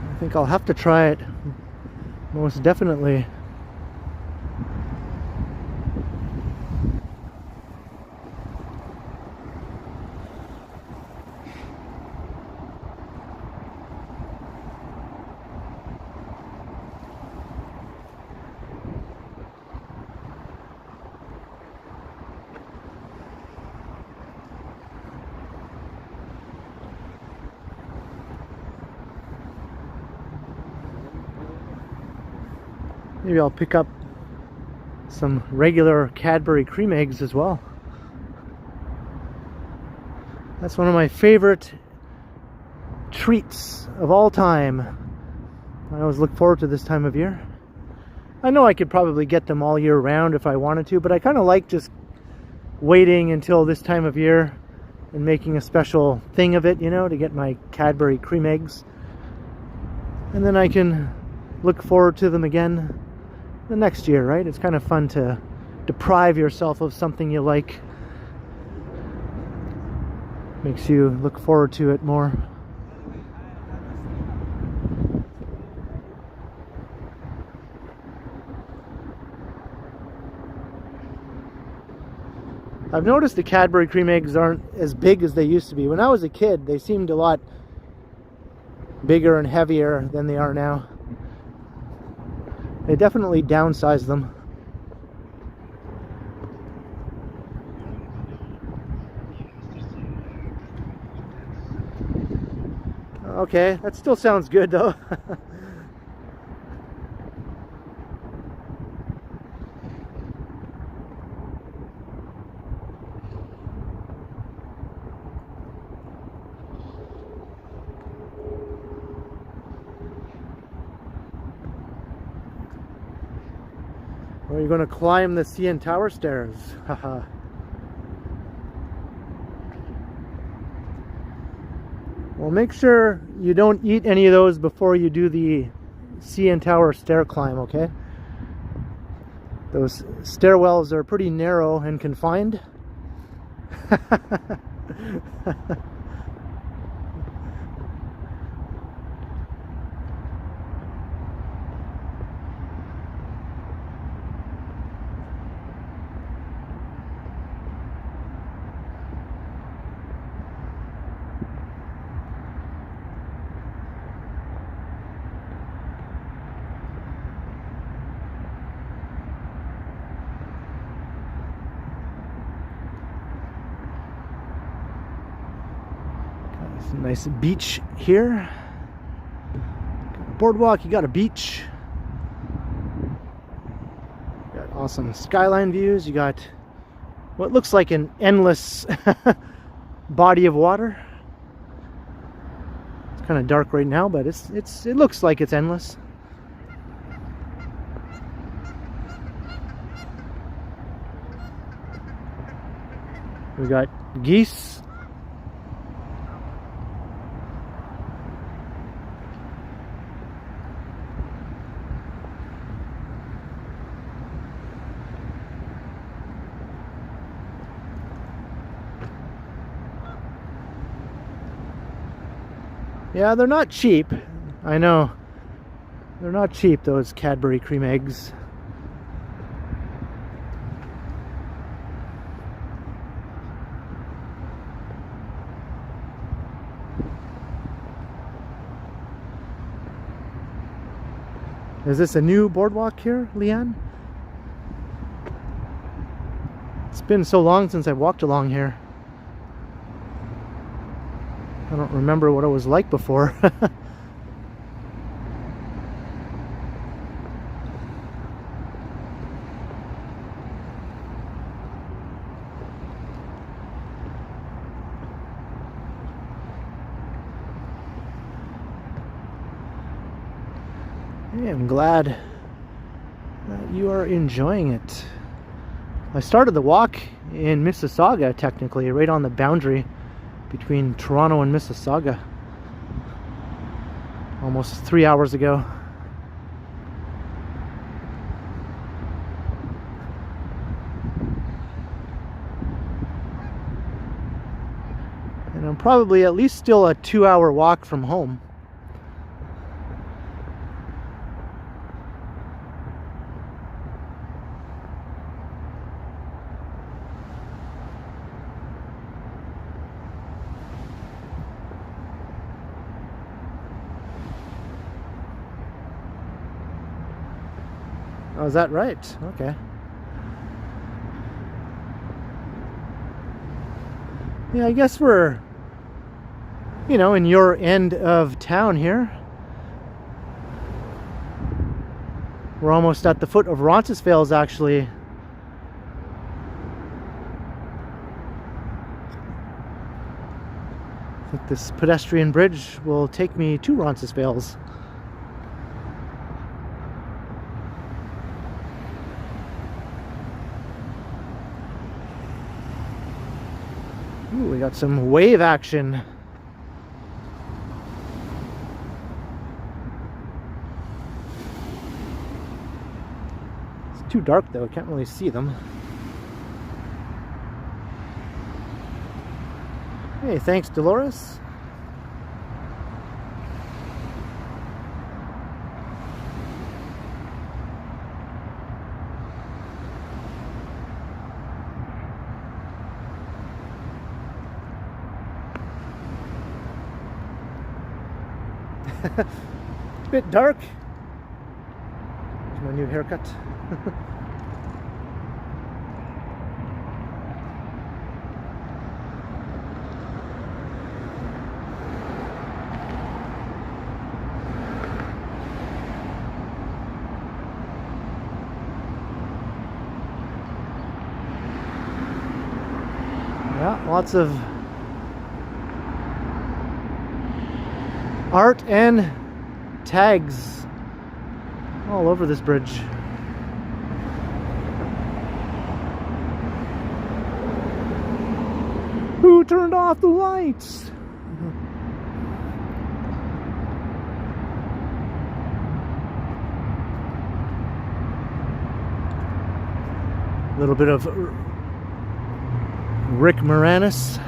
I think I'll have to try it, most definitely. Maybe I'll pick up some regular Cadbury cream eggs as well. That's one of my favorite treats of all time. I always look forward to this time of year. I know I could probably get them all year round if I wanted to, but I kind of like just waiting until this time of year and making a special thing of it, you know, to get my Cadbury cream eggs. And then I can look forward to them again the next year, right? It's kind of fun to deprive yourself of something you like. Makes you look forward to it more. I've noticed the Cadbury cream eggs aren't as big as they used to be. When I was a kid, they seemed a lot bigger and heavier than they are now. They definitely downsized them. Okay, that still sounds good though. Well, you're going to climb the CN Tower stairs. Haha. Well, make sure you don't eat any of those before you do the CN Tower stair climb, okay? Those stairwells are pretty narrow and confined. Nice beach here. Boardwalk, you got a beach. You got awesome skyline views. You got what looks like an endless body of water. It's kind of dark right now, but it looks like it's endless. We got geese. Yeah, they're not cheap. I know. They're not cheap, those Cadbury cream eggs. Is this a new boardwalk here, Leanne? It's been so long since I walked along here. I don't remember what it was like before. Hey, I'm glad that you are enjoying it. I started the walk in Mississauga, technically, right on the boundary between Toronto and Mississauga, almost 3 hours ago. And I'm probably at least still a 2-hour walk from home. Oh, is that right? Okay. Yeah, I guess we're, you know, in your end of town here. We're almost at the foot of Roncesvalles, actually. I think this pedestrian bridge will take me to Roncesvalles. Ooh, we got some wave action. It's too dark though, I can't really see them. Hey, thanks Dolores. Bit dark. Here's my new haircut. Yeah, lots of art and tags all over this bridge. Who turned off the lights? A little bit of Rick Moranis.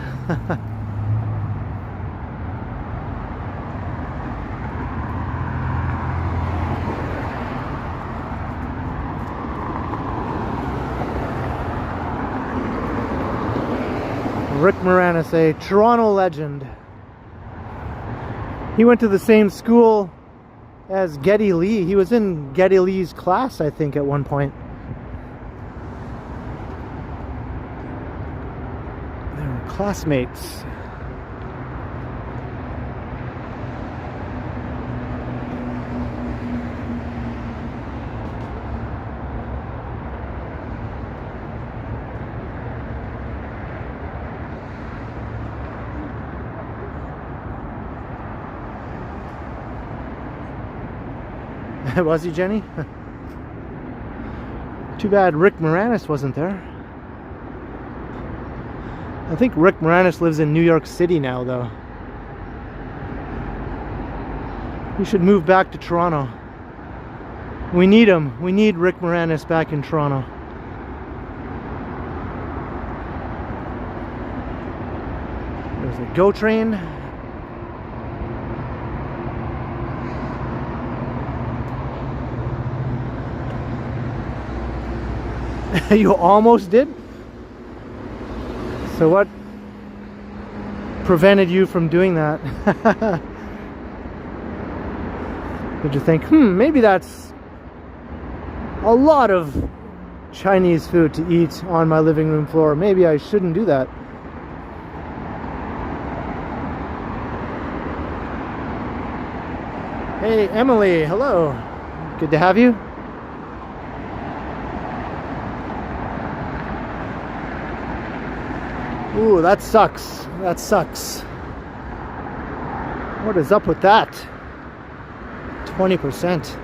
Rick Moranis, a Toronto legend. He went to the same school as Geddy Lee. He was in Geddy Lee's class, I think, at one point. They were classmates. Was he, Jenny? Too bad Rick Moranis wasn't there. I think Rick Moranis lives in New York City now, though. We should move back to Toronto. We need him. We need Rick Moranis back in Toronto. There's a GO train. You almost did? So what prevented you from doing that? Did you think, maybe that's a lot of Chinese food to eat on my living room floor. Maybe I shouldn't do that. Hey, Emily, hello. Good to have you. Ooh, that sucks. That sucks. What is up with that? 20%.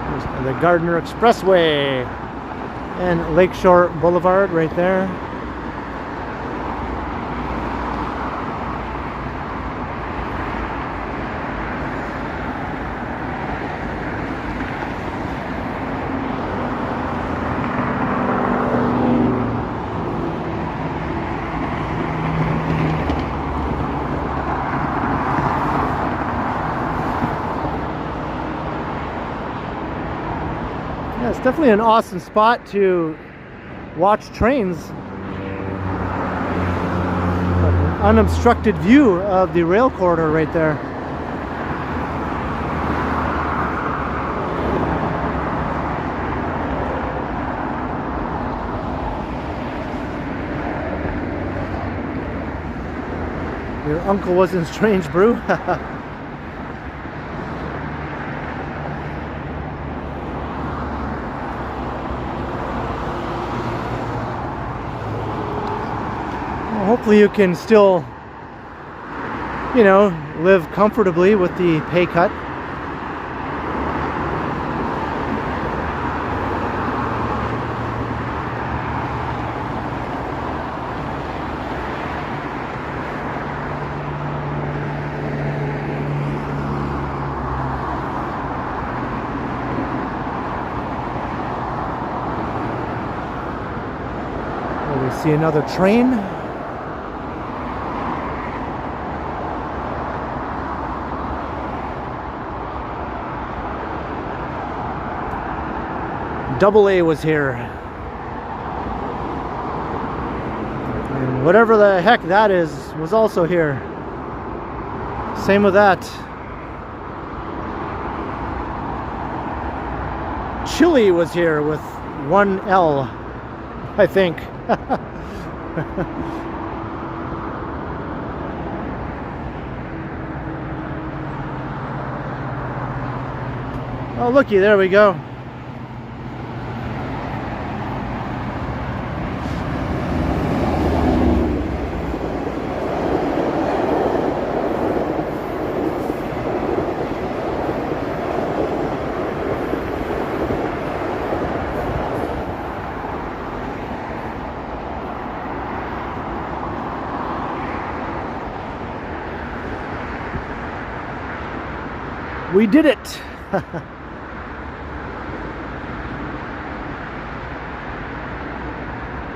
There's the Gardner Expressway and Lakeshore Boulevard right there. Yeah, it's definitely an awesome spot to watch trains. An unobstructed view of the rail corridor right there. Your uncle was in Strange Brew. Hopefully you can still, you know, live comfortably with the pay cut. Well, we see another train. Double A was here. And whatever the heck that is was also here. Same with that. Chile was here with 1L, I think. Oh, looky, there we go. We did it!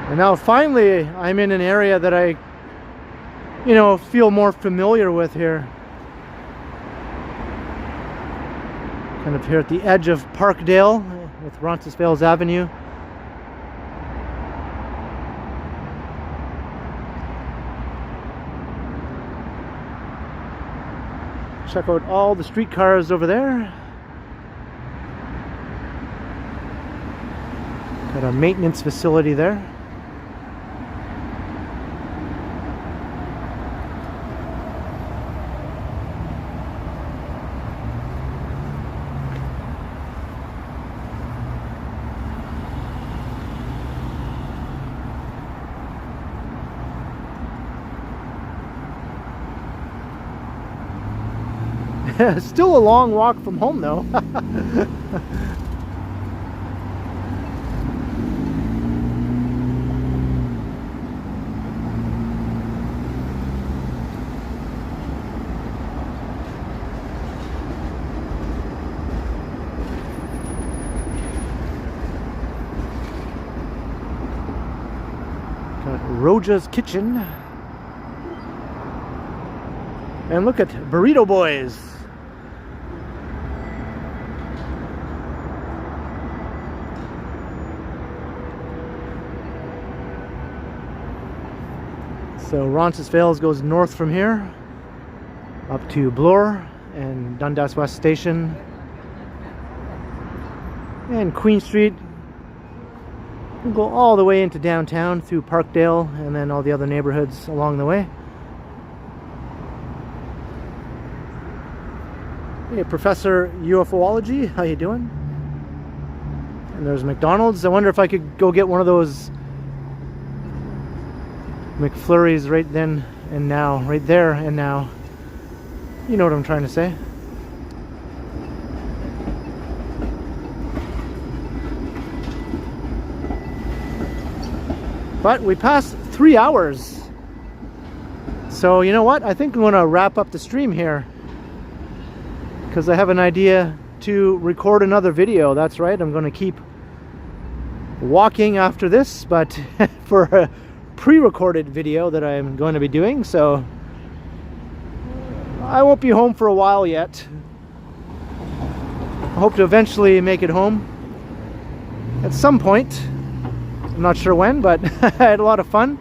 And now finally I'm in an area that I, you know, feel more familiar with here. Kind of here at the edge of Parkdale with Roncesvalles Avenue. Check out all the streetcars over there. Got a maintenance facility there. Still a long walk from home though. Got Roja's Kitchen. And look at Burrito Boys. So Roncesvalles goes north from here up to Bloor and Dundas West Station and Queen Street. We'll go all the way into downtown through Parkdale and then all the other neighborhoods along the way. Hey, Professor UFOlogy, how you doing? And there's McDonald's. I wonder if I could go get one of those McFlurries right then and now, right there and now. You know what I'm trying to say. But we passed 3 hours. So you know what? I think I'm going to wrap up the stream here, because I have an idea to record another video. That's right, I'm going to keep walking after this, but for a pre-recorded video that I'm going to be doing. So I won't be home for a while yet. I hope to eventually make it home at some point. I'm not sure when, but I had a lot of fun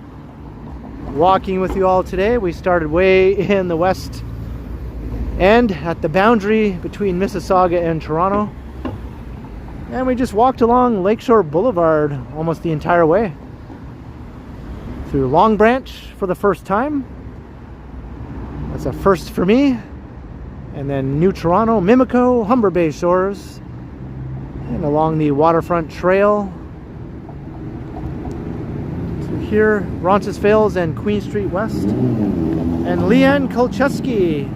walking with you all today. We started way in the west end at the boundary between Mississauga and Toronto, and we just walked along Lakeshore Boulevard almost the entire way through Long Branch for the first time. That's a first for me. And then New Toronto, Mimiko, Humber Bay Shores, and along the waterfront trail to here, Roncesvalles and Queen Street West. And Leanne Kolcheski,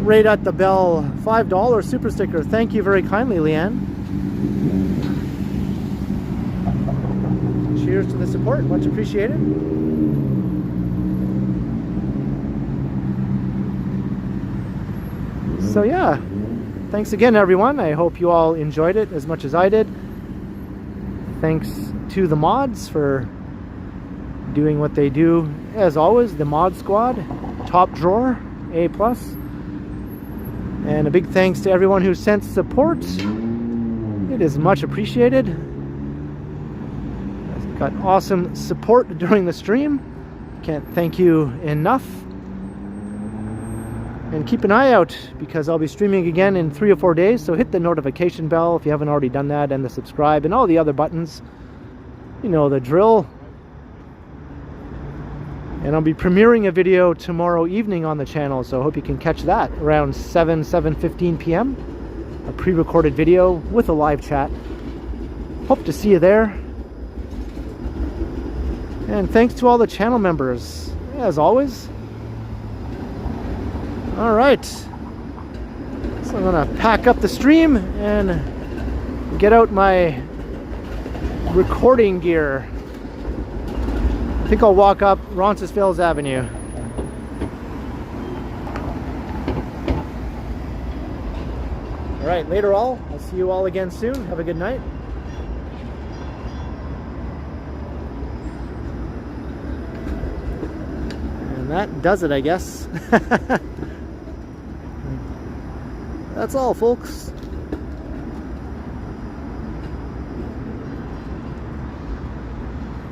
right at the bell, $5 super sticker. Thank you very kindly, Leanne. Cheers to the support, much appreciated. So yeah, thanks again everyone. I hope you all enjoyed it as much as I did. Thanks to the mods for doing what they do. As always, the mod squad, top drawer, A+. And a big thanks to everyone who sent support. It is much appreciated. I've got awesome support during the stream. Can't thank you enough. And keep an eye out, because I'll be streaming again in 3 or 4 days, so hit the notification bell if you haven't already done that, and the subscribe and all the other buttons. You know the drill. And I'll be premiering a video tomorrow evening on the channel, so I hope you can catch that around 7:15 p.m. A pre-recorded video with a live chat. Hope to see you there. And thanks to all the channel members, as always. All right, so I'm gonna pack up the stream and get out my recording gear. I think I'll walk up Roncesvalles Avenue. All right, later all. I'll see you all again soon. Have a good night. And that does it, I guess. That's all, folks.